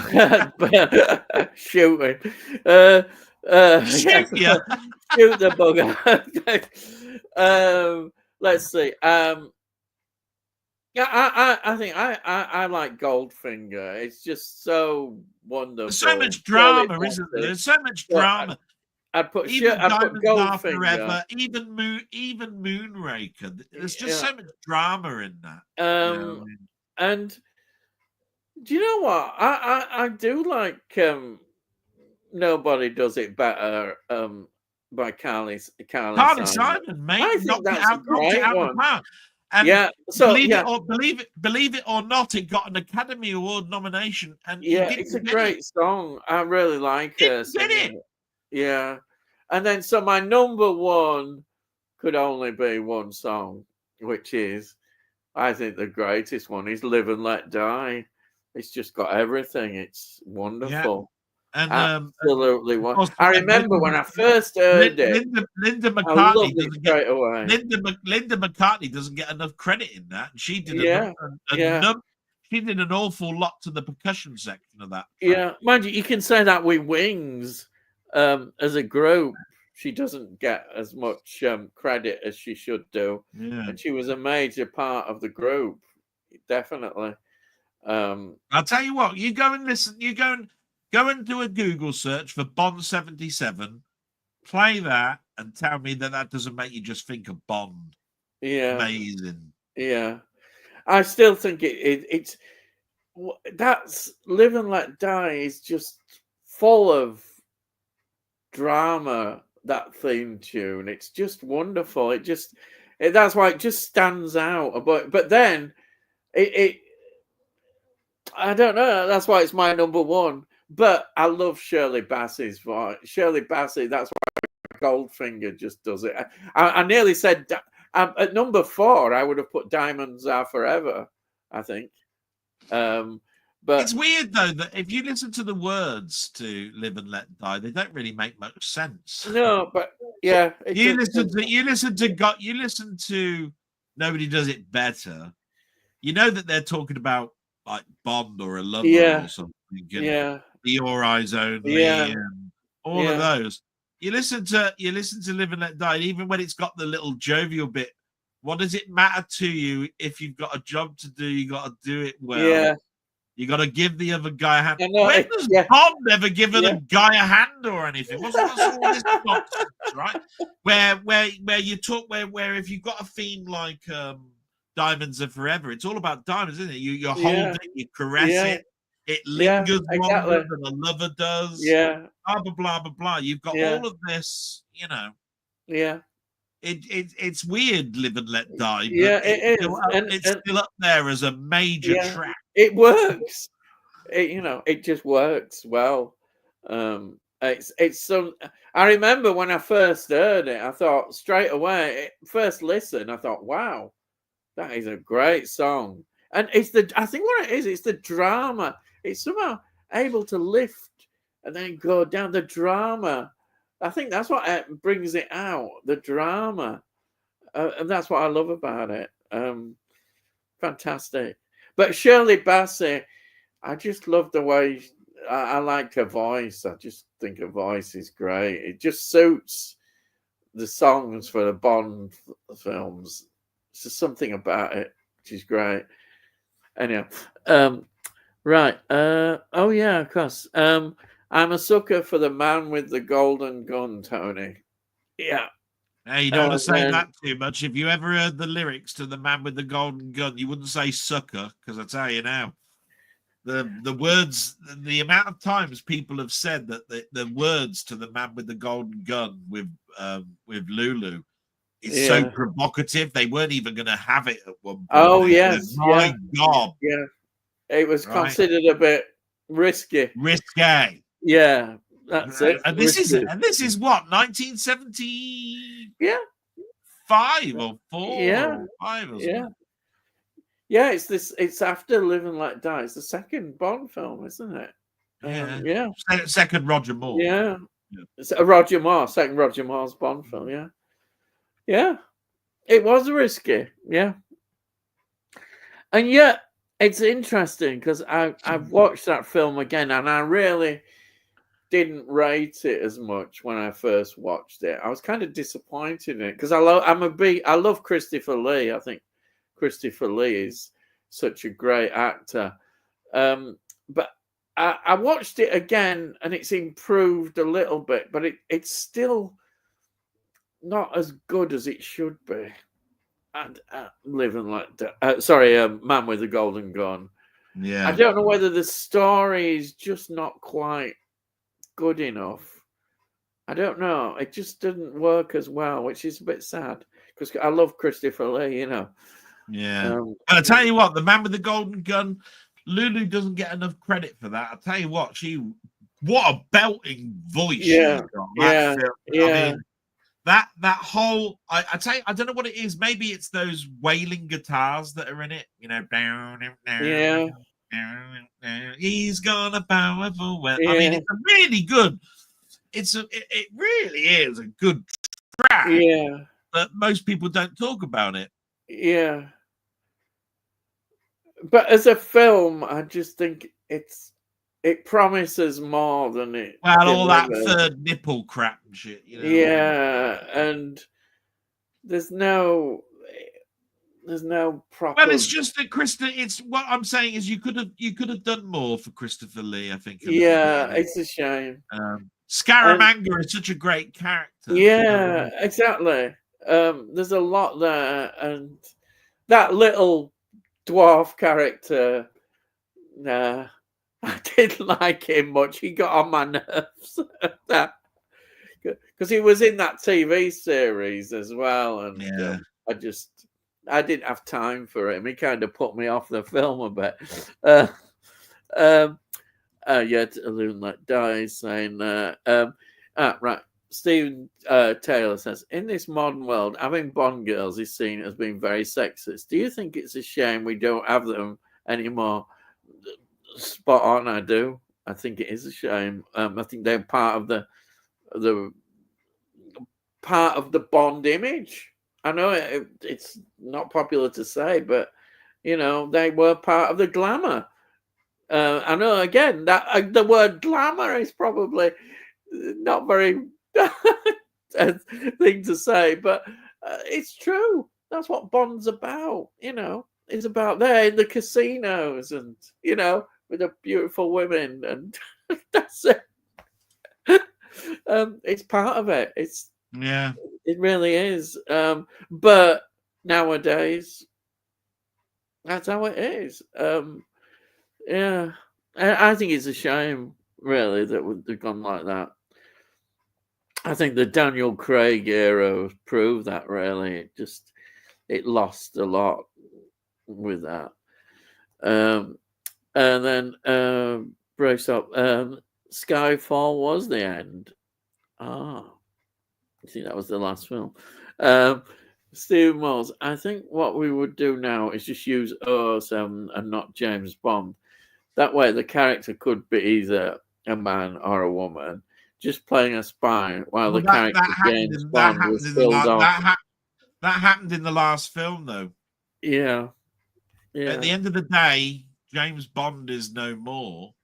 shooting. Shoot you. Shoot the bugger. Let's see. Yeah, I think I like Goldfinger. It's just so wonderful. There's so much drama, isn't there? There's so much drama. I put Goldfinger Forever, even Moonraker. There's just so much drama in that. And do you know what? I do like Nobody Does It Better by Carly Simon, mate. I think that's a great one. And believe it or not, it got an Academy Award nomination. And it's a great song. I really like her. Yeah. And then so my number 1 could only be one song, which is, I think the greatest one is Live and Let Die. It's just got everything. It's wonderful. And absolutely wonderful. I remember when I first heard it. Linda McCartney Linda McCartney doesn't get enough credit in that. She did she did an awful lot to the percussion section of that track. Yeah, mind you can say that with Wings. As a group, she doesn't get as much credit as she should do, and she was a major part of the group, definitely. I'll tell you what, you go and listen. You go and do a Google search for Bond 77. Play that and tell me that doesn't make you just think of Bond. Yeah, amazing. Yeah, I still think it's that's Live and Let Die is just full of drama. That theme tune, it's just wonderful. That's why it just stands out. But then it I don't know. That's why it's my number 1. But I love Shirley Bassey's voice. Shirley Bassey. That's why Goldfinger just does it. I nearly said at number 4. I would have put Diamonds Are Forever. I think. But it's weird though that if you listen to the words to "Live and Let Die," they don't really make much sense. no, but yeah, You listen to "Nobody Does It Better." You know that they're talking about like Bond or a lover yeah, or something, and yeah, Your Eyes Only, yeah, and all of yeah, those. You listen to "Live and Let Die," and even when it's got the little jovial bit, what does it matter to you if you've got a job to do? You got to do it well. yeah. You got to give the other guy a hand. I know. When has Yeah, Bond ever given a yeah. guy a hand or anything? What's all this nonsense, right? Where you talk where if you've got a theme like Diamonds Are Forever, it's all about diamonds, isn't it? You hold Yeah, it, you caress yeah, it yeah, lingers longer exactly. than a lover does. Yeah, Blah blah blah blah blah. You've got yeah, all of this, you know. yeah, It's weird, Live and Let Die, but yeah. It is, it's still up there as a major yeah, track. it works. It just works well. It's some. I remember when I first heard it, I thought straight away. First listen, I thought, wow, that is a great song. And I think what it is, it's the drama. It's somehow able to lift and then go down the drama. I think that's what brings it out, the drama. And that's what I love about it. Fantastic. But Shirley Bassey, I just love the way I like her voice. I just think her voice is great. It just suits the songs for the Bond films. It's just something about it. She's great. Anyhow, right. Oh yeah, of course. I'm a sucker for the Man with the Golden Gun, Tony. Yeah. Hey, you don't want to say Then, that too much. If you ever heard the lyrics to "The Man with the Golden Gun," you wouldn't say "sucker," because I tell you now, the words, the amount of times people have said that the words to "The Man with the Golden Gun" with Lulu is so yeah. provocative. They weren't even going to have it at one point. Oh They said, yes, yeah, my God, yeah. It was right? considered a bit risky. Risque. Yeah, that's it. And Risky. this is what 1975 Yeah, or 4 yeah, or 5 or yeah. something. Yeah, it's this. It's after Live and Let Die. It's the second Bond film, isn't it? Yeah. Yeah, Second Roger Moore. yeah. Yeah. It's a Roger Moore, second Roger Moore's Bond film. Yeah, yeah. It was risky. Yeah, and yet it's interesting because I've watched that film again, and I really didn't rate it as much when I first watched it. I was kind of disappointed in it because I love Christopher Lee. I think Christopher Lee is such a great actor. But I watched it again and it's improved a little bit, but it's still not as good as it should be. And Living Like Man with the Golden Gun. Yeah. I don't know whether the story is just not quite good enough. I don't know. It just didn't work as well, which is a bit sad because I love Christopher Lee, Yeah. I'll tell you what, The Man with the Golden Gun, Lulu doesn't get enough credit for that. I'll tell you what, what a belting voice she's got. Yeah. I mean, that whole I tell you, I don't know what it is. Maybe it's those wailing guitars that are in it, Yeah. He's gonna powerful well. Yeah. I mean, it's a really good. It really is a good track. Yeah. But most people don't talk about it. Yeah. But as a film, I just think it promises more than it. Well, all that third nipple crap and shit, Yeah, and there's no proper. Well, it's just that It's what I'm saying is you could have done more for Christopher Lee. I think. Yeah, it's a shame. Scaramanga is such a great character. Yeah, exactly. There's a lot there, and that little dwarf character. Nah, I didn't like him much. He got on my nerves. Because he was in that TV series as well, and I didn't have time for him. He kind of put me off the film a bit. Loon Let Die saying, right. Stephen Taylor says, in this modern world, having Bond girls is seen as being very sexist. Do you think it's a shame we don't have them anymore? spot on. I do. I think it is a shame. I think they're part of the Bond image. I know it's not popular to say, but they were part of the glamour. I know again that the word glamour is probably not very thing to say, but it's true. That's what Bond's about. It's about there in the casinos and with the beautiful women, and that's it. It's part of it. It really is. But nowadays, that's how it is. Yeah, I think it's a shame, really, that they've gone like that. I think the Daniel Craig era proved that. Really, it lost a lot with that. And then brace up. Skyfall was the end. I think that was the last film. Steve Mills, I think what we would do now is just use 007 and not James Bond. That way the character could be either a man or a woman, just playing a spy, while the character James Bond was filled off. That happened in the last film, though. Yeah. At the end of the day, James Bond is no more.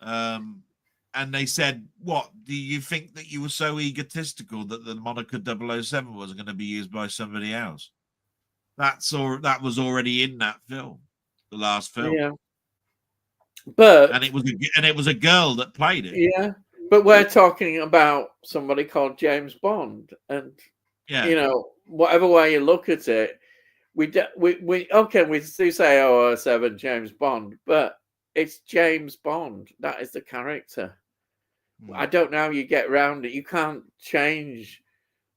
And they said, what, do you think that you were so egotistical that the moniker 007 was going to be used by somebody else? That was already in that film, the last film. Yeah. But it was a girl that played it. Yeah. But we're talking about somebody called James Bond, and whatever way you look at it, we do say 007 James Bond, but it's James Bond. That is the character. I don't know how you get around it. You can't change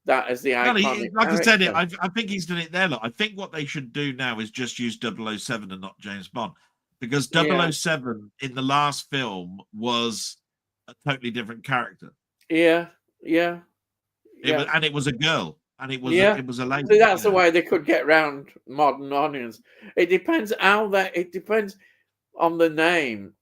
that as the iconic like character. I said, I think he's done it there. Look, I think what they should do now is just use 007 and not James Bond, because 007 in the last film was a totally different character. Yeah. It was a girl, and it was a lady. So that's the way they could get around modern audience. It depends it depends on the name.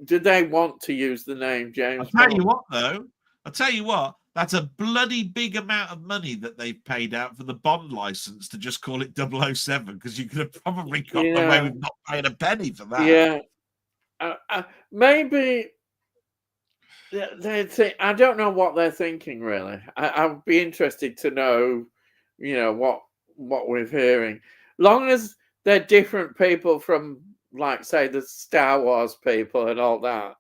Do they want to use the name James Bond? I'll tell you what, that's a bloody big amount of money that they've paid out for the Bond license to just call it 007, because you could have probably got away with not paying a penny for that. Yeah. Maybe they think, I don't know what they're thinking, really. I'd be interested to know, what we're hearing. Long as they're different people from, like, say, the Star Wars people and all that,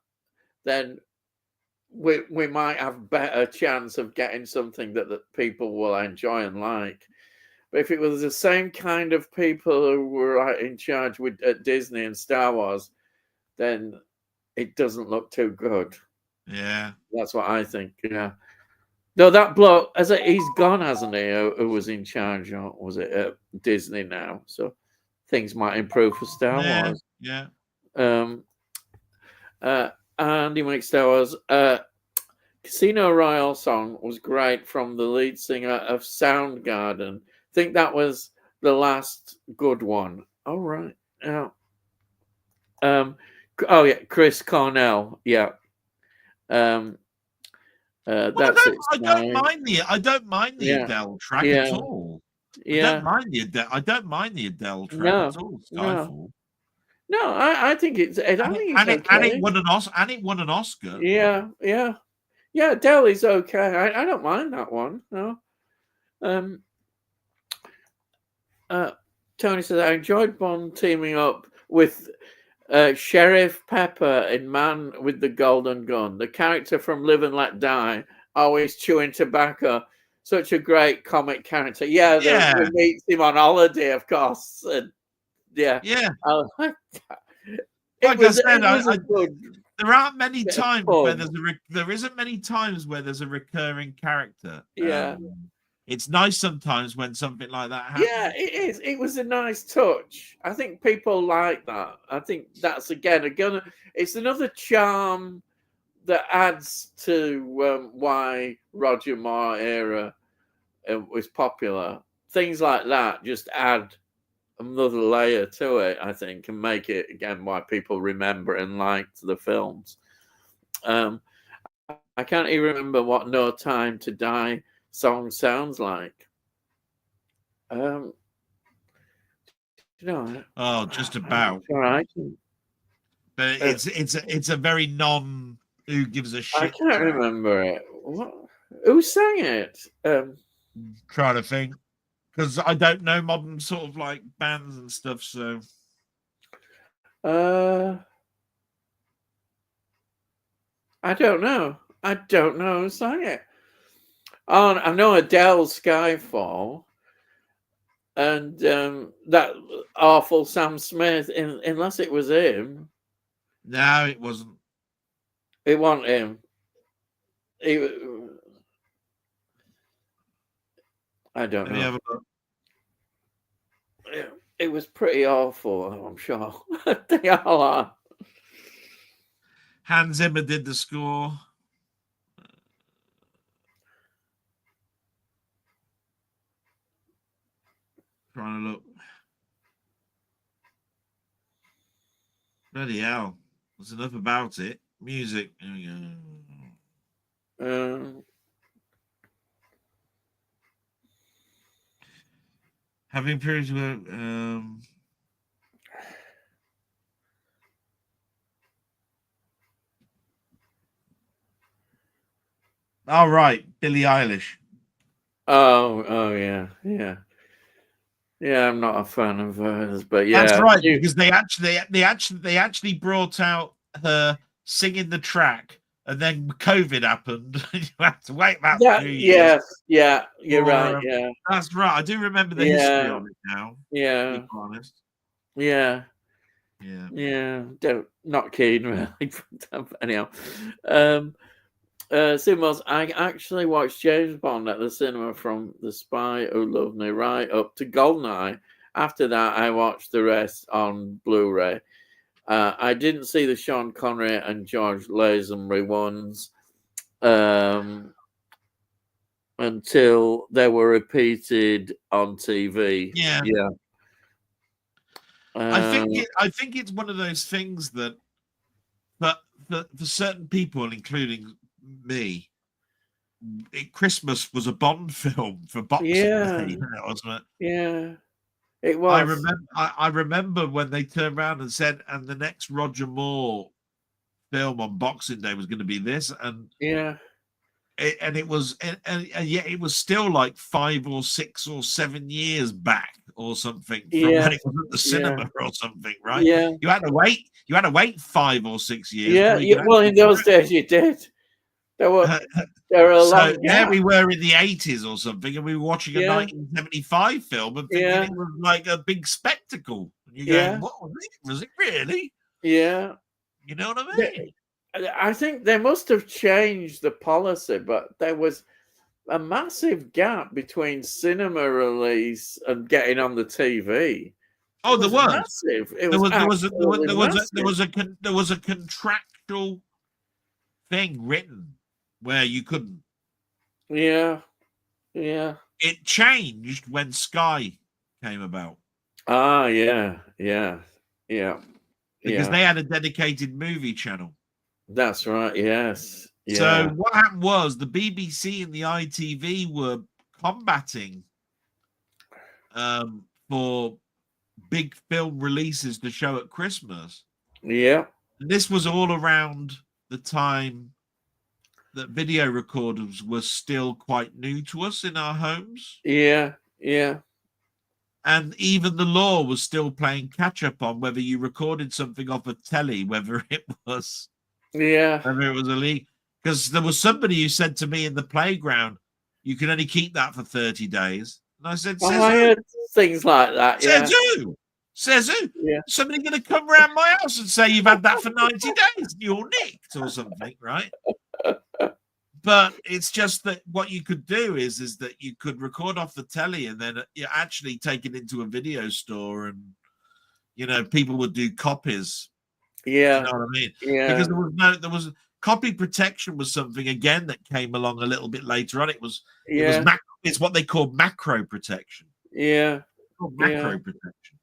then we might have better chance of getting something that people will enjoy and like. But if it was the same kind of people who were in charge at Disney and Star Wars, then it doesn't look too good. Yeah, that's what I think. Yeah. No, that bloke, he's gone, hasn't he? Who was in charge? Or was it at Disney now? So things might improve for Star Wars. Yeah. Andy makes Star Wars. Casino Royale song was great from the lead singer of Soundgarden. I think that was the last good one. All right. Yeah. Chris Cornell. Yeah. That's I don't mind the Adele track at all. Yeah. I don't mind the Adele track at all. Skyfall. No, I think it's. I think it's okay. And it won an Oscar. Yeah. Adele is okay. I don't mind that one. No. Tony says, I enjoyed Bond teaming up with Sheriff Pepper in Man with the Golden Gun. The character from Live and Let Die, always chewing tobacco. Such a great comic character. We meet him on holiday, of course. And Yeah. Like that. There aren't many times where there isn't many times where there's a recurring character. Yeah. It's nice sometimes when something like that happens. Yeah, it is. It was a nice touch. I think people like that. I think that's again, it's another charm that adds to why Roger Moore era was popular. Things like that just add another layer to it, I think, and make it again why people remember and liked the films. I can't even remember what "No Time to Die" song sounds like. You know, just about. all right. But it's a very non who gives a shit. I can't remember it. What? Who sang it? Trying to think, because I don't know modern sort of like bands and stuff. So, I don't know. I don't know who sang it. Oh, I know Adele's "Skyfall," and that awful Sam Smith. Unless it was him. No, it wasn't. It wasn't him. I don't know. It was pretty awful, I'm sure. They all are. Hans Zimmer did the score. Trying to look. Bloody hell. There's enough about it. Music. There we go. Having periods where all right, Billie Eilish. Oh yeah. Yeah, I'm not a fan of hers, but yeah, that's right, because they actually brought out her singing the track, and then COVID happened. You have to wait about 2 years. Yeah, you're right. Yeah, that's right. I do remember the history of it now. Yeah, to be honest. Yeah. Not keen really. Anyhow, Simos, I actually watched James Bond at the cinema, from The Spy Who Loved Me right up to Goldeneye. After that, I watched the rest on Blu-ray. I didn't see the Sean Connery and George Lazenby ones until they were repeated on TV. Yeah. I think it's one of those things that, but for certain people, including me, Christmas was a Bond film for Boxing Day, wasn't it? Yeah, it was. I remember when they turned around and said, and the next Roger Moore film on Boxing Day was going to be this, and it was, and yet it was still like 5 or 6 or 7 years back or something from when it was at the cinema or something, right? Yeah, you had to wait 5 or 6 years. Yeah, well, in those days you did. There were a lot. So there we were in the 80s or something, and we were watching a 1975 film and thinking it was like a big spectacle. And you're going, what was it? Was it really? Yeah. You know what I mean? I think they must have changed the policy, but there was a massive gap between cinema release and getting on the TV. Oh, there was massive. There was a contractual thing written where you couldn't. Yeah. It changed when Sky came about. Ah, yeah. Because they had a dedicated movie channel. That's right. Yes. Yeah. So what happened was the BBC and the ITV were combating for big film releases to show at Christmas. Yeah. And this was all around the time that video recorders were still quite new to us in our homes. Yeah. And even the law was still playing catch up on whether you recorded something off a telly, whether it was illegal. Because there was somebody who said to me in the playground, you can only keep that for 30 days. And I said, I heard things like that. Says who? Yeah. Somebody going to come around my house and say you've had that for 90 days and you're nicked or something, right? But it's just that what you could do is that you could record off the telly and then you actually take it into a video store, and people would do copies. Yeah, you know what I mean? Yeah, because there was copy protection was something again that came along a little bit later on. It's what they call macro protection. Yeah, macro protection.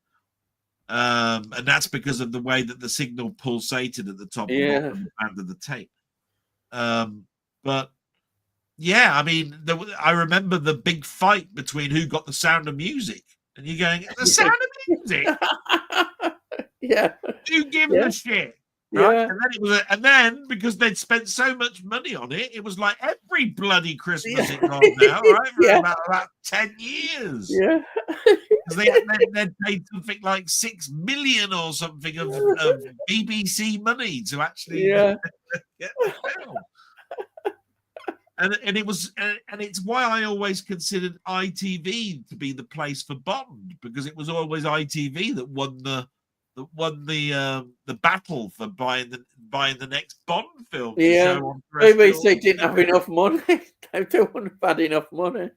And that's because of the way that the signal pulsated at the top and bottom end of the tape. But yeah, I mean, I remember the big fight between who got the Sound of Music, and you're going, the Sound of Music. Yeah. Who gives a shit? Right? And then because they'd spent so much money on it, it was like every bloody Christmas it's on now, right? For about 10 years. Yeah. Because they'd paid something like 6 million or something of BBC money to actually get the film. And it was, and it's why I always considered ITV to be the place for Bond, because it was always ITV that won the battle for buying the next Bond film. Yeah, BBC didn't have enough money. They wouldn't have had enough money.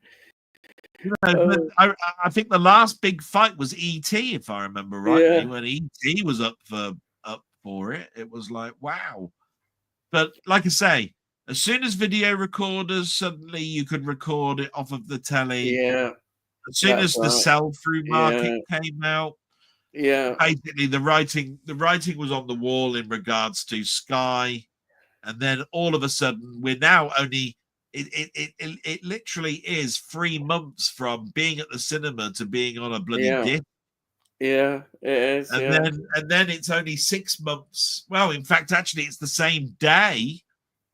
I think the last big fight was E.T., if I remember rightly, when E.T. was up for it. It was like, wow. But like I say, as soon as video recorders, suddenly you could record it off of the telly. Yeah. As soon as the sell-through market came out, basically the writing was on the wall in regards to Sky, and then all of a sudden we're now only it literally is 3 months from being at the cinema to being on a bloody disc. Yeah, it is. And then it's only 6 months. Well, in fact, actually, it's the same day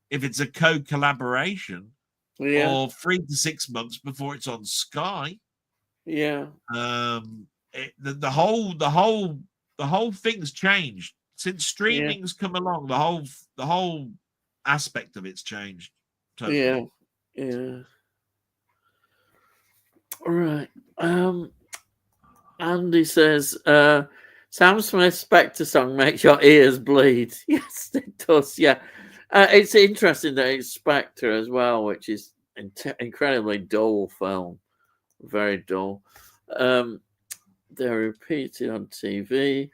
if it's a co-collaboration, or 3 to 6 months before it's on Sky. Yeah. The whole thing's changed since streaming's come along. The whole aspect of it's changed. Totally. Yeah. All right. Andy says, Sam Smith's Spectre song makes your ears bleed. Yes, it does. Yeah. It's interesting that it's Spectre as well, which is incredibly dull film. Very dull. They're repeated on TV.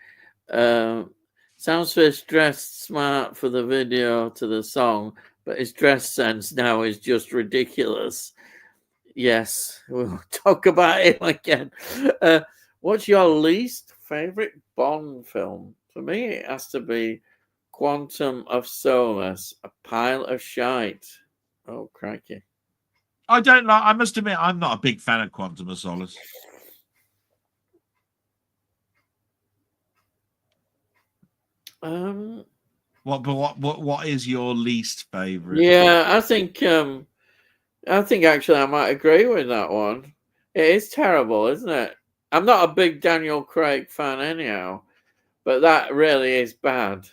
Sam Smith's dressed smart for the video to the song, but his dress sense now is just ridiculous. Yes, we'll talk about him again. What's your least favorite Bond film? For me, it has to be Quantum of Solace, a pile of shite. Oh, crikey. I must admit, I'm not a big fan of Quantum of Solace. What is your least favorite? Yeah, I think actually I might agree with that one. It is terrible, isn't it? I'm not a big Daniel Craig fan anyhow, but that really is bad.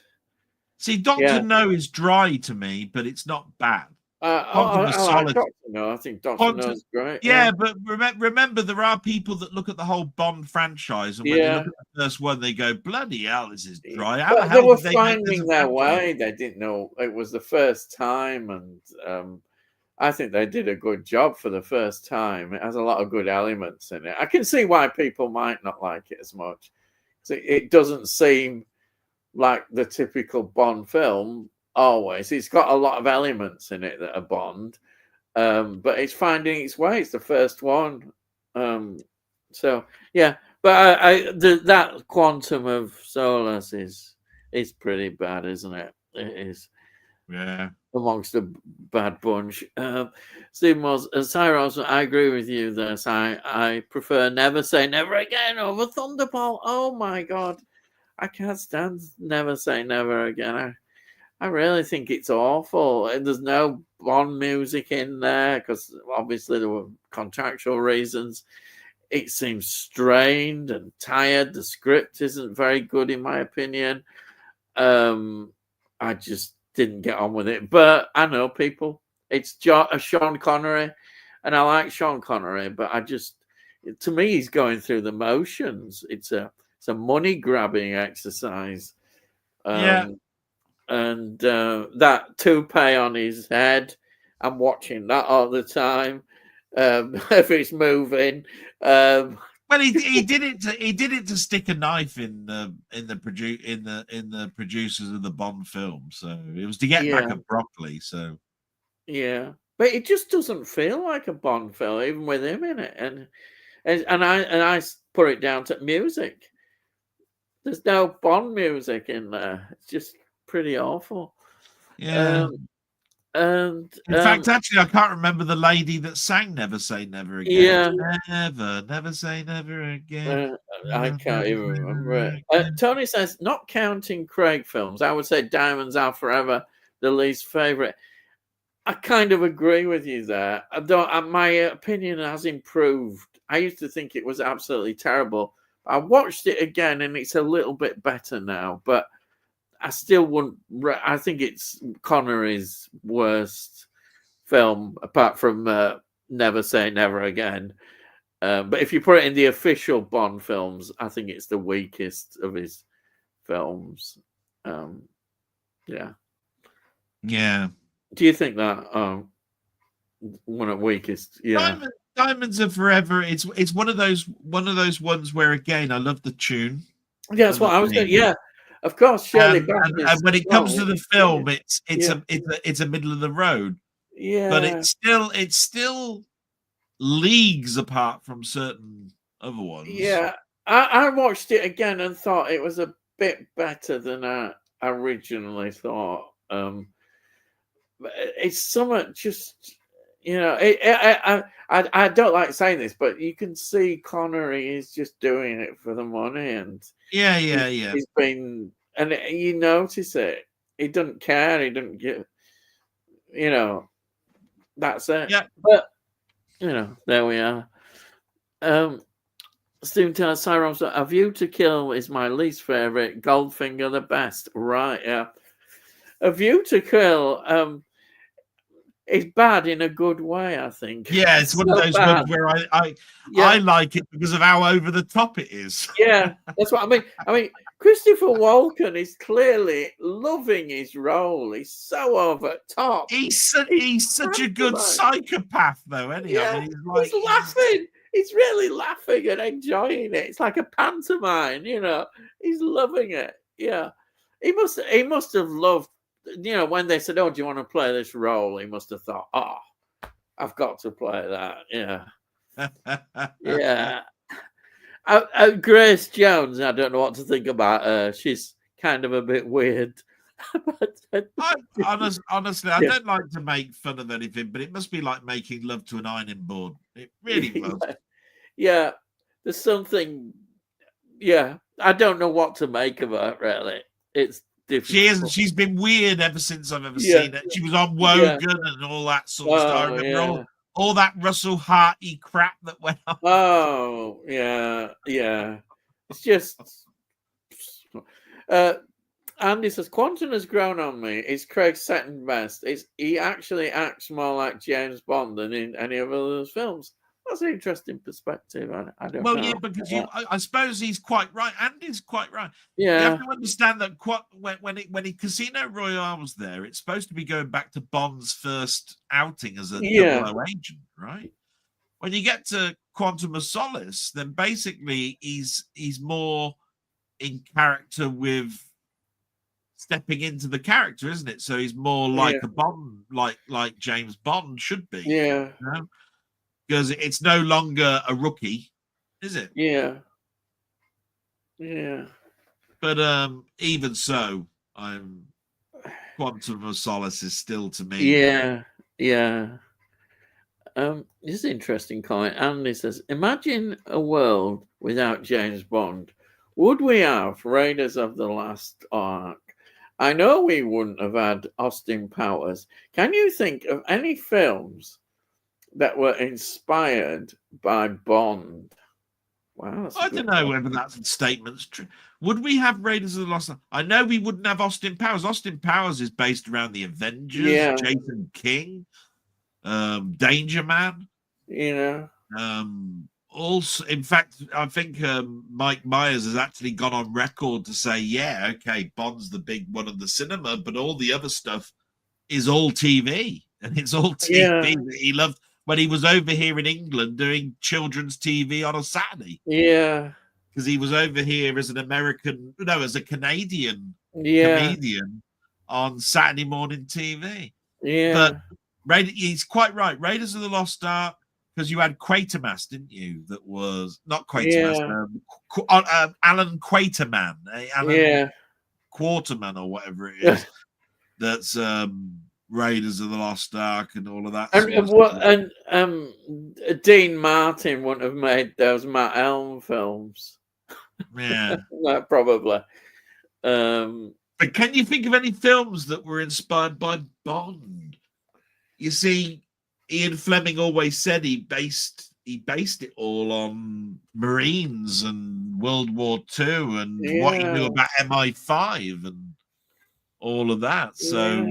See, Dr. No is dry to me, but it's not bad. Dr. No, I think Dr. No is great. Yeah, but remember, there are people that look at the whole Bond franchise, and when they look at the first one, they go, bloody hell, this is dry. How the hell they were finding their way. They didn't know it was the first time, and I think they did a good job for the first time. It has a lot of good elements in it. I can see why people might not like it as much. It doesn't seem like the typical Bond film always. It's got a lot of elements in it that are Bond, but it's finding its way. It's the first one. So, yeah. But that Quantum of Solace is pretty bad, isn't it? It is. Yeah. Amongst a bad bunch. Stephen was Cyrus, I agree with you there. I prefer Never Say Never Again over Thunderball. Oh my god. I can't stand Never Say Never Again. I really think it's awful. And there's no Bond music in there because obviously there were contractual reasons. It seems strained and tired. The script isn't very good in my opinion. I just didn't get on with it, but I know people. It's Sean Connery, and I like Sean Connery, but to me, he's going through the motions. It's a money grabbing exercise. And that toupee on his head, I'm watching that all the time. If it's moving. Well, he did it to stick a knife in the producers of the Bond film. So it was to get back at Broccoli. So yeah, but it just doesn't feel like a Bond film, even with him in it. And I put it down to music. There's no Bond music in there. It's just pretty awful. Yeah. And in fact, actually, I can't remember the lady that sang "Never Say Never Yeah, Again." Never say never again. I can't even remember it. Tony says, not counting Craig films, I would say Diamonds Are Forever the least favorite. I kind of agree with you there. My opinion has improved. I used to think it was absolutely terrible. I watched it again, and it's a little bit better now. But I still wouldn't. I think it's Connery's worst film, apart from Never Say Never Again. But if you put it in the official Bond films, I think it's the weakest of his films. Yeah. Yeah. Do you think that one of the weakest? Yeah. Diamonds Are Forever. It's one of those ones where, again, I love the tune. Yeah, that's what I was saying. Yeah, of course, Shirley Bassey. And when it comes to the film, it's a middle of the road. Yeah, but it's still leagues apart from certain other ones. Yeah, I watched it again and thought it was a bit better than I originally thought. It's somewhat just, I don't like saying this, but you can see Connery is just doing it for the money, and he's been, and you notice it. He doesn't care. He doesn't get, that's it. Yeah, but there we are. Stephen Taylor, Cyrus, A View to Kill is my least favorite. Goldfinger the best. Right, yeah. A View to Kill is bad in a good way, I think. Yeah, it's one of those ones where I like it because of how over the top it is. Yeah, that's what I mean. I mean, Christopher Walken is clearly loving his role. He's so over top. He's such a good psychopath, though, isn't he? Yeah, I mean, he's laughing. He's really laughing and enjoying it. It's like a pantomime, He's loving it. Yeah, he must have loved. When they said, "Oh, do you want to play this role?" He must have thought, "Oh, I've got to play that." Yeah, yeah. Grace Jones, I don't know what to think about her. She's kind of a bit weird. Honestly, I don't like to make fun of anything, but it must be like making love to an ironing board. It really was. Yeah, there's something. Yeah, I don't know what to make of her. Really, it's difficult. She's been weird ever since I've ever seen her. She was on Wogan and all that sort of stuff. I remember all that Russell Harty crap that went on. Oh, yeah. It's just. Andy says, Quantum has grown on me. It's Craig's second best. He actually acts more like James Bond than in any of those films. That's an interesting perspective. I don't know. Well, yeah, because I suppose he's quite right. Andy's quite right. Yeah. You have to understand that when Casino Royale was there, it's supposed to be going back to Bond's first outing as a double agent, right? When you get to Quantum of Solace, then basically he's more in character with stepping into the character, isn't it? So he's more like a Bond, like James Bond should be. Yeah. Because it's no longer a rookie, is it? Yeah. But even so, Quantum of Solace is still to me. Yeah. This is an interesting comment. Andy says, imagine a world without James Bond. Would we have Raiders of the Lost Ark? I know we wouldn't have had Austin Powers. Can you think of any films that were inspired by Bond? Wow, I don't know whether that statement's true. Would we have Raiders of the Lost Ark? I know we wouldn't have Austin Powers. Austin Powers is based around the Avengers, Jason King, Danger Man. Also, in fact, I think Mike Myers has actually gone on record to say, yeah, okay, Bond's the big one of the cinema, but all the other stuff is all TV. And it's all TV that he loved when he was over here in England doing children's TV on a Saturday. Yeah. Because he was over here as as a Canadian comedian on Saturday morning TV. Yeah. But he's quite right. Raiders of the Lost Ark, because you had Quatermass, didn't you? That was not Quatermass, Alan Quaterman, Alan Quarterman or whatever it is. That's Raiders of the Lost Ark and all of that. Dean Martin wouldn't have made those Matt Helm films. Yeah, probably. But can you think of any films that were inspired by Bond? You see, Ian Fleming always said he based it all on Marines and World War II and what he knew about MI5 and all of that. So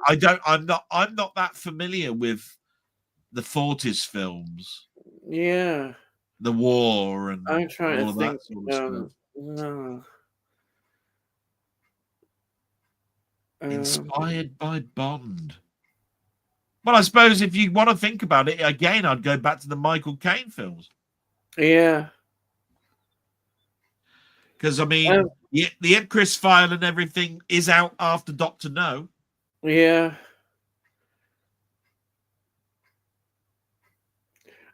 I'm not that familiar with the 40s films. Yeah. The war and I'm trying all to of think. that sort of stuff. No. Inspired by Bond. Well, I suppose if you want to think about it again, I'd go back to the Michael Caine films. Yeah. Because I mean, the Ipcress file and everything is out after Dr. No. Yeah.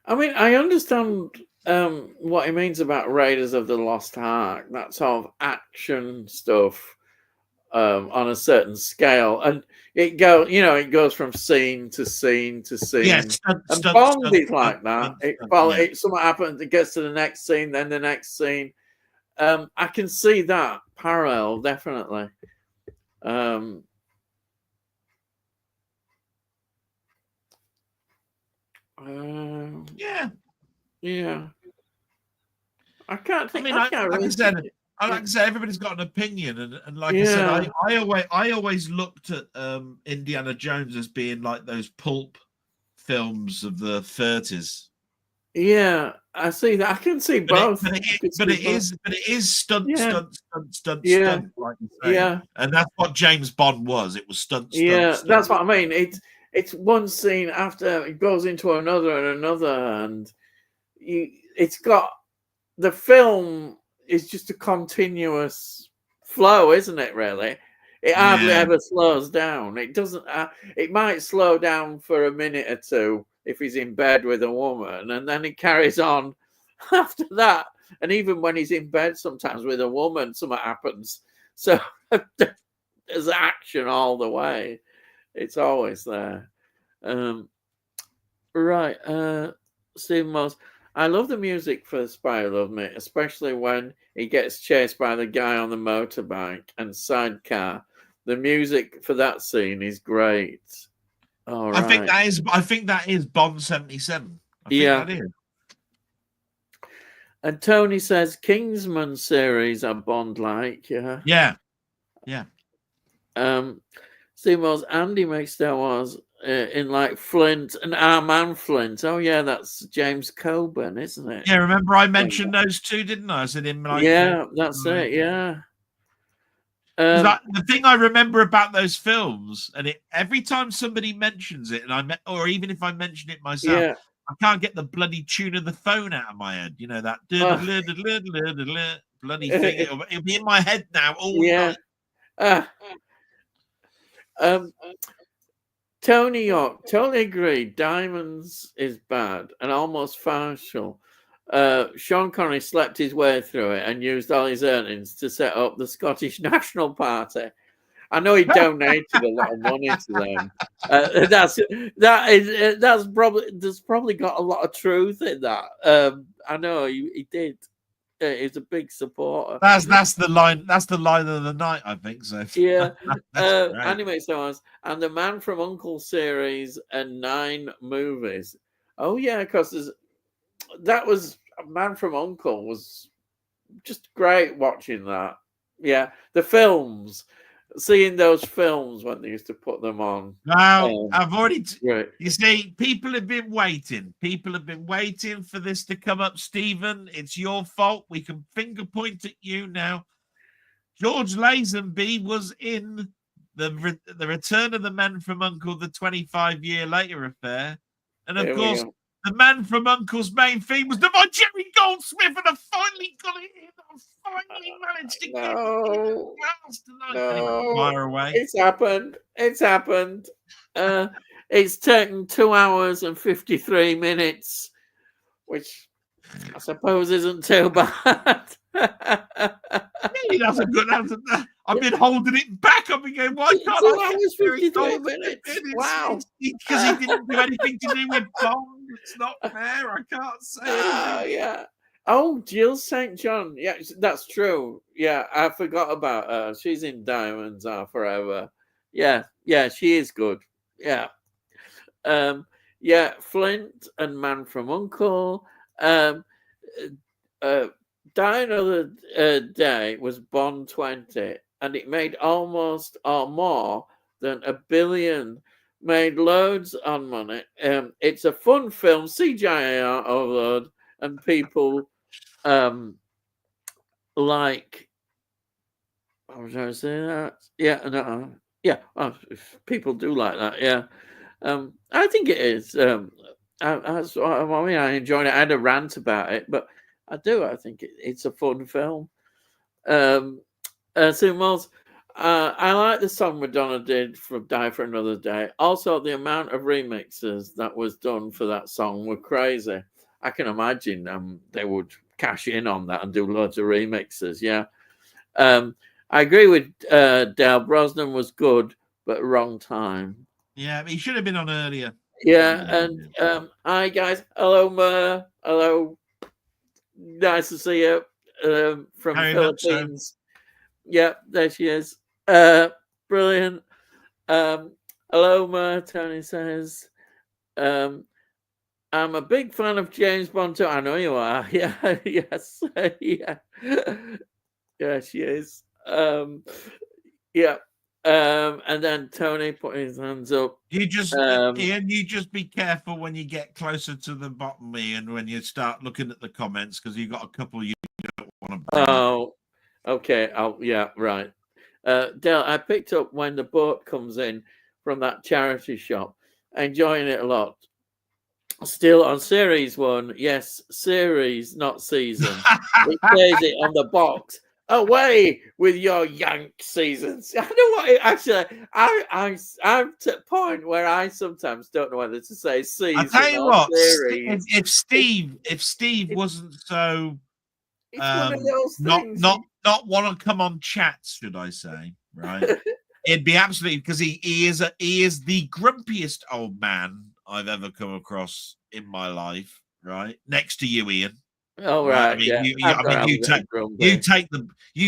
I mean, I understand what he means about Raiders of the Lost Ark, that sort of action stuff on a certain scale, and it goes from scene to scene to scene. Yes, and Bond is like that. Something happens, it gets to the next scene, then the next scene. I can see that parallel definitely. Yeah. I can't think. Like I said, everybody's got an opinion, and like I said, I always looked at Indiana Jones as being like those pulp films of the 30s. Yeah, I see that. I can see both. But it is stunt, stunt, like you say. Yeah, and that's what James Bond was. It was stunt. That's what I mean. It's one scene after it goes into another, and it's got the film is just a continuous flow, isn't it? Really, it hardly ever slows down. It doesn't. It might slow down for a minute or two if he's in bed with a woman, and then he carries on after that. And even when he's in bed, sometimes with a woman, something happens. So there's action all the way. It's always there. Right. Stephen Moss. I love the music for Spy Who Loved Me, especially when he gets chased by the guy on the motorbike and sidecar. The music for that scene is great. I think that is Bond 77. I think that is. And Tony says Kingsman series are Bond-like. Yeah. Seymour's Andy makes Star Wars in like Flint and Our Man Flint. Oh yeah, that's James Coburn, isn't it? Yeah, remember I mentioned those two, didn't I? I said him. Like, that's it. Yeah. The thing I remember about those films, and every time somebody mentions it, or even if I mention it myself, I can't get the bloody tune of the phone out of my head. You know that bloody thing. It'll be in my head now all night. Tony York, totally agree. Diamonds is bad and almost partial. Sean Connery slept his way through it and used all his earnings to set up the Scottish National Party. I know he donated a lot of money to them. That's probably there's probably got a lot of truth in that. I know he did. He's a big supporter. That's the line. That's the line of the night, I think. So yeah. Anime stars and the Man from U.N.C.L.E. series and 9 movies. Oh yeah, because that was Man from U.N.C.L.E. was just great watching that. Yeah, the films. Seeing those films when they used to put them on. Now, I've already... You see, people have been waiting. People have been waiting for this to come up, Stephen. It's your fault. We can finger point at you now. George Lazenby was in the Return of the Man from U.N.C.L.E., the 25-year later affair. And, of course, the Man from U.N.C.L.E.'s main theme was done by Jerry Goldsmith, and I finally got it in. I finally managed to get it tonight. No, fire away. It's happened. It's taken 2 hours and 53 minutes which I suppose isn't too bad. That's a good answer. I've been holding it back. I've been going, why can't 2 I hours, get 53 minutes. Wow. Because he didn't do anything to do with Bond. It's not fair. I can't say anything. Yeah. Oh, Jill St. John. Yeah, that's true. Yeah, I forgot about her. She's in Diamonds Are Forever. Yeah, she is good. Yeah. Yeah, Flint and Man from U.N.C.L.E. Die Another Day was Bond 20, and it made almost or more than $1 billion. Made loads on money. It's a fun film, CGI overload, and people like. I was trying to say that. Yeah, no, yeah. Oh, people do like that. Yeah, I think it is. I enjoyed it. I had a rant about it, but I do. I think it's a fun film. Sue I like the song Madonna did from Die for Another Day. Also, the amount of remixes that was done for that song were crazy. I can imagine they would cash in on that and do loads of remixes. Yeah. I agree with Dale. Brosnan was good, but wrong time. Yeah, he should have been on earlier. Yeah, and hi guys. Hello, Ma. Hello. Nice to see you from Very Philippines. So. Yeah, there she is. Brilliant. Hello, Ma. Tony says, I'm a big fan of James Bond too. I know you are. Yeah, yes, yeah. Yeah, she is. Yeah. And then Tony put his hands up. You just Ian, you just be careful when you get closer to the bottom, Ian, when you start looking at the comments, because you've got a couple you don't want to bring up. Okay. Yeah, right. Dale, I picked up When the Boat Comes In from that charity shop. Enjoying it a lot. Still on series 1. Yes, series, not season. It says it on the box. Away with your Yank seasons. I know what actually I'm to a point where I sometimes don't know whether to say season. I tell you what, series. if Steve wasn't so it's one of those things. not want to come on chats, should I say, right? It'd be absolutely, because he is the grumpiest old man I've ever come across in my life, right? Next to you, Ian. Oh right, I mean, yeah. You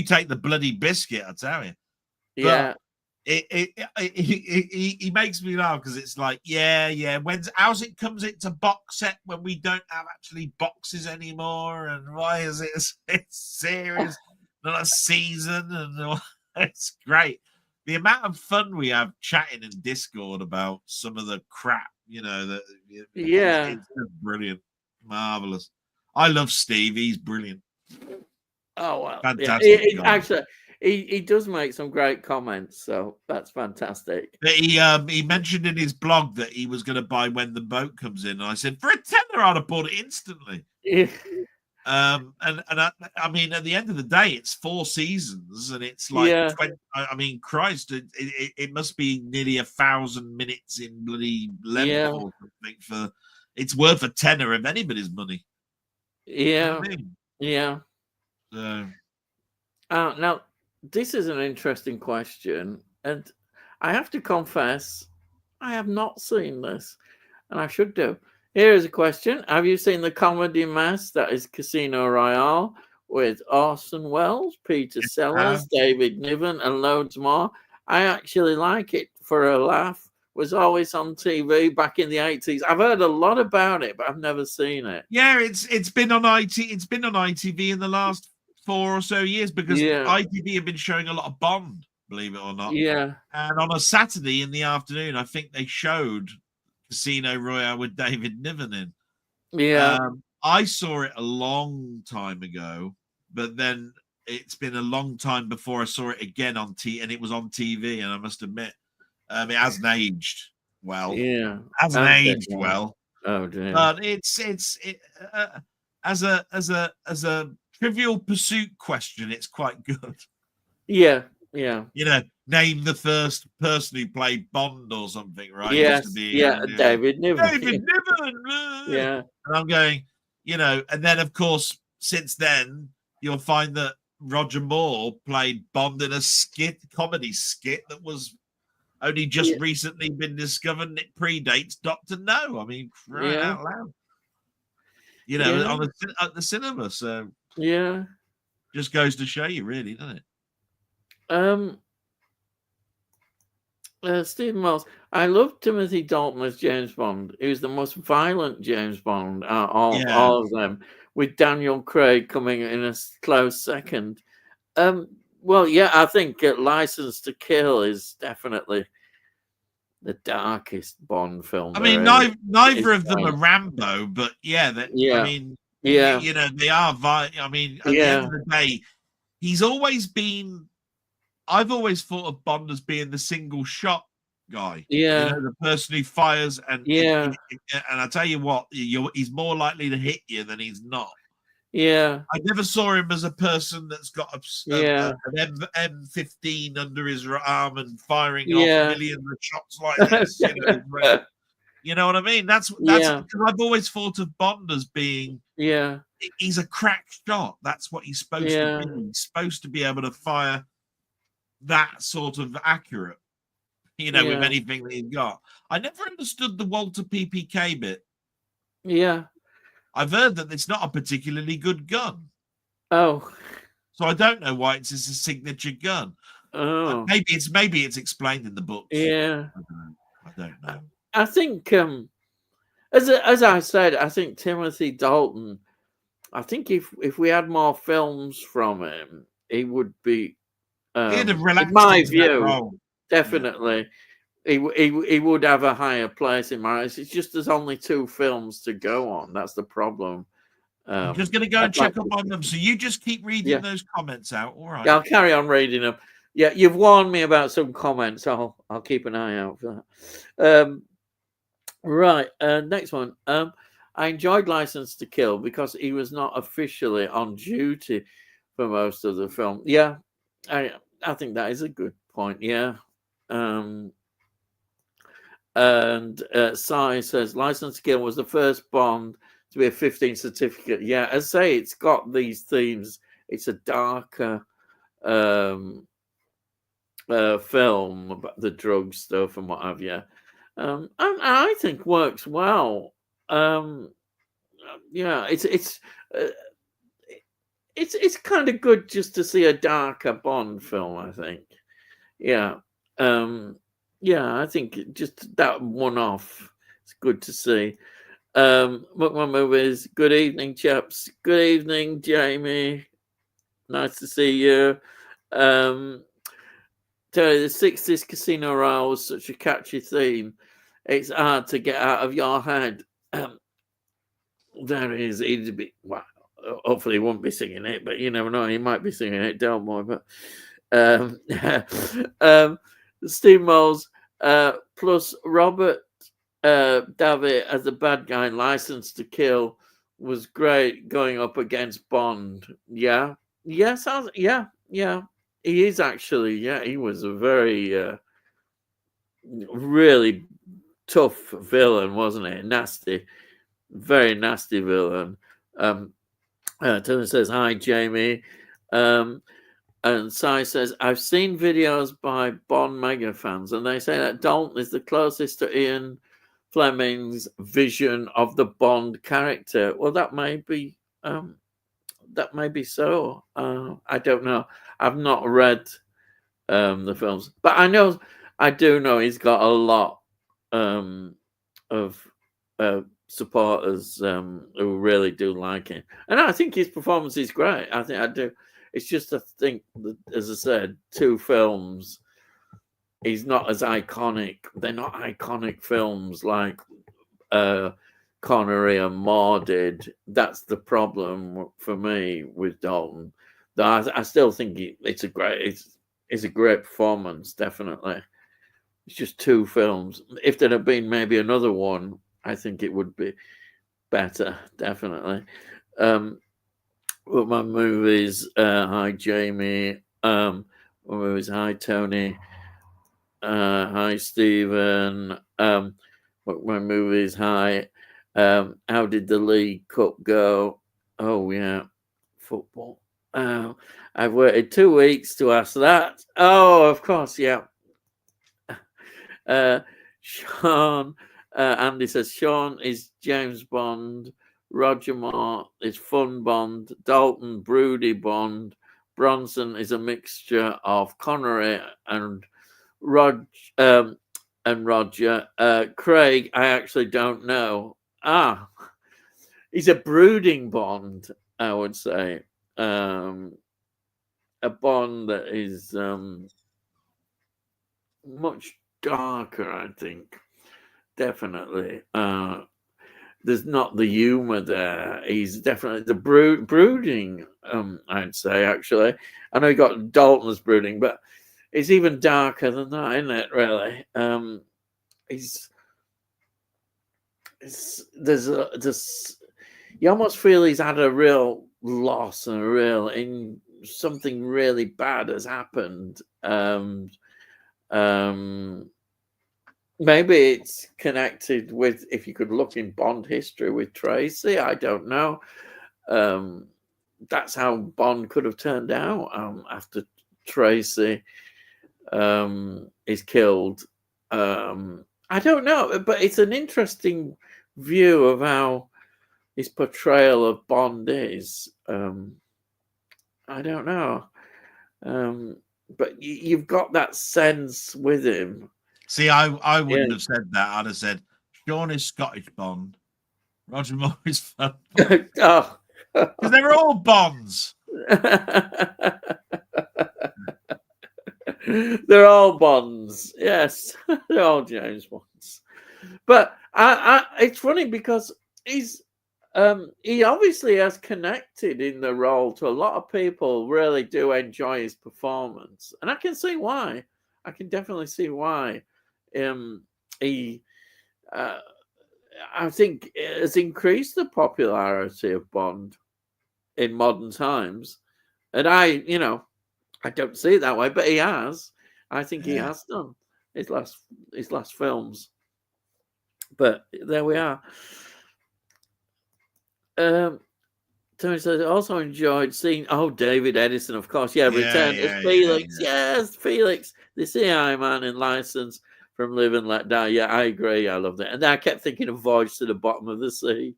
take the bloody biscuit, I tell you. Yeah, but he makes me laugh because it's like, yeah. How's it comes into box set when we don't have actually boxes anymore, and why is it's serious, not a season, and it's great. The amount of fun we have chatting in Discord about some of the crap, it's brilliant, marvelous. I love Steve. He's brilliant. Oh, well. Fantastic. Yeah. Actually, he does make some great comments, so that's fantastic. But he mentioned in his blog that he was going to buy When the Boat Comes In. And I said, for a tenner, I'd have bought it instantly. Yeah. And I mean, at the end of the day, it's 4 seasons, and it's like 20, I mean, Christ, it must be nearly 1,000 minutes in bloody length or something. For it's worth a tenner of anybody's money. Yeah, you know what I mean? Yeah. So, now this is an interesting question, and I have to confess, I have not seen this, and I should do. Here is a question. Have you seen the comedy mess that is Casino Royale with Orson Welles, Peter Sellers, David Niven, and loads more? I actually like it for a laugh. Was always on TV back in the 80s. I've heard a lot about it, but I've never seen it. Yeah, it's been on ITV in the last 4 or so years, because ITV have been showing a lot of Bond, believe it or not. Yeah. And on a Saturday in the afternoon, I think they showed Casino Royale with David Niven in. Yeah. I saw it a long time ago, but then it's been a long time before I saw it again on and it was on TV, and I must admit, it hasn't aged well. Yeah. Hasn't aged well. Oh dear. But it's as a Trivial Pursuit question, it's quite good. Yeah. Name the first person who played Bond or something, right? Yes. David Niven. David Niven. Yeah. And I'm going, you know, and then of course, since then, you'll find that Roger Moore played Bond in a comedy skit that was only just recently been discovered, and it predates Doctor No. I mean, crying out loud. You know, at the cinema. So just goes to show you, really, doesn't it? Stephen Wells. I love Timothy Dalton as James Bond. He was the most violent James Bond out of all of them, with Daniel Craig coming in a close second. Well, yeah, I think License to Kill is definitely the darkest Bond film. I mean, neither of them are Rambo, but I mean, you know, they are. I mean, at the end of the day, he's always been. I've always thought of Bond as being the single shot guy. You know, the person who fires and and I tell you what, he's more likely to hit you than he's not. Yeah, I never saw him as a person that's got an M15 under his arm and firing off millions of shots like this. You know what I mean? That's because I've always thought of Bond as being he's a crack shot. That's what he's supposed to be. He's supposed to be able to fire that sort of accurate, you know, with anything that he's got. I never understood the Walter PPK bit. Yeah. I've heard that it's not a particularly good gun. Oh. So I don't know why it's his signature gun. Oh. Maybe it's explained in the books. Yeah. I don't know. I think as I said, I think Timothy Dalton, I think if we had more films from him, he would be he'd have relaxed in my view, definitely. He would have a higher place in my eyes. It's just there's only 2 films to go on. That's the problem. I'm just going to go and check up on them. So you just keep reading those comments out. All right. Yeah, I'll carry on reading them. Yeah, you've warned me about some comments. I'll keep an eye out for that. Right. Next one. I enjoyed License to Kill because he was not officially on duty for most of the film. Yeah, I think that is a good point. Yeah. And Sai says License to Kill was the first Bond to be a 15 certificate. Yeah, as I say, it's got these themes. It's a darker film about the drug stuff and what have you. And I think works well. It's kind of good just to see a darker Bond film, I think. Yeah. I think just that one-off, it's good to see. Mukman Movies, good evening, chaps. Good evening, Jamie. Nice to see you. Terry, the 60s Casino Royale was such a catchy theme. It's hard to get out of your head. There is, he'd be, well, hopefully he won't be singing it, but you never know, he might be singing it, don't worry. But Steve Moles, plus Robert Davitt as the bad guy in License to Kill was great going up against Bond. Yeah. Yes, yeah. He is actually, he was a very really tough villain, wasn't he? Nasty, very nasty villain. Tony says, hi, Jamie. And Sai says, I've seen videos by Bond mega fans, and they say that Dalton is the closest to Ian Fleming's vision of the Bond character. Well, that may be so. I don't know. I've not read the films, but I do know he's got a lot of supporters who really do like him, and I think his performance is great. I do. It's just I think, as I said, 2 films. He's not as iconic. They're not iconic films like Connery and Moore did. That's the problem for me with Dalton. I still think it's a great performance. Definitely, it's just 2 films. If there had been maybe another one, I think it would be better. Definitely. Well, my movies, hi Jamie. My movies, hi Tony. Hi Stephen. My movies, hi. How did the League Cup go? Oh yeah, football. I've waited 2 weeks to ask that. Oh, of course, yeah. Sean, Andy says Sean is James Bond. Roger Moore is Fun Bond. Dalton, broody Bond. Bronson is a mixture of Connery and Roger. Craig, I actually don't know. He's a brooding Bond, I would say. A Bond that is much darker, I think. Definitely. There's not the humor there. He's definitely the brooding, I'd say, actually. I know you got Dalton's brooding, but it's even darker than that, isn't it, really? You almost feel he's had a real loss and something really bad has happened. Maybe it's connected with, if you could look in Bond history with Tracy, I don't know. That's how Bond could have turned out after Tracy is killed. I don't know, but it's an interesting view of how his portrayal of Bond is. I don't know. But you've got that sense with him. See, I wouldn't have said that. I'd have said Sean is Scottish Bond, Roger Moore is Fun Bond. Oh. Because they're all Bonds. They're all Bonds. Yes, they're all James Bonds. But it's funny because he obviously has connected in the role to a lot of people. Really do enjoy his performance, and I can see why. I can definitely see why. I think it has increased the popularity of Bond in modern times, and I don't see it that way, but he has. I think he has done his last films. But there we are. Tony says, I also enjoyed seeing David Edison, of course. Returned as Felix. Yes, Felix, the CI man in License from Live and Let Die. Yeah, I agree. I loved it. And I kept thinking of Voyage to the Bottom of the Sea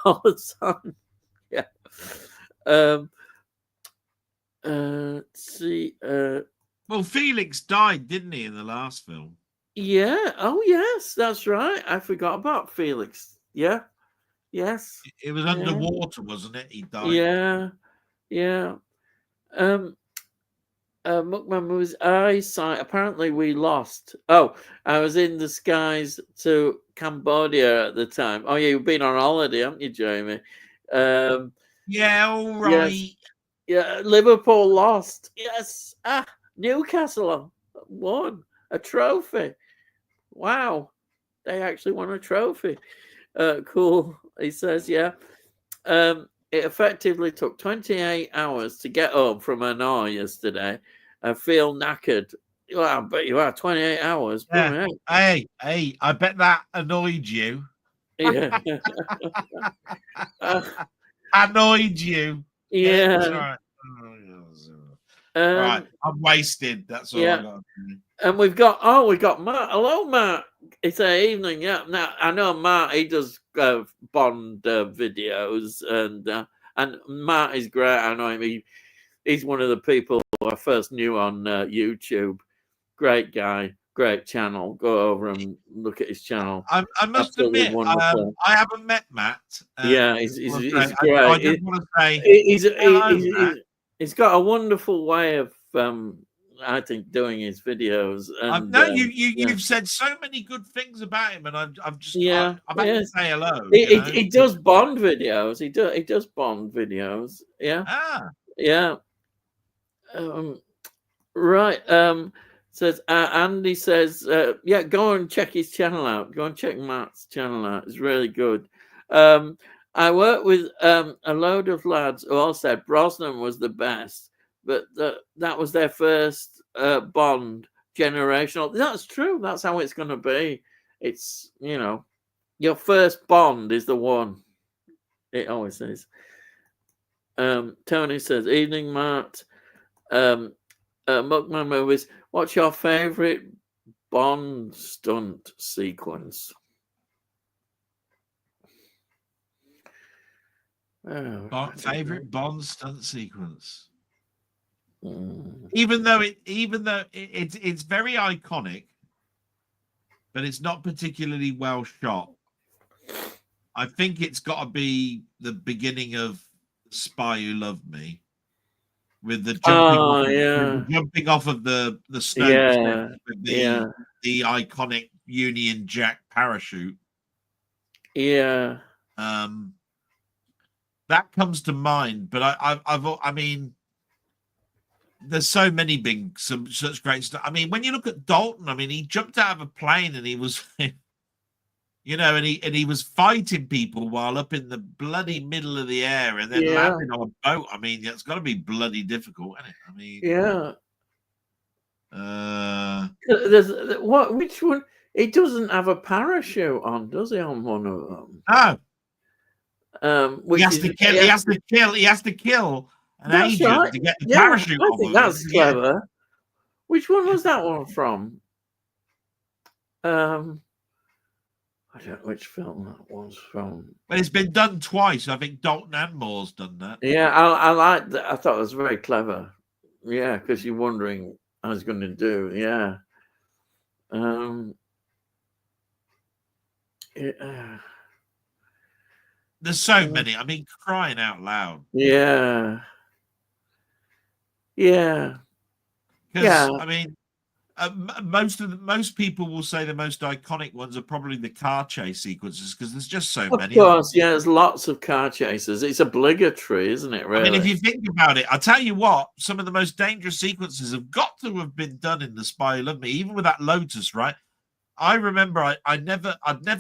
all the time. Yeah. Let's see. Well, Felix died, didn't he, in the last film? Yeah. Oh, yes, that's right. I forgot about Felix. Yeah. Yes. It was underwater, wasn't it? He died. Yeah. Yeah. Muckman was eyesight. Apparently, we lost. Oh, I was in the skies to Cambodia at the time. Oh, yeah, you've been on holiday, haven't you, Jamie? Yeah, all right. Yes. Yeah, Liverpool lost. Yes. Newcastle won a trophy. Wow. They actually won a trophy. Cool. He says, yeah. It effectively took 28 hours to get home from Hanoi yesterday. I feel knackered. Well, I bet you are. 28 hours. Yeah. Hey, I bet that annoyed you. Yeah. Annoyed you. Yeah. Right. I'm wasted. That's all I got. And we've got Matt. Hello, Matt. It's an evening. Yeah. Now I know Matt. He does Bond videos, and Matt is great. I know him. He's one of the people who I first knew on YouTube. Great guy, great channel. Go over and look at his channel. I must admit, I haven't met Matt. He's great. I just want to say he's got a wonderful way of I think doing his videos. And, you've said so many good things about him, and I've had to say hello. He does Bond videos. He does Bond videos. Yeah. Yeah. Right. Says Andy says, go and check his channel out. Go and check Matt's channel out. It's really good. I worked with a load of lads who all said Brosnan was the best, but that was their first Bond generational. That's true. That's how it's going to be. It's Your first Bond is the one. It always is. Tony says, "Evening, Matt. Mugman Movies. What's your favourite Bond stunt sequence?" Favorite Bond stunt sequence. Mm. Even though it's very iconic, but it's not particularly well shot. I think it's got to be the beginning of Spy Who Loved Me, with the jumping off of the Snoke with the iconic Union Jack parachute. Yeah. That comes to mind, but I mean, there's so many such great stuff. I mean, when you look at Dalton, I mean, he jumped out of a plane and he was, you know, and he was fighting people while up in the bloody middle of the air, and then landing on a boat. I mean, it's got to be bloody difficult, isn't it? I mean, there's which one? He doesn't have a parachute on, does he? On one of them? No. He has to kill an agent to get the parachute. I think that's clever. Which one was that one from? I don't know which film that was from. But it's been done twice. I think Dalton and Moore's done that. Yeah, I liked that. I thought it was very clever. Yeah, because you're wondering how he's going to do. Yeah. There's so many. I mean, crying out loud. Yeah. I mean, most people will say the most iconic ones are probably the car chase sequences, because there's just so many. Of course, there's lots of car chases. It's obligatory, isn't it? Really. I mean, if you think about it, I'll tell you what. Some of the most dangerous sequences have got to have been done in The Spy Who Loved Me, even with that Lotus, right? I remember I'd never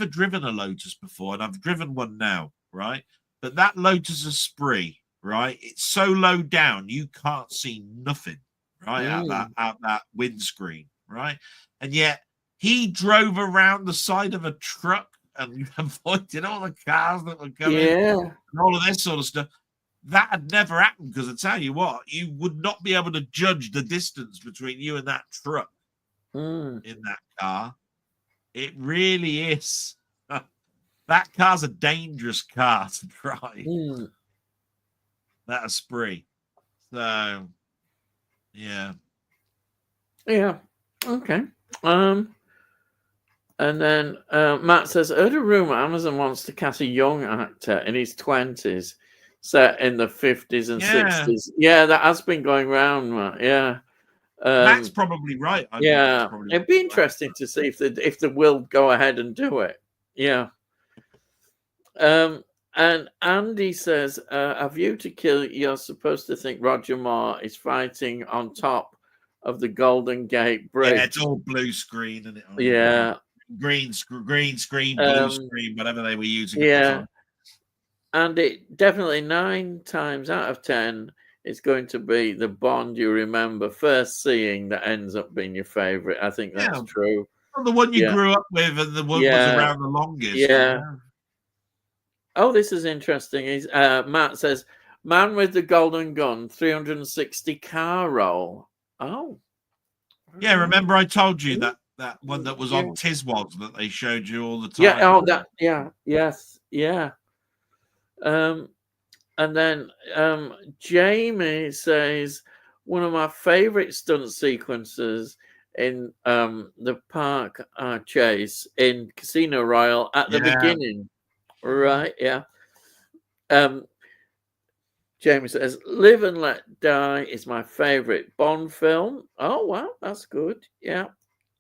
driven a Lotus before, and I've driven one now, right? But that Lotus Esprit, right? It's so low down you can't see nothing, right? Out that windscreen, right? And yet he drove around the side of a truck and avoided all the cars that were coming, and all of this sort of stuff. That had never happened, because I tell you what, you would not be able to judge the distance between you and that truck in that car. It really is. That car's a dangerous car to drive. That Esprit. So, yeah. Yeah. Okay. And then Matt says, I heard a rumor Amazon wants to cast a young actor in his 20s, set in the 50s and 60s. Yeah, that has been going around, Matt. Yeah. Matt's probably right. It'd be interesting to see if they will go ahead and do it. Yeah. And Andy says, A View to Kill, you're supposed to think Roger Moore is fighting on top of the Golden Gate Bridge. Yeah, it's all blue screen, isn't it? Yeah. Green screen, blue screen, whatever they were using. Yeah. And it definitely 9 times out of 10, it's going to be the Bond you remember first seeing that ends up being your favorite. I think that's true. Well, the one you grew up with, and the one was around the longest. Yeah. Oh, this is interesting. Matt says, Man with the Golden Gun, 360 car roll. Oh. Yeah, remember I told you that one that was on Tiswas that they showed you all the time? Yeah. And then Jamie says, one of my favorite stunt sequences in the park chase in Casino Royale at the beginning. Right, yeah. Jamie says, Live and Let Die is my favorite Bond film. Oh, wow, that's good. Yeah.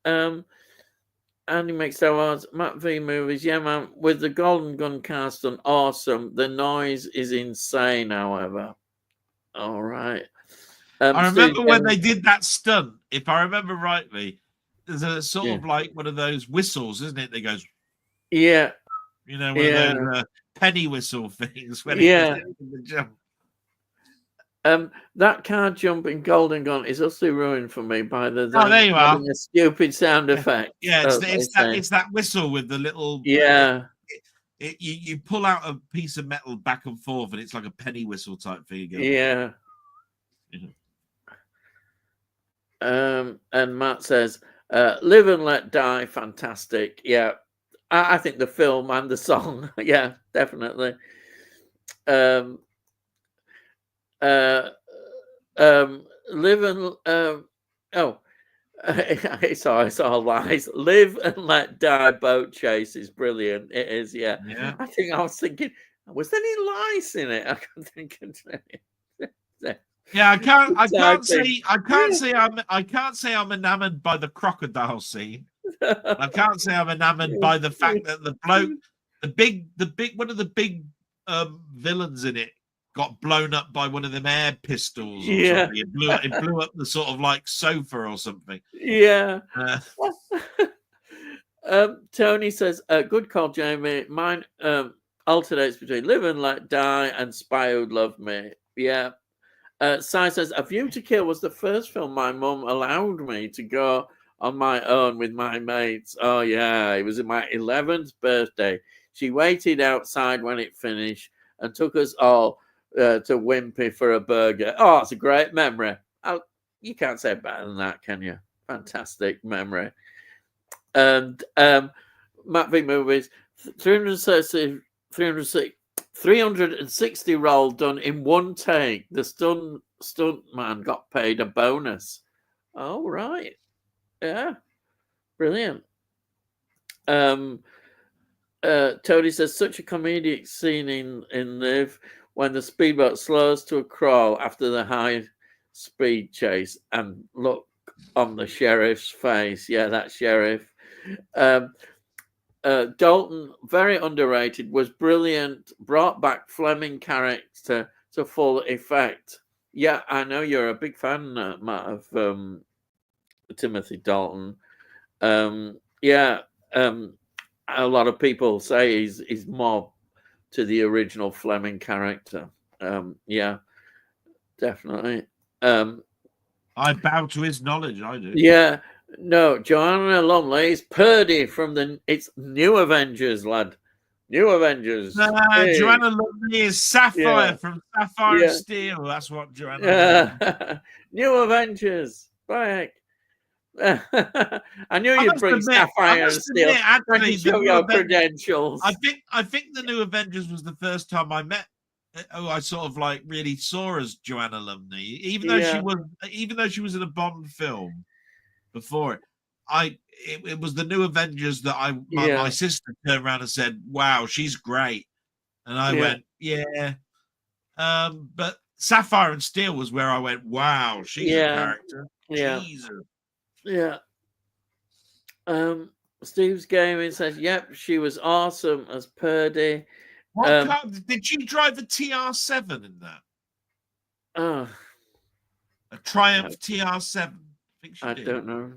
Andy makes awards, Matt V movies. Yeah, man, with the Golden Gun cast done, awesome. The noise is insane, however. All right. I remember when they did that stunt, if I remember rightly, there's a sort of like one of those whistles, isn't it? That goes, yeah. You know, one of those penny whistle things when the jump. That car jump in Golden Gun is also ruined for me by the there you are. A stupid sound effect. Yeah, it's that whistle with the little you pull out a piece of metal back and forth, and it's like a penny whistle type thing. Yeah. And Matt says, "Live and Let Die," fantastic. Yeah, I think the film and the song. Yeah, definitely. Live and it's all lies. Live and Let Die boat chase is brilliant. It is, yeah. I think I was thinking, was there any lies in it? I can't think of it. Yeah, I can't say I'm enamored by the crocodile scene. I can't say I'm enamored by the fact that the bloke, the big one of the big villains in it got blown up by one of them air pistols or something. It blew up the sort of like sofa or something. Yeah. Tony says, good call, Jamie. Mine alternates between Live and Let Die and Spy Who Loved Me. Yeah. Sai says, A View to Kill was the first film my mum allowed me to go on my own with my mates. Oh, yeah. It was my 11th birthday. She waited outside when it finished and took us all to Wimpy for a burger. Oh, it's a great memory. You can't say better than that, can you? Fantastic memory. And Matt V Movies, 360 roll done in one take. The stunt man got paid a bonus. Oh, right. Yeah. Brilliant. Tony says, such a comedic scene in Live when the speedboat slows to a crawl after the high speed chase, and look on the sheriff's face. Yeah, that sheriff. Dalton, very underrated, was brilliant, brought back Fleming character to full effect. Yeah, I know you're a big fan, Matt, of Timothy Dalton. A lot of people say he's more to the original Fleming character. Yeah, definitely. I bow to his knowledge, I do. Yeah. No, Joanna Lumley is Purdy from it's New Avengers, lad. New Avengers. Hey. Joanna Lumley is Sapphire from Sapphire and Steel. That's what Joanna New Avengers. Right. I knew you'd bring Sapphire and Steel. Actually, show your credentials. I think the New Avengers was the first time I met. I sort of like really saw as Joanna Lumley, even though she was in a Bond film before it. It was the New Avengers that my sister turned around and said, "Wow, she's great," and I went, "Yeah." But Sapphire and Steel was where I went, "Wow, she's a character." Yeah. Jesus. Yeah. Steve's Gaming says, "Yep, she was awesome as Purdy." Did she drive a TR7 in that? A Triumph TR7. I don't know.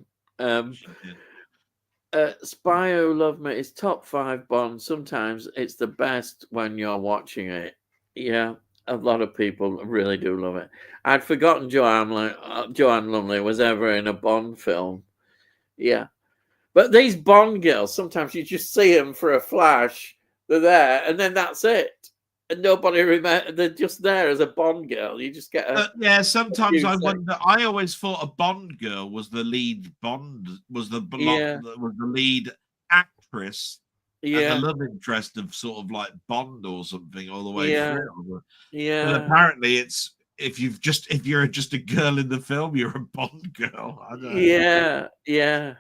Spy Who Loved Me is top 5 Bond. Sometimes it's the best when you're watching it. Yeah, a lot of people really do love it. I'd forgotten Joanne Lumley was ever in a Bond film. Yeah. But these Bond girls, sometimes you just see them for a flash. They're there, and then that's it. And nobody remember. They're just there as a Bond girl. You just get sometimes I wonder. I always thought a Bond girl was the lead Bond, was the lead actress, and the love interest of sort of like Bond or something all the way through. Yeah. But apparently, it's if you're just a girl in the film, you're a Bond girl. I don't know. Yeah.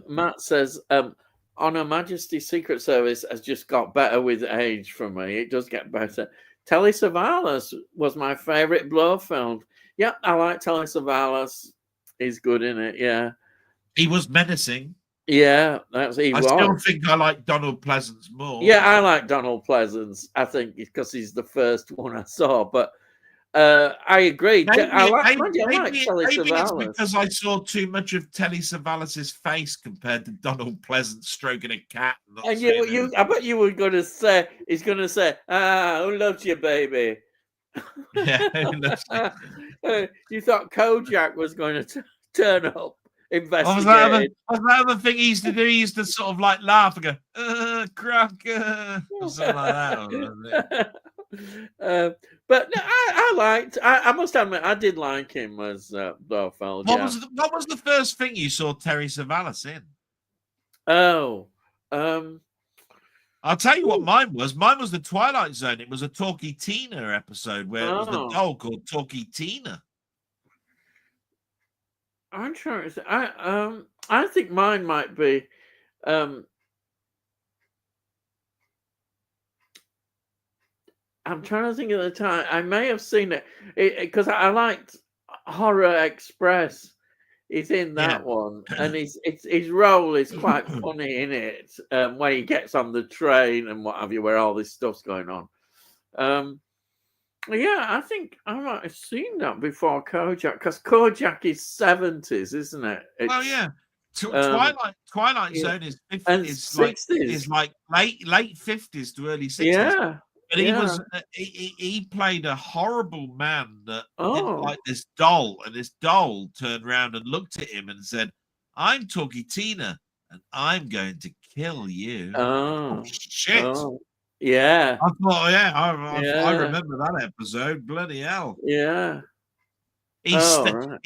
Matt says, On Her Majesty Secret Service has just got better with age for me. It does get better. Telly Savalas was my favorite Blofeld. Yeah, I like Telly Savalas. He's good in it, yeah. He was menacing. Yeah, I still think I like Donald Pleasance more. Yeah, I like Donald Pleasance. I think because he's the first one I saw, but I agree. I like Telly Savalas. It's because I saw too much of Telly Savalas's face compared to Donald Pleasance stroking a cat. And I bet you were going to say, he's going to say, who loves you, baby? Yeah, you thought Kojak was going to turn up, investigate. Was that other thing he used to do? He used to sort of like laugh and go, Crocker, or something like that. But no, I must admit, I did like him as Blofeld. What was the first thing you saw Terry Savalas in? Oh, I'll tell you what mine was. Mine was the Twilight Zone. It was a Talkie Tina episode where it was the doll called Talkie Tina. I'm trying to. I think mine might be. I'm trying to think of the time. I may have seen it because I liked Horror Express. He's in that one, and his role is quite funny in it. When he gets on the train and what have you, where all this stuff's going on. Yeah, I think I might have seen that before Kojak, because Kojak is 70s, isn't it? Twilight Zone is 60s. like late 50s to early 60s. Yeah. But he played a horrible man that didn't like this doll, and this doll turned around and looked at him and said, "I'm Talkie Tina, and I'm going to kill you." Oh shit! Yeah. I thought, I remember that episode. Bloody hell! Yeah. He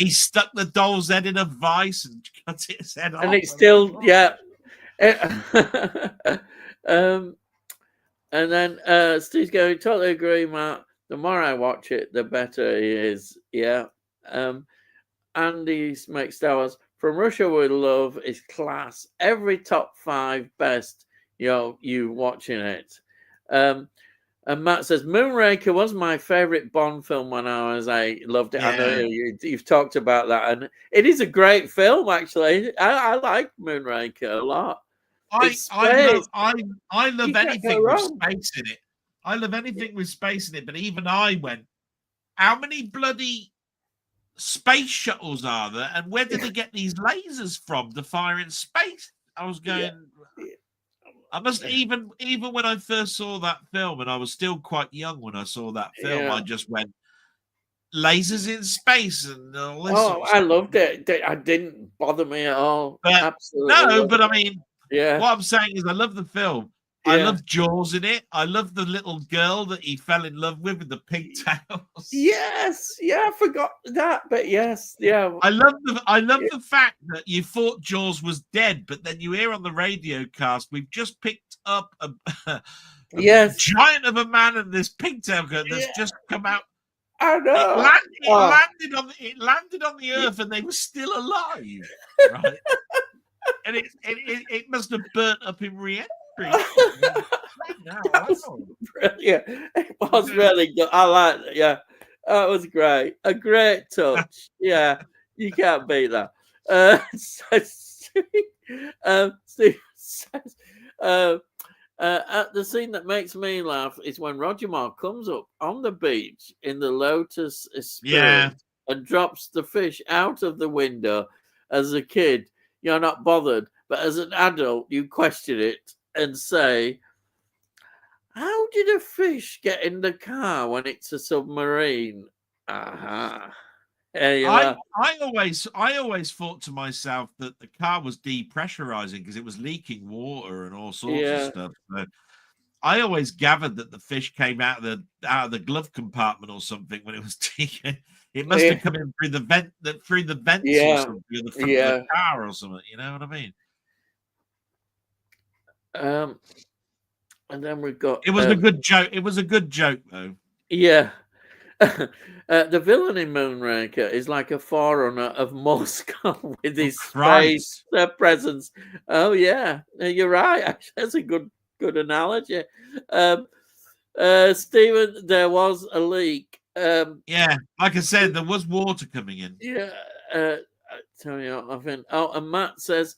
stuck the doll's head in a vice and cut its head off. And it's still, And then Steve's going, totally agree, Matt. The more I watch it, the better he is. Yeah. Andy makes Star Wars. From Russia with Love is class. Every top 5 best, you watching it. And Matt says, Moonraker was my favorite Bond film when I loved it. Yeah. I know you've talked about that. And it is a great film, actually. I like Moonraker a lot. I love anything with space in it. I love anything with space in it, but even I went, how many bloody space shuttles are there, and where did they get these lasers from to fire in space? I was going, I must even when I first saw that film, and I was still quite young when I saw that film, I just went, lasers in space and all this. I loved it. It didn't bother me at all. But, absolutely. No, but I mean, what I'm saying is I love the film. I love Jaws in it. I love the little girl that he fell in love with the pigtails. Yes, I forgot that, but yes, I love the fact that you thought Jaws was dead, but then you hear on the radio cast, we've just picked up a giant of a man and this pigtail girl that's just come out. I know. It landed on the earth, and they were still alive, right? And it must have burnt up in re-entry. Brilliant. It was really good. I liked it. Yeah, that was great. A great touch. Yeah, you can't beat that. Steve says, the scene that makes me laugh is when Roger Moore comes up on the beach in the Lotus Spirit and drops the fish out of the window. As a kid, you're not bothered, but as an adult, you question it and say, how did a fish get in the car when it's a submarine? I always thought to myself that the car was depressurizing because it was leaking water and all sorts of stuff. So I always gathered that the fish came out of the glove compartment or something when it was taken. It must have come in through the vents or something, or the front of the car or something. You know what I mean? And then we've got. It was a good joke. It was a good joke, though. Yeah. The villain in Moonraker is like a forerunner of Moscow with his space presence. Oh yeah, you're right. Actually, that's a good analogy. Stephen, there was a leak. Like I said, there was water coming in. Tell you what, I think. Oh, and Matt says,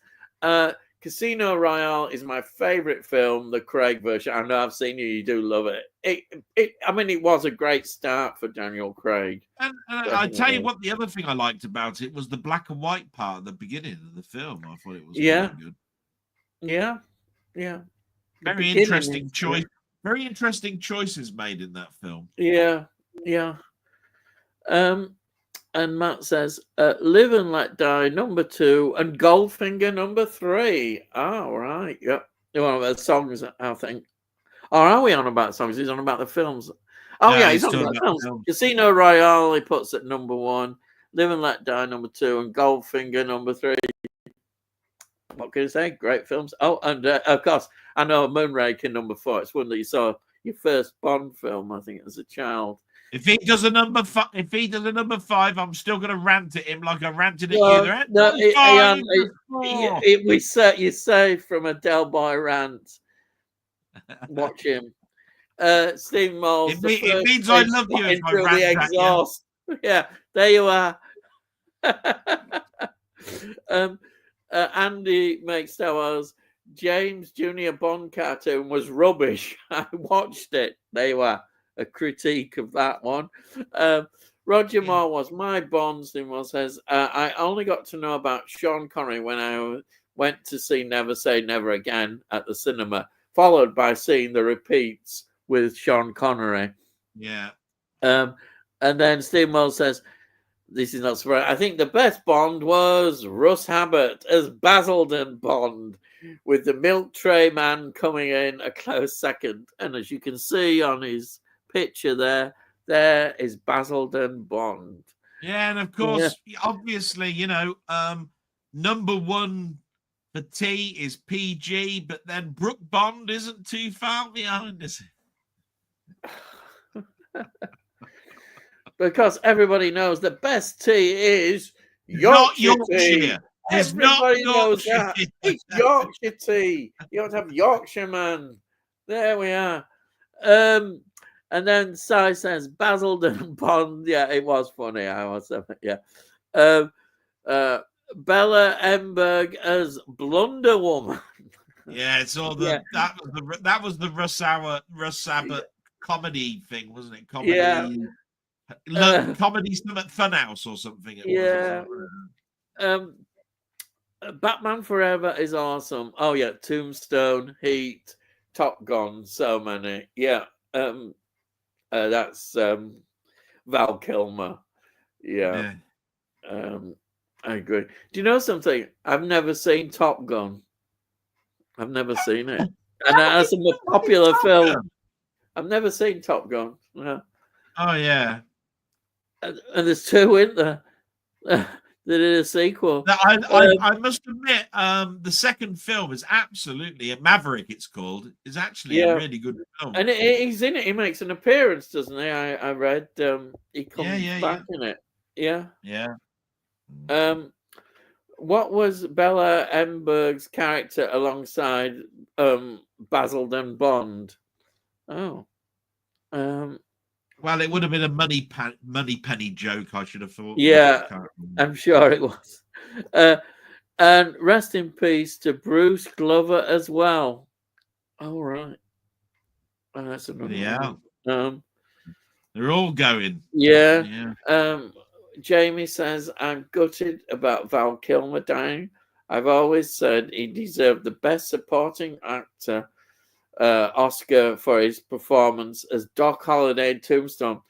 Casino Royale is my favorite film, the Craig version. I know I've seen you do love it. It was a great start for Daniel Craig. And I tell you what, the other thing I liked about it was the black and white part at the beginning of the film. I thought it was really good. Yeah. Very interesting choice. Very interesting choices made in that film. Yeah. And Matt says, Live and Let Die, number 2, and Goldfinger, number 3. Oh, right. Yep. You're on about songs, I think. Or are we on about songs? He's on about the films. Oh, No, yeah, he's he's on talking about about films. films. Casino Royale, he puts at number 1. Live and Let Die, number 2. And Goldfinger, number 3. What can I say? Great films. Oh, and of course, I know Moonraker, number 4. It's one that you saw your first Bond film, I think, as a child. If he does a number 5, I'm still going to rant at him like I ranted at you. You say from a Del Boy rant. Watch him. Steve Moles. It means I love you if I rant the exhaust. At you. Yeah, there you are. Andy makes Stars. James Junior Bond cartoon was rubbish. I watched it. There you are. A critique of that one. Roger Moore was my Bond. Steve Moore says, I only got to know about Sean Connery when I went to see Never Say Never Again at the cinema, followed by seeing the repeats with Sean Connery. Yeah. And then Steve Moore says, this is not surprising. I think the best Bond was Russ Abbott as Basildon Bond, with the milk tray man coming in a close second. And as you can see on his picture there is Basildon Bond. Yeah, and of course, obviously, number 1 for T is PG, but then Brooke Bond isn't too far behind, is it? Because everybody knows the best tea is Yorkshire. Tea. Everybody knows that. It's Yorkshire tea. You don't have Yorkshire, man. There we are. And then Si says Basildon Bond. Yeah, it was funny. I was, yeah. Bella Emberg as Blunder Woman. Yeah, it's all that was the Russ Abbott comedy thing, wasn't it? Comedy. Yeah. Comedy at Funhouse or something. Batman Forever is awesome. Oh yeah, Tombstone, Heat, Top Gun, so many. Yeah. That's Val Kilmer. Yeah. I agree. Do you know something? I've never seen Top Gun. I've never seen it. And that's a more popular film. I've never seen Top Gun. Yeah. Oh yeah. And there's 2 in there. They did a sequel. I must admit, the second film is absolutely Maverick. It's called. Is actually a really good film. And he's in it. He makes an appearance, doesn't he? I read. He comes back in it. Yeah. Yeah. What was Bella Emberg's character alongside Basildon Bond? Oh. Well, it would have been a money penny joke, I should have thought. Yeah, I'm sure it was. And rest in peace to Bruce Glover as well. All right. Oh, that's another one. They're all going. Yeah. Jamie says, I'm gutted about Val Kilmer dying. I've always said he deserved the best supporting actor Oscar for his performance as Doc Holliday in Tombstone.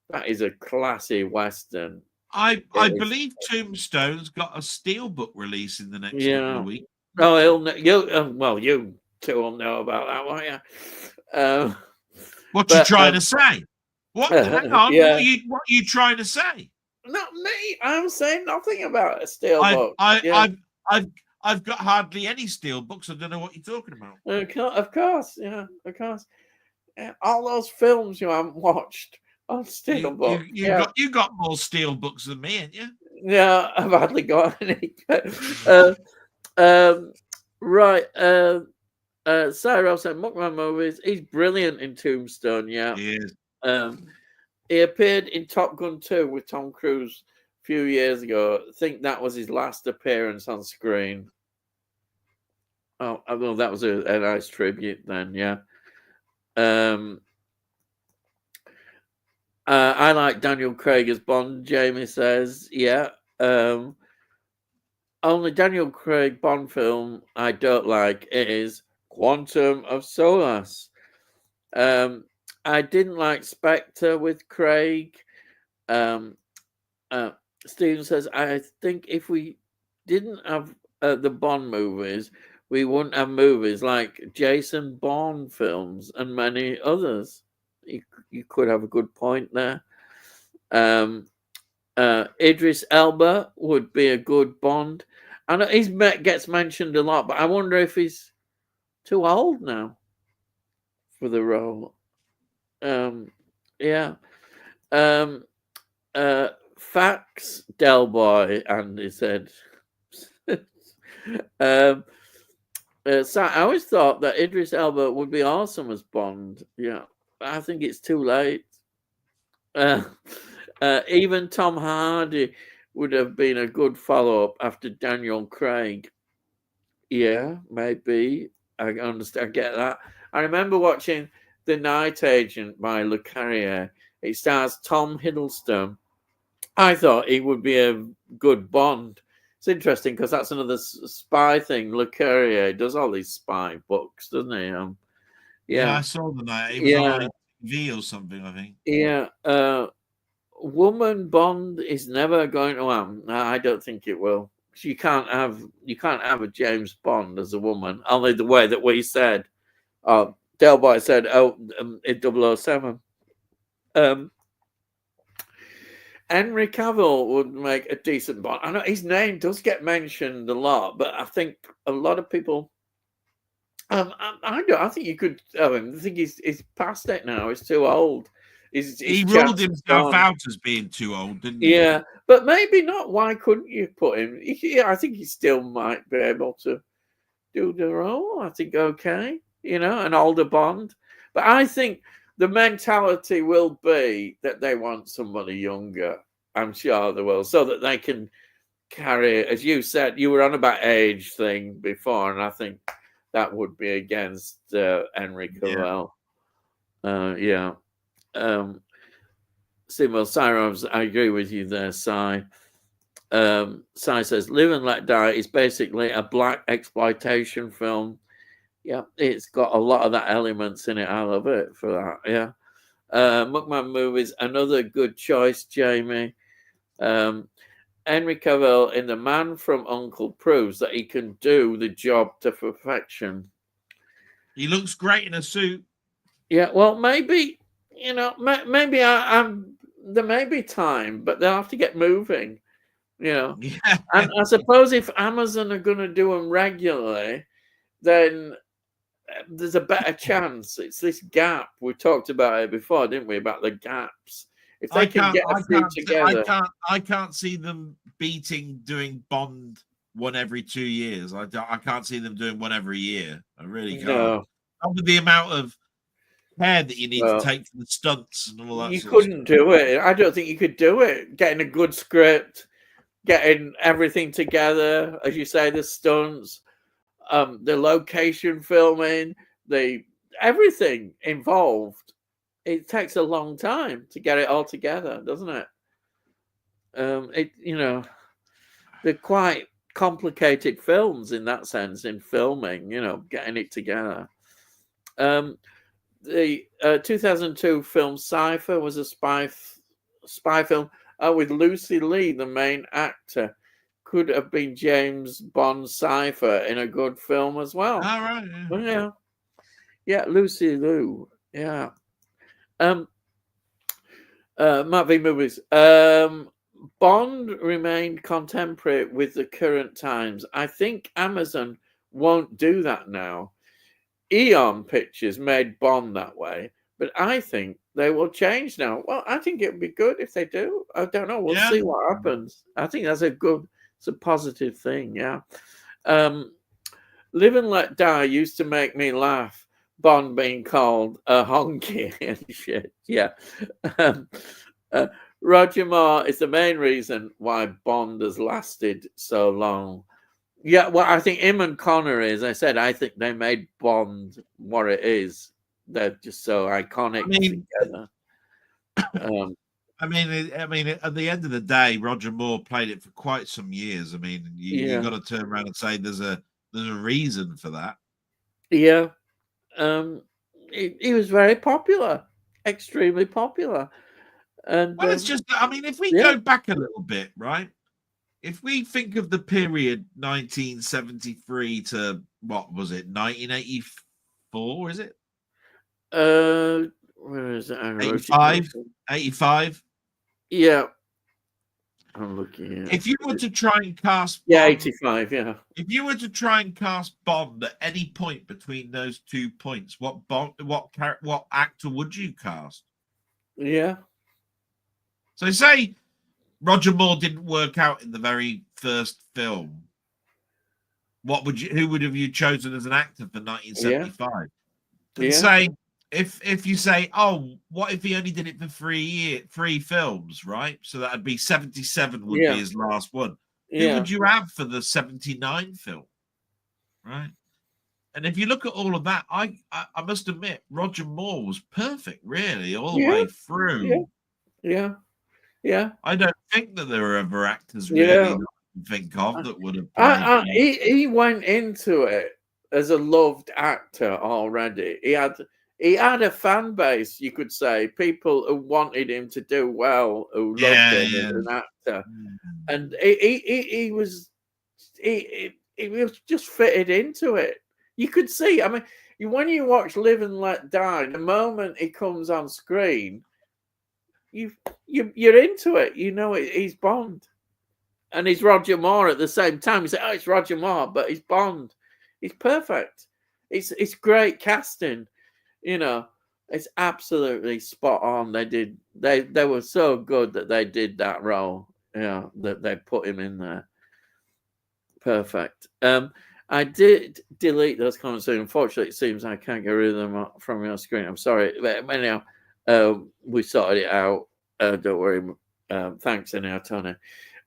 That is a classy Western. I believe Tombstone's got a steelbook release in the next couple of weeks. Oh, you two will know about that, won't you? What you trying to say? What? Hang on. Yeah. What are you trying to say? Not me. I'm saying nothing about a steelbook. I've got hardly any steel books. I don't know what you're talking about. Of course. All those films you haven't watched on steel books. You got more steel books than me, ain't you? Yeah, I've hardly got any. Right. Cyril said Muckman movies. He's brilliant in Tombstone. Yeah, he is. He appeared in Top Gun 2 with Tom Cruise a few years ago. I think that was his last appearance on screen. Oh, well, that was a nice tribute then, yeah. I like Daniel Craig as Bond, Jamie says. Yeah. Only Daniel Craig Bond film I don't like is Quantum of Solace. I didn't like Spectre with Craig. Stephen says, I think if we didn't have the Bond movies, we wouldn't have movies like Jason Bourne films and many others. You could have a good point there. Idris Elba would be a good Bond. I know gets mentioned a lot, but I wonder if he's too old now for the role. Yeah. Fax Del Boy, Andy said. So I always thought that Idris Elba would be awesome as Bond. Yeah, I think it's too late. Even Tom Hardy would have been a good follow-up after Daniel Craig. Yeah, maybe. I understand. I get that. I remember watching The Night Agent by Le Carrier. It stars Tom Hiddleston. I thought he would be a good Bond. It's interesting because that's another spy thing. Le Carrier does all these spy books, doesn't he? Yeah, I saw the night. It was on ITV or something, I think. Yeah. Woman Bond is never going to happen. No, I don't think it will. You can't have a James Bond as a woman. Only the way that we said. Del Boy said, in 007. Henry Cavill would make a decent Bond. I know his name does get mentioned a lot, but I think a lot of people. I think you could. I think he's past it now. He's too old. He ruled himself out as being too old, didn't he? Yeah, but maybe not. Why couldn't you put him? I think he still might be able to do the role. I think okay, an older Bond. But I think the mentality will be that they want somebody younger. I'm sure they will, so that they can carry, as you said, you were on about age thing before, and I think that would be against Henry Cavill. Yeah. Simo Cyrus, I agree with you there, Cy. Cy says, Live and Let Die is basically a black exploitation film. Yeah, it's got a lot of that elements in it. I love it for that. Yeah. Muckman Movies, another good choice, Jamie. Henry Cavill in The Man from U.N.C.L.E. proves that he can do the job to perfection. He looks great in a suit. Yeah, well, maybe, maybe there may be time, but they'll have to get moving, Yeah. And I suppose if Amazon are going to do them regularly, then there's a better chance. It's this gap. We talked about it before, didn't we? About the gaps. If they can get a few together. I can't see them doing Bond one every 2 years. I can't see them doing one every year. I really can't. No. Not with the amount of care that you need to take for the stunts and all that. You couldn't do it. I don't think you could do it. Getting a good script, getting everything together, as you say, the stunts, the location filming, everything involved. It takes a long time to get it all together, doesn't it? They're quite complicated films in that sense, in filming, getting it together. The 2002 film Cypher was a spy film with Lucy Lee, the main actor. Could have been James Bond Cypher in a good film as well. All right. Yeah. Yeah, Lucy Liu. Yeah. Matt V Movies. Bond remained contemporary with the current times. I think Amazon won't do that now. Eon Pictures made Bond that way, but I think they will change now. Well, I think it would be good if they do. I don't know. We'll see what happens. I think that's it's a positive thing. Yeah. Live and Let Die used to make me laugh. Bond being called a honky and shit. Yeah. Roger Moore is the main reason why Bond has lasted so long. Yeah, well, I think him and Connery, as I said, I think they made Bond what it is. They're just so iconic together. I mean, at the end of the day, Roger Moore played it for quite some years. I mean, you got to turn around and say there's a reason for that. Yeah, he was very popular, extremely popular. And well, it's just, I mean, if we go back a little bit, right? if we think of the period 1973 to what was it, 1984? Is it? Where is it? 85? 85? Yeah, I'm looking at. If you were to try and cast Yeah, Bond, 85. Yeah. if you were to try and cast Bond at any point between those 2 points, what actor would you cast? Yeah. So say Roger Moore didn't work out in the very first film. Who would have you chosen as an actor for 1975? And say if you say, oh, what if he only did it for 3 films, right? So that'd be 77 would be his last one. Who would you have for the 79 film? Right. And if you look at all of that, I must admit, Roger Moore was perfect, really, all the way through. Yeah. I don't think that there were other actors really that I can think of that would have played. He went into it as a loved actor already. He had a fan base, you could say, people who wanted him to do well, who loved him as an actor, and he was just fitted into it. You could see. I mean, when you watch Live and Let Die, the moment he comes on screen, you're into it. You know he's Bond, and he's Roger Moore at the same time. You say, "Oh, it's Roger Moore," but he's Bond. He's perfect. It's great casting. You know, it's absolutely spot on. They were so good that they did that role. Yeah, that they put him in there. Perfect. I did delete those comments. Unfortunately, it seems I can't get rid of them from your screen. I'm sorry. But anyhow, we sorted it out. Don't worry. Thanks anyhow, Tony.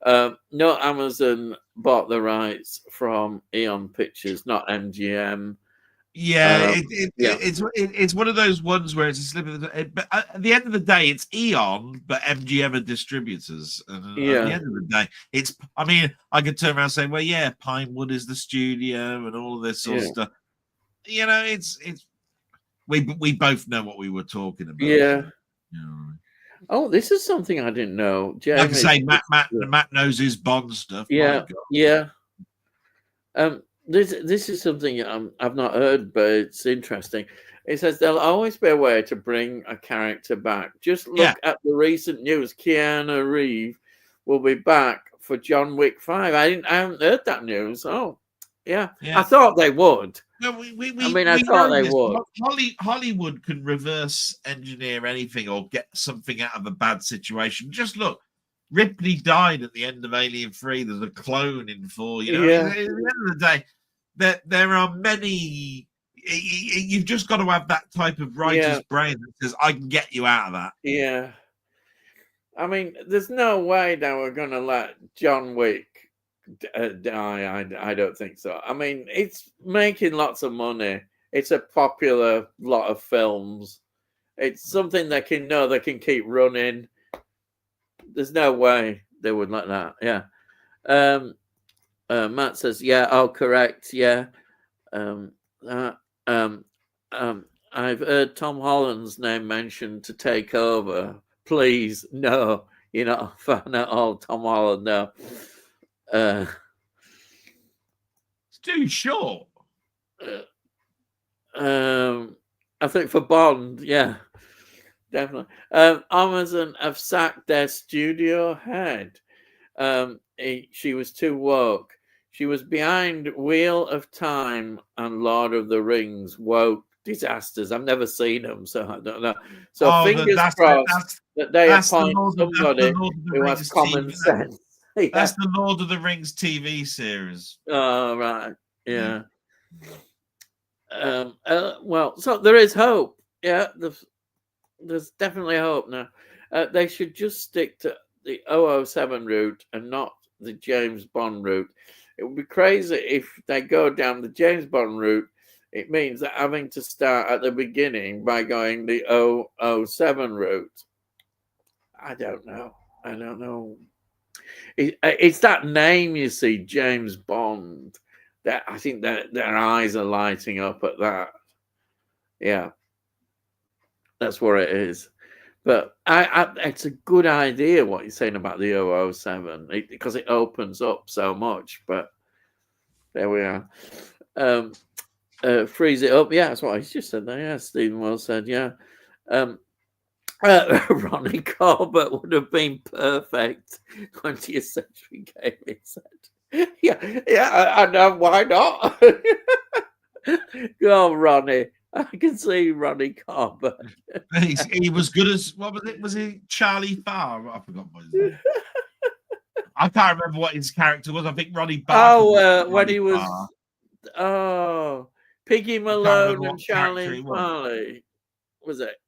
No, Amazon bought the rights from Eon Pictures, not MGM. It's one of those ones where it's a slip of the. But at the end of the day, it's Eon, but MGM are distributors. And at the end of the day, it's. I mean, I could turn around and say, well, yeah, Pinewood is the studio and all of this sort of stuff. You know, it's. We both know what we were talking about. Yeah. So, you know. Oh, this is something I didn't know. Jamie, like I say, Matt knows his Bond stuff. Yeah. This is something I've not heard, but it's interesting. It says there'll always be a way to bring a character back. Just look at the recent news. Keanu Reeves will be back for John Wick 5. I haven't heard that news. Oh, yeah. I thought they would. No, I thought they would. Hollywood can reverse engineer anything or get something out of a bad situation. Just look. Ripley died at the end of Alien 3. There's a clone in 4. You know, at the end of the day, there are many. You've just got to have that type of writer's brain that says, "I can get you out of that." Yeah, I mean, there's no way that we're going to let John Wick die. I don't think so. I mean, it's making lots of money. It's a popular lot of films. It's something they can keep running. There's no way they would like that. Yeah. Matt says, yeah, oh, correct. Yeah. I've heard Tom Holland's name mentioned to take over. Please, no. You're not a fan at all, Tom Holland, no. It's too short. I think for Bond, yeah. Definitely. Amazon have sacked their studio head. She was too woke. She was behind Wheel of Time and Lord of the Rings. Woke disasters. I've never seen them, so I don't know. So fingers crossed that they appoint somebody who has common sense. That's the Lord of the Rings TV series. Oh, right. Yeah. Well, so there is hope. Yeah. There's definitely hope now. They should just stick to the 007 route and not the James Bond route. It would be crazy if they go down the James Bond route. It means that having to start at the beginning by going the 007 route. I don't know. It's that name, you see, James Bond, that I think that their eyes are lighting up at that. Yeah. That's what it is. But it's a good idea what you're saying about the 007 because it opens up so much. But there we are. Freeze it up. Yeah, that's what I just said there. Yeah, Stephen Wells said, yeah. Ronnie Corbett would have been perfect 20th century game, he said. Yeah, I know. Why not? Go on, Ronnie. I can see Ronnie Corbett. He was good as, what was it? Was he Charlie Farr? I forgot what his name. I can't remember what his character was. I think Ronnie Barker. When he was Piggy Malone and Charlie Farley. Was it?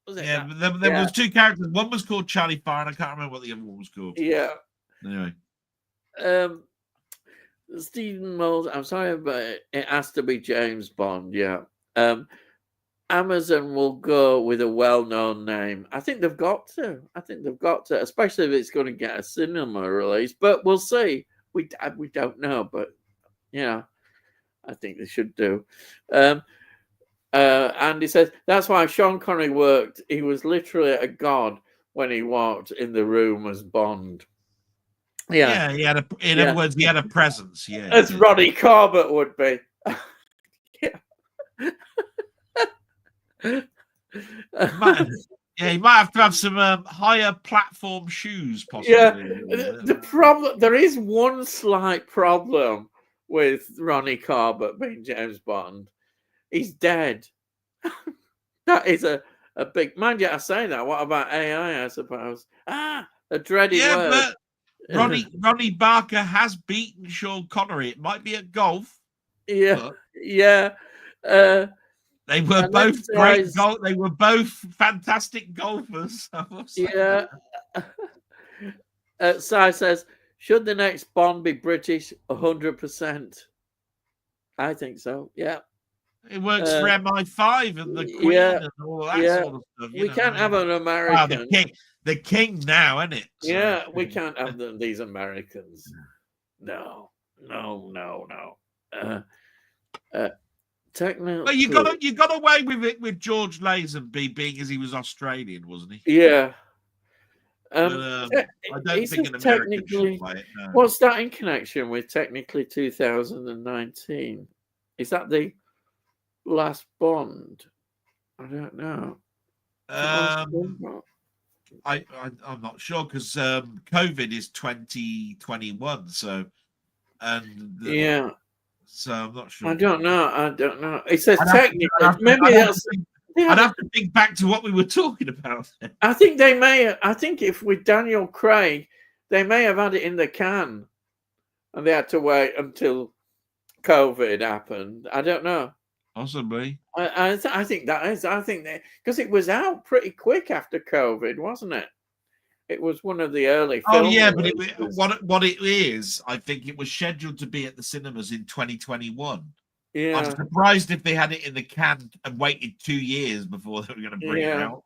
Yeah, there was two characters. One was called Charlie Farr, and I can't remember what the other one was called. Yeah. Anyway. Stephen Moles, I'm sorry, but it has to be James Bond, yeah. Amazon will go with a well-known name. I think they've got to. Especially if it's going to get a cinema release. But we'll see. We don't know, but yeah, I think they should do. Andy says that's why Sean Connery worked. He was literally a god when he walked in the room as Bond. Yeah, he had in other words, he had a presence. Yeah, as Ronnie Corbett would be. He might have to have some higher platform shoes, possibly. Yeah, the problem. There is one slight problem with Ronnie Corbett being James Bond. He's dead. That is a big. Mind you, I say that. What about AI? I suppose. A dreaded word. But Ronnie Barker has beaten Sean Connery. It might be at golf. Yeah. They were both great golf. They were both fantastic golfers. Yeah. Sai says, should the next Bond be British? 100%. I think so. Yeah. It works for MI5 and the Queen and all that sort of stuff. We can't have an American. The king now, isn't it? So, yeah, we can't have these Americans. No. Technically, but you got away with it with George Lazenby being as he was Australian, wasn't he? Yeah. I don't think an American should play it. No. What's that in connection with technically 2019? Is that the last Bond? I don't know. I'm not sure because COVID is 2021, so so I'm not sure. I don't know. It says technically. I'd have to think back to what we were talking about. I think they may. I think if with Daniel Craig, they may have had it in the can, and they had to wait until COVID happened. I don't know. Possibly. I think that is. I think that because it was out pretty quick after COVID, wasn't it? It was one of the early. Oh yeah, but what it is, I think it was scheduled to be at the cinemas in 2021. Yeah, I'm surprised if they had it in the can and waited 2 years before they were going to bring it out.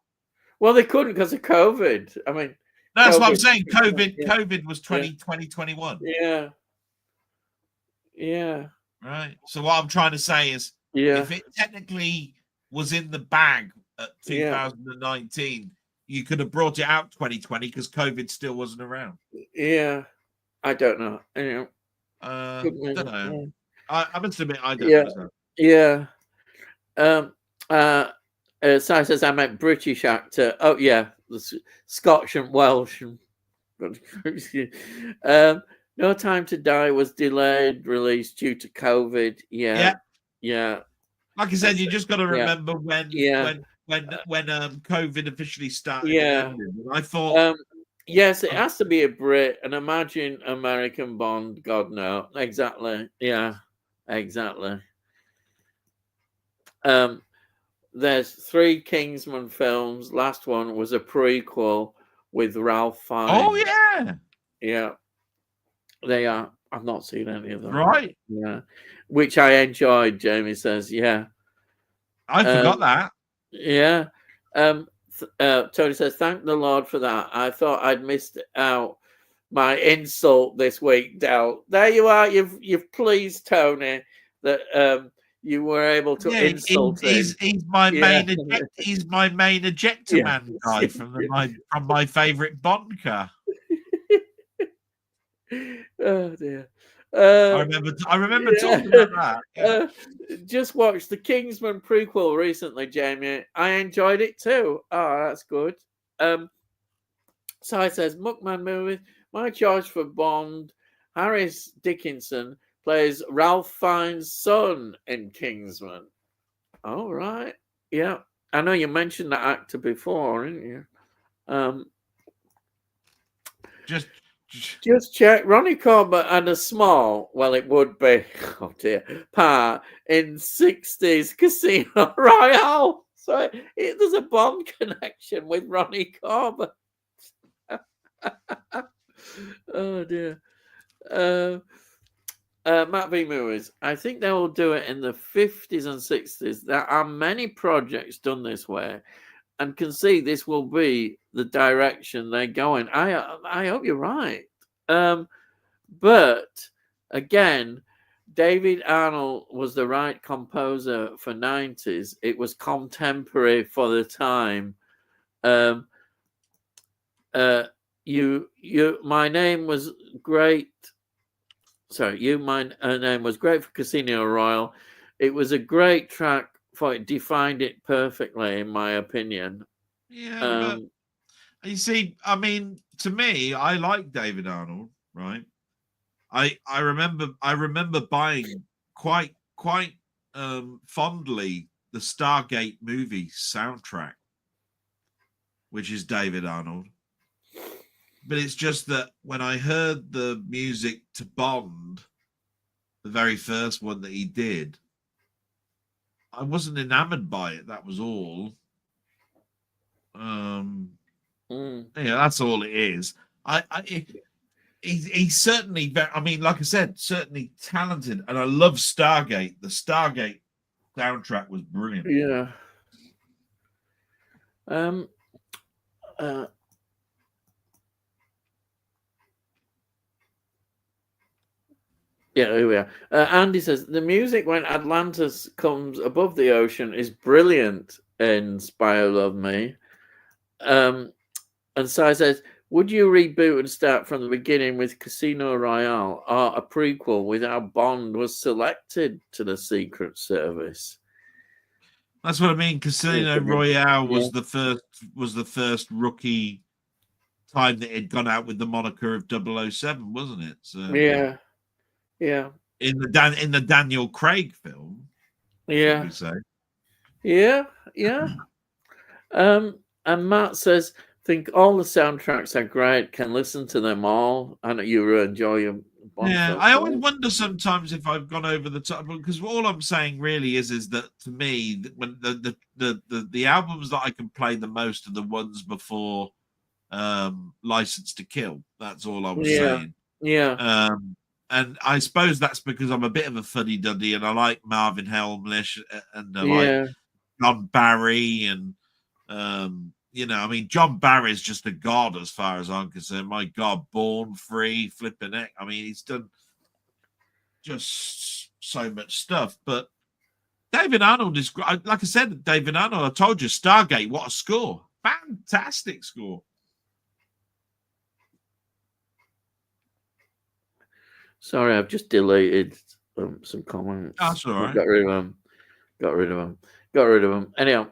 Well, they couldn't because of COVID. I mean, that's what I'm saying. COVID was 2021. Yeah. Right. So what I'm trying to say is, if it technically was in the bag at 2019. You could have brought it out 2020 because COVID still wasn't around. Yeah, I don't know. I don't know. I must admit, I don't know. Yeah. Si says I meant British actor. Oh yeah, the Scotch and Welsh. No Time to Die was delayed release due to COVID. Yeah. Like I said, you just got to remember when COVID officially started. Yeah, I thought. Yes, it has to be a Brit, and imagine American Bond. God no, exactly. Yeah, exactly. There's 3 Kingsman films. Last one was a prequel with Ralph Fiennes. Oh yeah. They are. I've not seen any of them. Right. Yeah, which I enjoyed. Jamie says, yeah. I forgot that. Yeah. Tony says, thank the Lord for that. I thought I'd missed out my insult this week, Del. There you are. You've pleased Tony that you were able to insult him. He's my main ejector man guy from my favourite Bond car. Oh dear. I remember talking about that. Yeah. Just watched the Kingsman prequel recently, Jamie. I enjoyed it too. Oh, that's good. So it says Muckman movie. My choice for Bond, Harris Dickinson plays Ralph Fiennes' son in Kingsman. All right. Yeah. I know you mentioned that actor before, didn't you? Just check. Ronnie Corbett had a small, well, it would be, oh dear, part in 60s Casino Royale. So there's a Bond connection with Ronnie Corbett. Oh dear. Matt V. Movies. I think they will do it in the 50s and 60s. There are many projects done this way, and can see this will be the direction they're going. I hope you're right. But again, David Arnold was the right composer for 90s. It was contemporary for the time. My name was great. Sorry, my name was great for Casino Royale. It was a great track for it, defined it perfectly, in my opinion. Yeah, you see, I mean, to me, I like David Arnold, right? I remember buying quite fondly the Stargate movie soundtrack, which is David Arnold. But it's just that when I heard the music to Bond, the very first one that he did, I wasn't enamored by it. That was all. Yeah, that's all it is. He's certainly very, I mean, like I said, certainly talented, and I love Stargate. The Stargate soundtrack was brilliant. Yeah. Yeah, here we are. Andy says the music when Atlantis comes above the ocean is brilliant in Spy Who Loved Me. And Sai says, would you reboot and start from the beginning with Casino Royale or a prequel with how Bond was selected to the Secret Service? That's what I mean. Casino Royale was the first rookie time that had gone out with the moniker of 007, wasn't it? So, yeah. In the Daniel Craig film. Yeah. Yeah. And Matt says, think all the soundtracks are great. Can listen to them all, and you enjoy them. Yeah, I always wonder sometimes if I've gone over the top, because all I'm saying really is that to me, when the albums that I can play the most are the ones before License to Kill. That's all I was saying. Yeah. And I suppose that's because I'm a bit of a fuddy-duddy, and I like Marvin Helmlich, and I like John Barry, and I mean, John Barry is just a god as far as I'm concerned. My God, Born Free, flipping it. I mean, he's done just so much stuff. But David Arnold is, like I said, David Arnold, I told you, Stargate, what a score. Fantastic score. Sorry, I've just deleted some comments. That's all right. Got rid of them. Anyhow,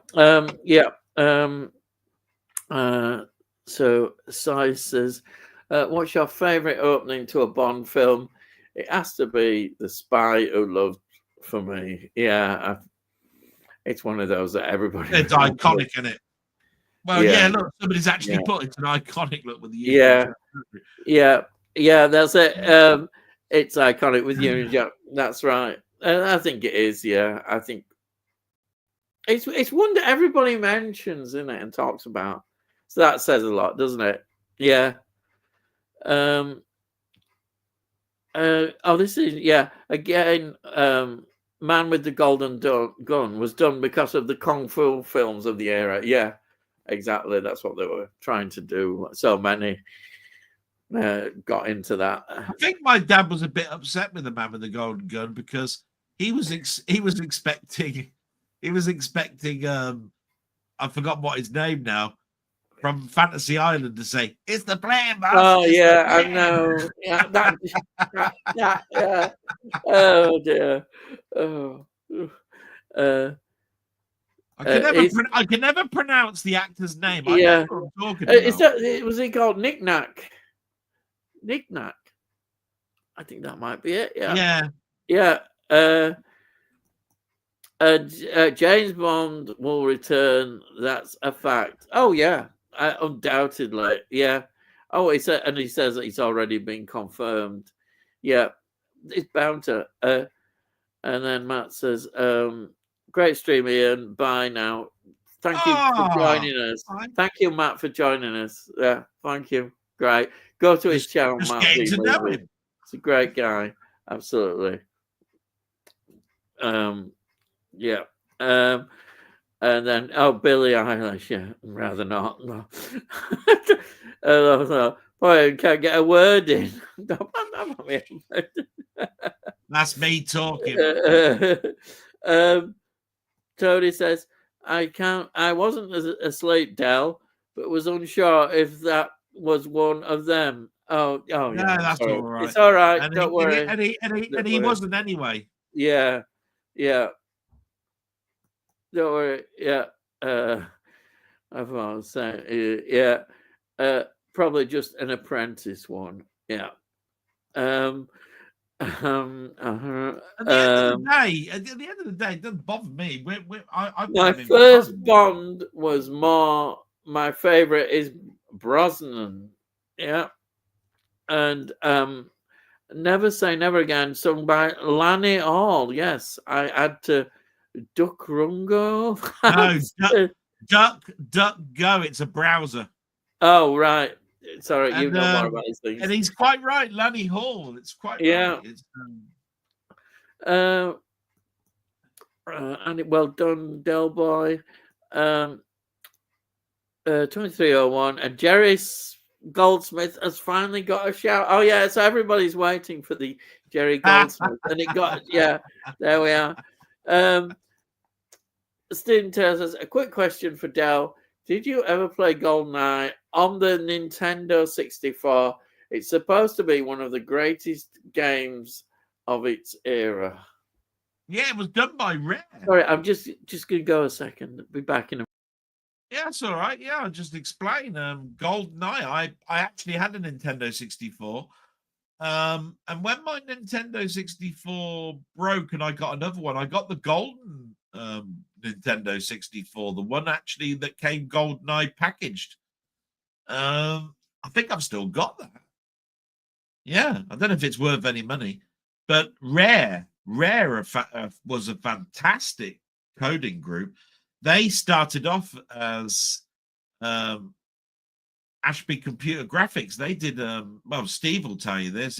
so Sai says, what's your favourite opening to a Bond film? It has to be The Spy Who Loved, for me. Yeah, it's one of those that everybody... It's iconic, isn't it? Well, yeah, look, somebody's actually put it an iconic look with the... Yeah, that's it. It's iconic with Union Jack. That's right. I think it is, yeah. I think it's one that everybody mentions, isn't it, and talks about. So that says a lot, doesn't it? Yeah. This is, again, Man with the Golden Gun was done because of the Kung Fu films of the era. Yeah, exactly. That's what they were trying to do. So many got into that. I think my dad was a bit upset with the Man with the Golden Gun because he was expecting I forgot what his name now from Fantasy Island to say it's the plan, boss. Oh it's yeah, I know. Yeah, yeah. Oh dear. Oh. I can never pronounce the actor's name. I Yeah. know what I'm talking about. Was he called Knick Knack? Knick Knack. I think that might be it. Yeah. Yeah. James Bond will return. That's a fact. Oh yeah, undoubtedly. Yeah. Oh, he said, and he says that he's already been confirmed. Yeah, it's bound to. And then Matt says, "Great stream, Ian. Bye now. Thank you for joining us. Thank you, Matt, for joining us. Yeah, thank you. Great. Go to his channel, just Matt. Getting to know him. He's a great guy. Absolutely. Yeah. And then Billie Eilish, yeah, rather not. No. Boy, I can't get a word in. That's me talking. Tony says, I wasn't asleep, Del, but was unsure if that was one of them. Oh yeah, that's all right. It's all right. And don't worry. And he wasn't anyway. Yeah. Don't worry. Yeah. I've always saying, yeah. Probably just an apprentice one. Yeah. At the end of the day, it doesn't bother me. My first Bond was more. My favorite is Brosnan. Yeah. And Never Say Never Again, sung by Lani Hall. Yes, I had to Duck Rungo. No, Duck Go. It's a browser. Oh right. Sorry, you know more about these things. And he's quite right, Lani Hall. It's quite right. It's, and well done, Del Boy. 2301 and Jerry Goldsmith has finally got a shout. Oh yeah, so everybody's waiting for the Jerry Goldsmith, and it got there we are. Stephen tells us a quick question for Del. Did you ever play GoldenEye on the Nintendo 64? It's supposed to be one of the greatest games of its era. Yeah, it was done by Rare. Sorry, I'm just going to go a second. Be back in a. Yeah, that's all right. Yeah, I'll just explain. GoldenEye. I actually had a Nintendo 64. And when my Nintendo 64 broke and I got another one, I got the golden Nintendo 64, the one actually that came GoldenEye packaged. I think I've still got that. Yeah, I don't know if it's worth any money, but Rare was a fantastic coding group. They started off as Ashby Computer Graphics. They did well, Steve will tell you this.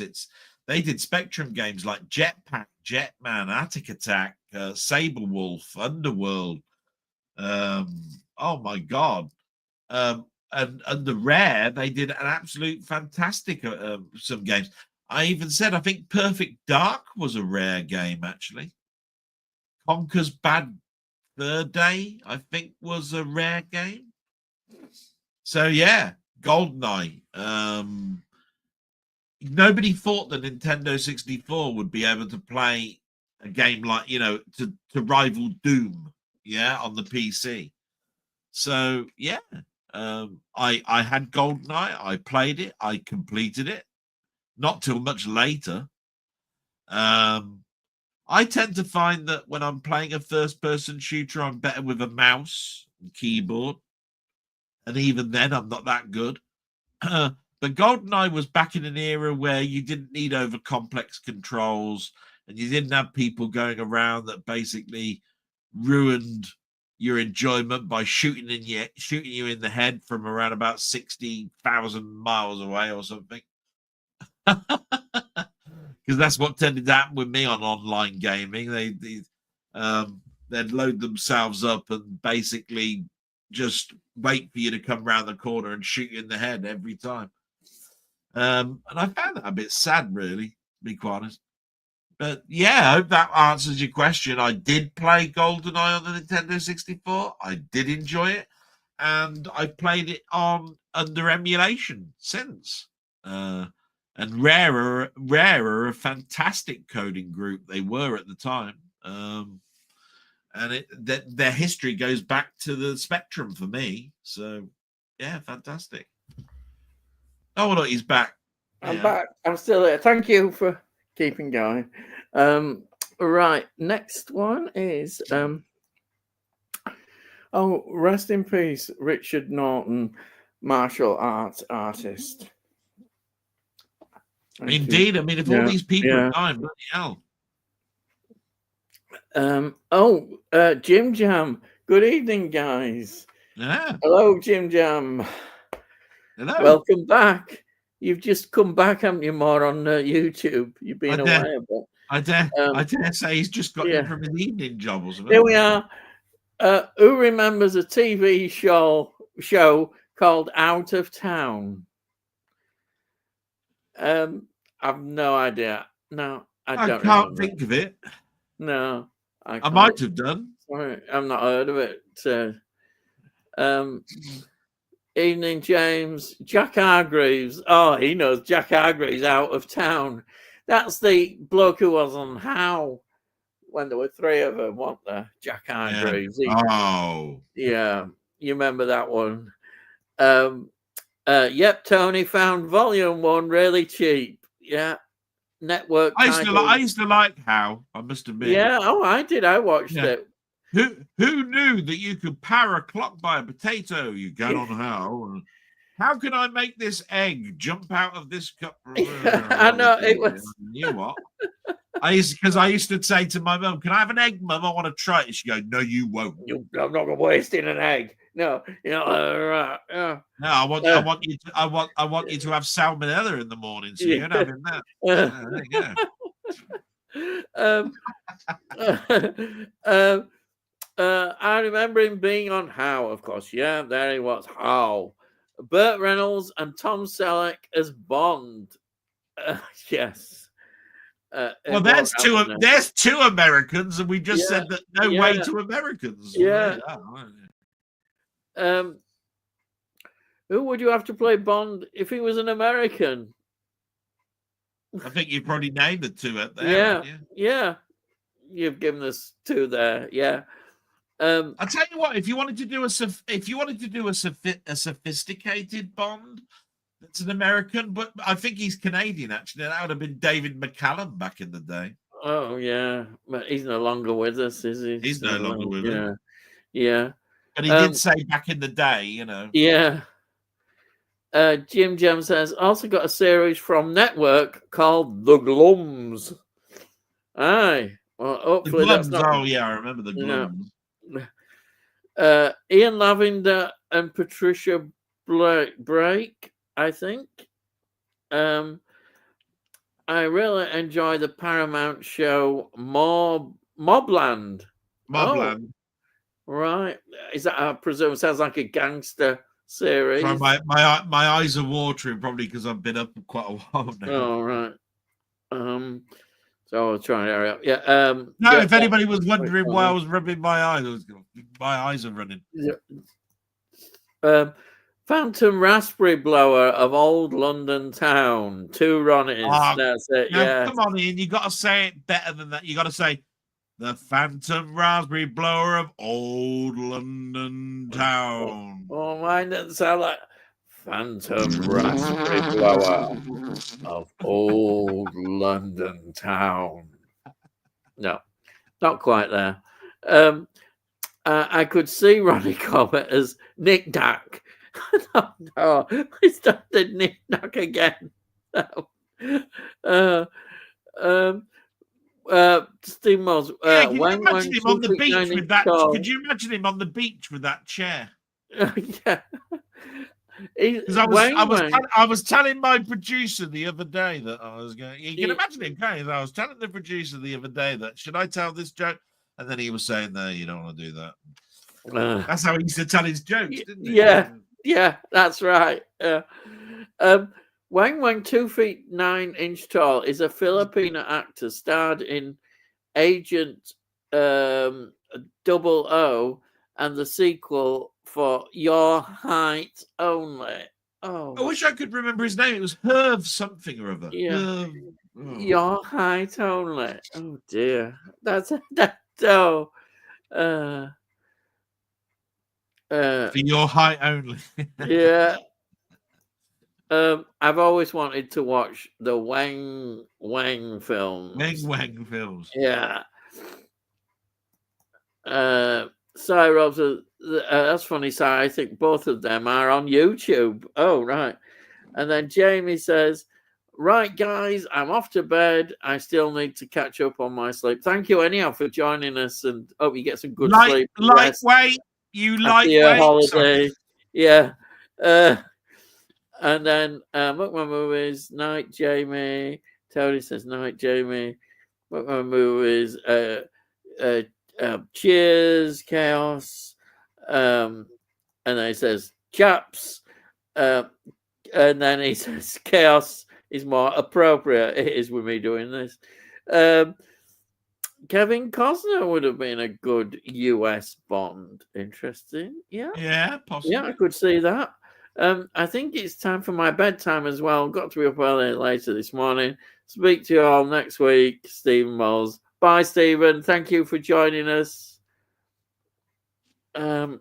They did Spectrum games like Jetpack, Jetman, Attic Attack, Sable Wolf, Underworld. Oh my god. And the Rare, they did an absolute fantastic some games. I even said I think Perfect Dark was a Rare game actually. Conker's Bad Third Day, I think, was a Rare game. So yeah, GoldenEye. Nobody thought the Nintendo 64 would be able to play a game like, to rival Doom, on the PC. So yeah, I had GoldenEye. I played it. I completed it. Not till much later. I tend to find that when I'm playing a first-person shooter, I'm better with a mouse and keyboard. And even then, I'm not that good. But GoldenEye was back in an era where you didn't need over-complex controls and you didn't have people going around that basically ruined your enjoyment by shooting you in the head from around about 60,000 miles away or something. Because that's what tended to happen with me on online gaming. They'd load themselves up and basically just wait for you to come around the corner and shoot you in the head every time. And I found that a bit sad, really, to be quite honest. But yeah, I hope that answers your question. I did play GoldenEye on the Nintendo 64. I did enjoy it, and I played it on under emulation since. And Rare, a fantastic coding group they were at the time. And their history goes back to the Spectrum for me. So yeah, fantastic. Oh, look, he's back. I'm back. I'm still there. Thank you for keeping going. Right, next one is rest in peace, Richard Norton, martial arts artist. Indeed, I mean, if all these people are dying, bloody hell. Jim Jam. Good evening, guys. Yeah. Hello, Jim Jam. Hello. Welcome back. You've just come back, haven't you, more on YouTube? You've been away a bit. I dare say he's just got in from his evening job or something. Here we are. Who remembers a TV show called Out of Town? I've no idea. No, I can't think of it. No, I might have done. Sorry, I've not heard of it. Evening, James. Jack Hargreaves. Oh, he knows Jack Hargreaves. Out of Town. That's the bloke who was on How when there were three of them, weren't there? Jack Hargreaves. Yeah, you remember that one. Yep, Tony found Volume 1 really cheap. Yeah, network. I used to like How. I must admit. Yeah. Oh, I did. I watched it. Who knew that you could power a clock by a potato? You get on How. How can I make this egg jump out of this cup? I know it was. You know what? I used to say to my mum, "Can I have an egg, Mum? I want to try it." She go, "No, you won't. I'm not going to waste in an egg. No, No, I want you to have salmonella in the morning, so you're not having that. There you go. I remember him being on How, of course. Yeah, there he was. How. Burt Reynolds and Tom Selleck as Bond. Yes. Well, there's two Americans, and we just said that no way to Americans. Yeah. Who would you have to play Bond if he was an American? I think you probably named the two at there. Yeah. You've given us two there. Yeah. I'll tell you what. If you wanted to do a sophisticated Bond, that's an American, but I think he's Canadian. Actually, that would have been David McCallum back in the day. Oh yeah, but he's no longer with us, is he? He's no longer with us. Yeah. But he did say back in the day, you know. Yeah. Jim Jam says also got a series from Network called The Glums. Aye. Well, hopefully the Glums. That's not... Oh yeah, I remember the Glums. Ian Lavender and Patricia Brake, I think. I really enjoy the Paramount show Mobland. Mobland. Right. Is that, I presume, sounds like a gangster series? So my eyes are watering, probably because I've been up quite a while now. Oh, right. So I'll try and hurry up. Yeah. No, if anybody was wondering why I was rubbing my eyes, my eyes are running. Yeah. Phantom Raspberry Blower of Old London Town. 2 Ronnies. That's it. Yeah. Come on, Ian. You got to say it better than that. You got to say the Phantom Raspberry Blower of Old London Town. Oh, mine doesn't sound like Phantom Raspberry Blower of Old London Town. No, not quite there. I could see Ronnie Corbett as Nick Nack. No, I started Nick Nack again. No. Steve Moss. Could you imagine him on the beach with that? Could you imagine him on the beach with that chair? Yeah. Because I was telling my producer the other day that I was going. You can imagine him, can't you? I was telling the producer the other day that should I tell this joke, and then he was saying, "No, you don't want to do that." That's how he used to tell his jokes, didn't he? Yeah, that's right. Wang Wang, 2 feet 9 inch tall, is a Filipino actor starred in Agent 00 and the sequel for Your Height Only. Oh, I wish I could remember his name. It was Herv something or other. yeah. Your Height Only. Oh dear, that's that. Oh, for your height only. Yeah. I've always wanted to watch the Wang films. Wang films. Yeah. Cy Robs, that's funny, Cy. I think both of them are on YouTube. Oh, right. And then Jamie says, right, guys, I'm off to bed. I still need to catch up on my sleep. Thank you anyhow for joining us, and hope you get some good sleep. Lightweight. You lightweight. Holiday. Yeah. And then Mukman Movies, night, Jamie. Tony says, night, Jamie. Mukman Movies, cheers, chaos. And then he says, chaps. And then he says, chaos is more appropriate. It is with me doing this. Kevin Costner would have been a good US Bond. Interesting. Yeah. Yeah, possibly. Yeah, I could see that. I think it's time for my bedtime as well. Got to be up early later this morning. Speak to you all next week. Stephen Moles. Bye, Stephen. Thank you for joining us. Yeah.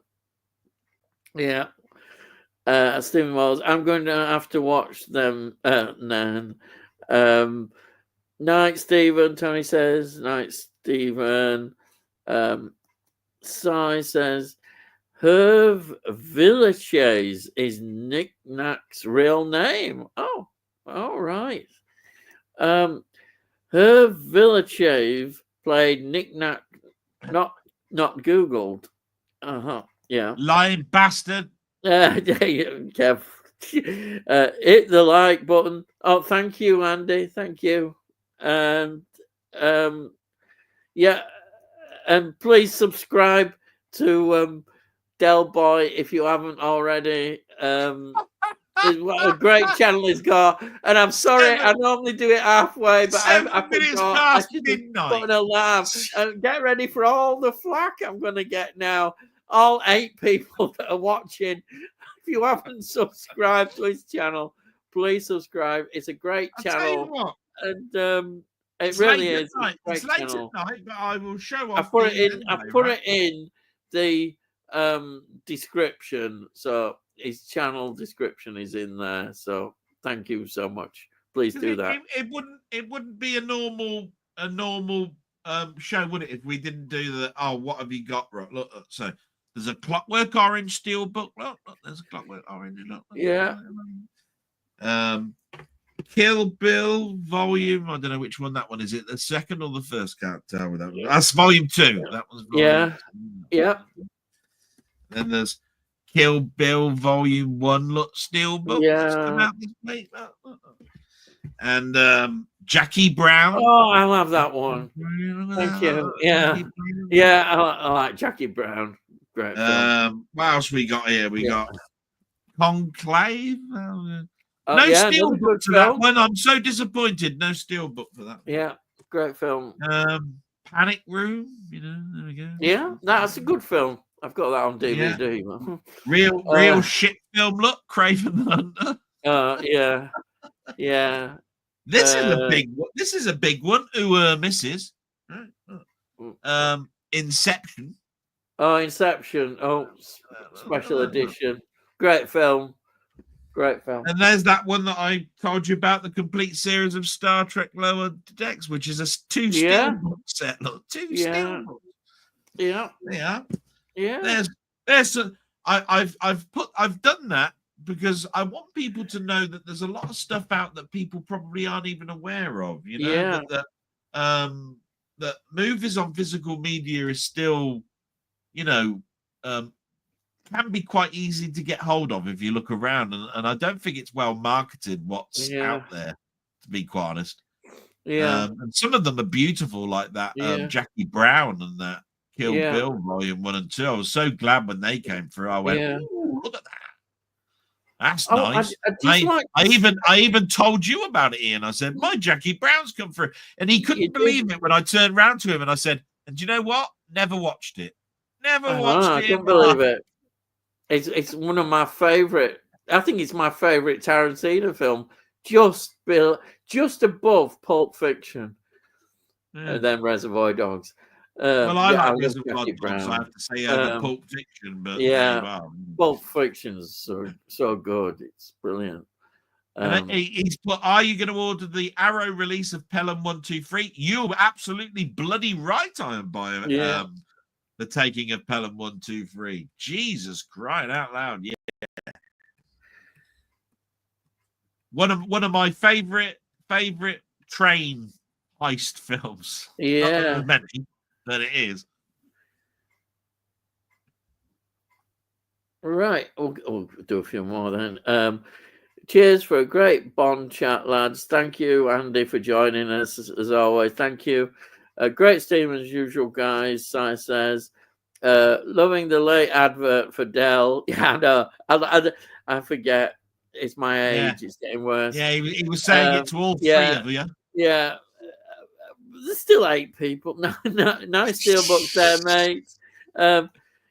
Stephen Moles. I'm going to have to watch them, Nan. Night, Stephen. Tony says. Night, Stephen. Sai says, Herv Villachez is Nick Nack's real name. Oh, all right. Herv Villachez played Nick Nack, not Googled. Yeah. Lying bastard. Kev. Hit the like button. Oh, thank you, Andy. Thank you. And yeah, and please subscribe to Del Boy if you haven't already. What a great channel he's got. And I'm sorry, I normally do it halfway, but I forgot. I should have put an alarm. And get ready for all the flack I'm going to get now. All 8 people that are watching. If you haven't subscribed to his channel, please subscribe. It's a great channel. And it really is. It's late at night, but I will show off. I put it in the description, so his channel description is in there. So thank you so much. Please do that. It wouldn't be a normal show, would it, if we didn't do the what have you got? Right, look, so there's a Clockwork Orange steel book. Look, there's a Clockwork Orange. Look. Yeah. Kill Bill volume. I don't know which one that one is. It the second or the first? Can't tell with that one. That's volume 2. That was volume 2. Yeah. Then there's Kill Bill volume 1. Look, steel book. Yeah. And Jackie Brown. Oh, I love that one. Thank you. Yeah. Yeah, I like Jackie Brown. Great film. What else we got here? We got Conclave. No steelbook for that one. I'm so disappointed. No steelbook for that. Yeah, great film. Panic Room. There we go. Yeah, that's a good film. I've got that on DVD. Yeah. Real shit film. Look, Craven the Hunter. Yeah. This is a big one. This is a big one. Who misses? Inception. Oh, Inception. Oh, special edition. Great film. Great film. And there's that one that I told you about, the complete series of Star Trek Lower Decks, which is a 2 steelbook set. Look, 2 steelbooks. Yeah. I've done that because I want people to know that there's a lot of stuff out that people probably aren't even aware of. That movies on physical media is still, can be quite easy to get hold of if you look around, and I don't think it's well marketed what's out there, to be quite honest. And some of them are beautiful, like that Jackie Brown and that Kill Bill volume 1 and 2. I was so glad when they came through. I went, "Ooh, look at That's Oh, nice. I even told you about it, Ian. I said, my Jackie Brown's come through. And he couldn't believe it when I turned round to him and I said, and do you know what? Never watched it. Never watched it. I can't believe it. It's one of my favorite. I think it's my favorite Tarantino film. Just above Pulp Fiction, and then Reservoir Dogs. Well, I like Reservoir Dogs. I have to say over Pulp Fiction, but yeah, Pulp Fiction's so good. It's brilliant. And he's put, are you going to order the Arrow release of Pelham 123? You're absolutely bloody right. I am buying the taking of Pelham 123. Jesus crying out loud! Yeah, one of my favorite train heist films. Yeah, not many, but it is. Right, we'll do a few more then. Cheers for a great Bond chat, lads. Thank you, Andy, for joining us as always. Thank you. Great stream as usual, guys. Si says, loving the late advert for Dell. Yeah, no, I forget. It's my age. It's getting worse. Yeah, he was saying it to all three of you. Yeah. There's still 8 people. Nice steelbooks there, mate.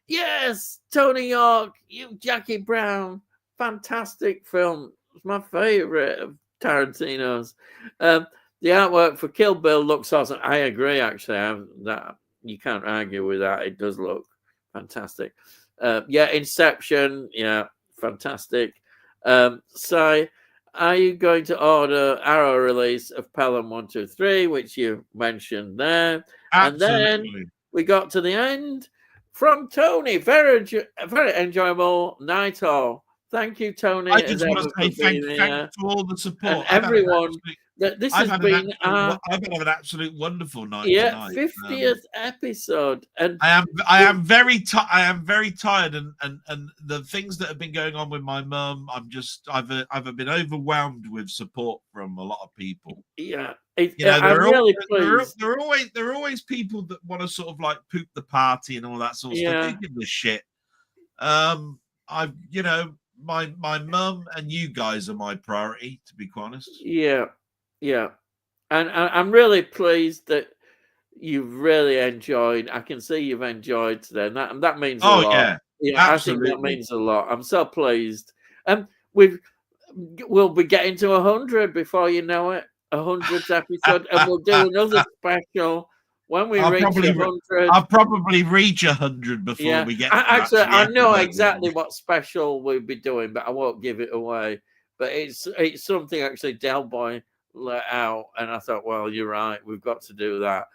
Yes, Tony York, Jackie Brown. Fantastic film. It's my favorite of Tarantino's. The artwork for Kill Bill looks awesome. I agree, actually. That you can't argue with that. It does look fantastic. Inception. Yeah, fantastic. Si, are you going to order Arrow release of Pelham 123, which you mentioned there? Absolutely. And then we got to the end from Tony. Very enjoyable night all. Thank you, Tony. I just want to say thank you for all the support. And everyone. I've had an absolute wonderful night. Yeah, tonight. 50th episode, and I am very tired, and the things that have been going on with my mum, I've been overwhelmed with support from a lot of people. Yeah, there are always people that want to sort of like poop the party and all that sort of stuff. Who gives a shit? My mum and you guys are my priority, to be quite honest. Yeah, and I'm really pleased that you've really enjoyed. I can see you've enjoyed today, and that means a lot. Yeah, absolutely. I think that means a lot. I'm so pleased. We'll be getting to 100 before you know it. 100th episode, and we'll do another special when we reach 100. I'll probably reach 100 before we get. I know exactly what special we'll be doing, but I won't give it away. But it's something actually Del Boy let out, and I thought, well, you're right, we've got to do that.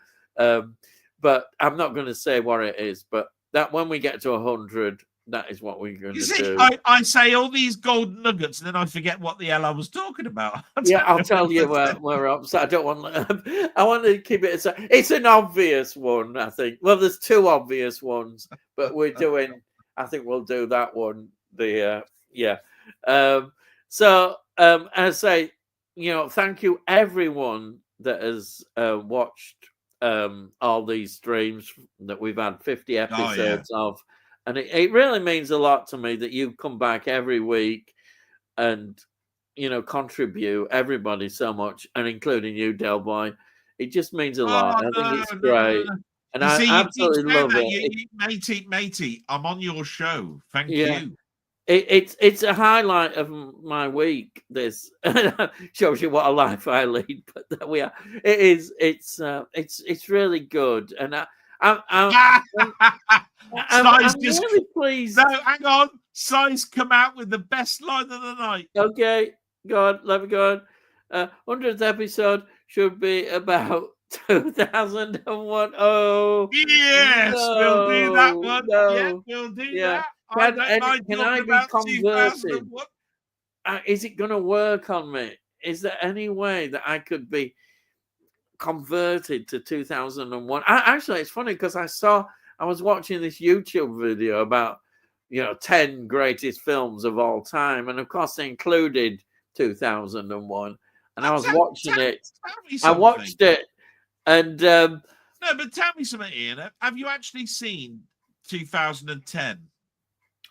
But I'm not going to say what it is. But that when we get to 100, that is what we're going to do. I say all these golden nuggets, and then I forget what the hell I was talking about. I'll tell you where we're up. So I don't want. I want to keep it. It's an obvious one, I think. Well, there's 2 obvious ones, but we're doing. I think we'll do that one. So I say, thank you everyone that has watched all these streams that we've had 50 episodes of. And it really means a lot to me that you come back every week and, contribute everybody so much, and including you, Del Boy. It just means a lot. I think it's great. And I absolutely love it. Matey, I'm on your show. Thank you. It's a highlight of my week. This shows you what a life I lead. But there we are. It is. It's really good, and I'm really pleased. No, hang on. Si's come out with the best line of the night. Okay, go on. Let me go on. 100th episode should be about 2001. Oh, yes, we'll do that one. Yeah, we'll do that. Can I be converted? Is it going to work on me? Is there any way that I could be converted to 2001? Actually, it's funny because I was watching this YouTube video about 10 greatest films of all time, and of course they included 2001. And I was watching it. I watched it, and no, but tell me something, Ian. Have you actually seen 2010?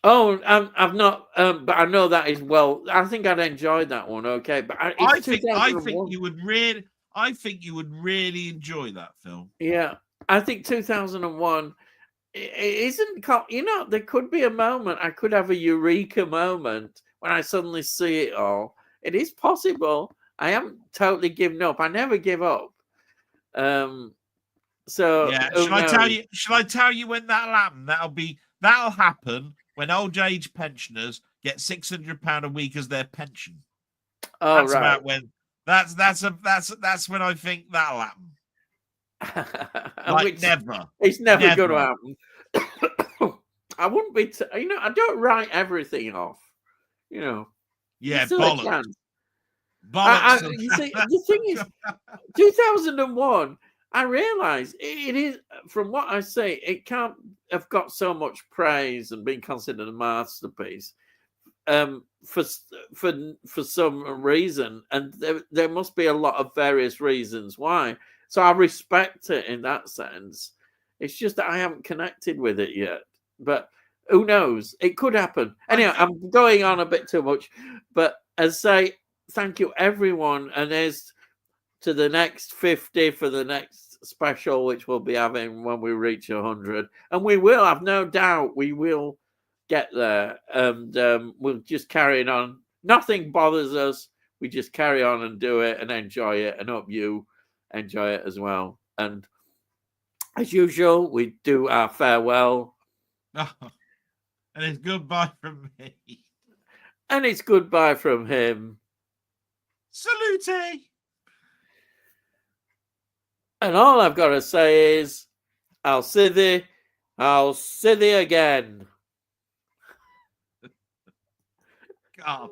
Oh, I've not, but I know that is well. I think I'd enjoy that one. Okay, but it's I think 2001. you would really, I think you would really enjoy that film. Yeah, I think 2001. It isn't. You know, there could be a moment. I could have a eureka moment when I suddenly see it all. It is possible. I haven't totally given up. I never give up. So Yeah. who Shall I tell knows? you? Shall I tell you when that'll happen? That'll happen when old age pensioners get £600 a week as their pension. Oh, That's right. about when. That's when I think that'll happen. Like never. It's never going to happen. I wouldn't be. You know, I don't write everything off. You know. Yeah, still bollocks. a chance. Bollocks. You see, the thing is, 2001. I realise it is, from what I say, it can't have got so much praise and been considered a masterpiece for some reason, and there must be a lot of various reasons why. So I respect it in that sense. It's just that I haven't connected with it yet. But who knows? It could happen. Anyway, I'm going on a bit too much, but as I say, thank you everyone, and there's to the next 50 for the next special, which we'll be having when we reach 100. And we will, I've no doubt, we will get there. And we'll just carry it on. Nothing bothers us. We just carry on and do it and enjoy it. And hope you enjoy it as well. And as usual, we do our farewell. And it's goodbye from me. And it's goodbye from him. Salute! And all I've got to say is, I'll see thee again. God.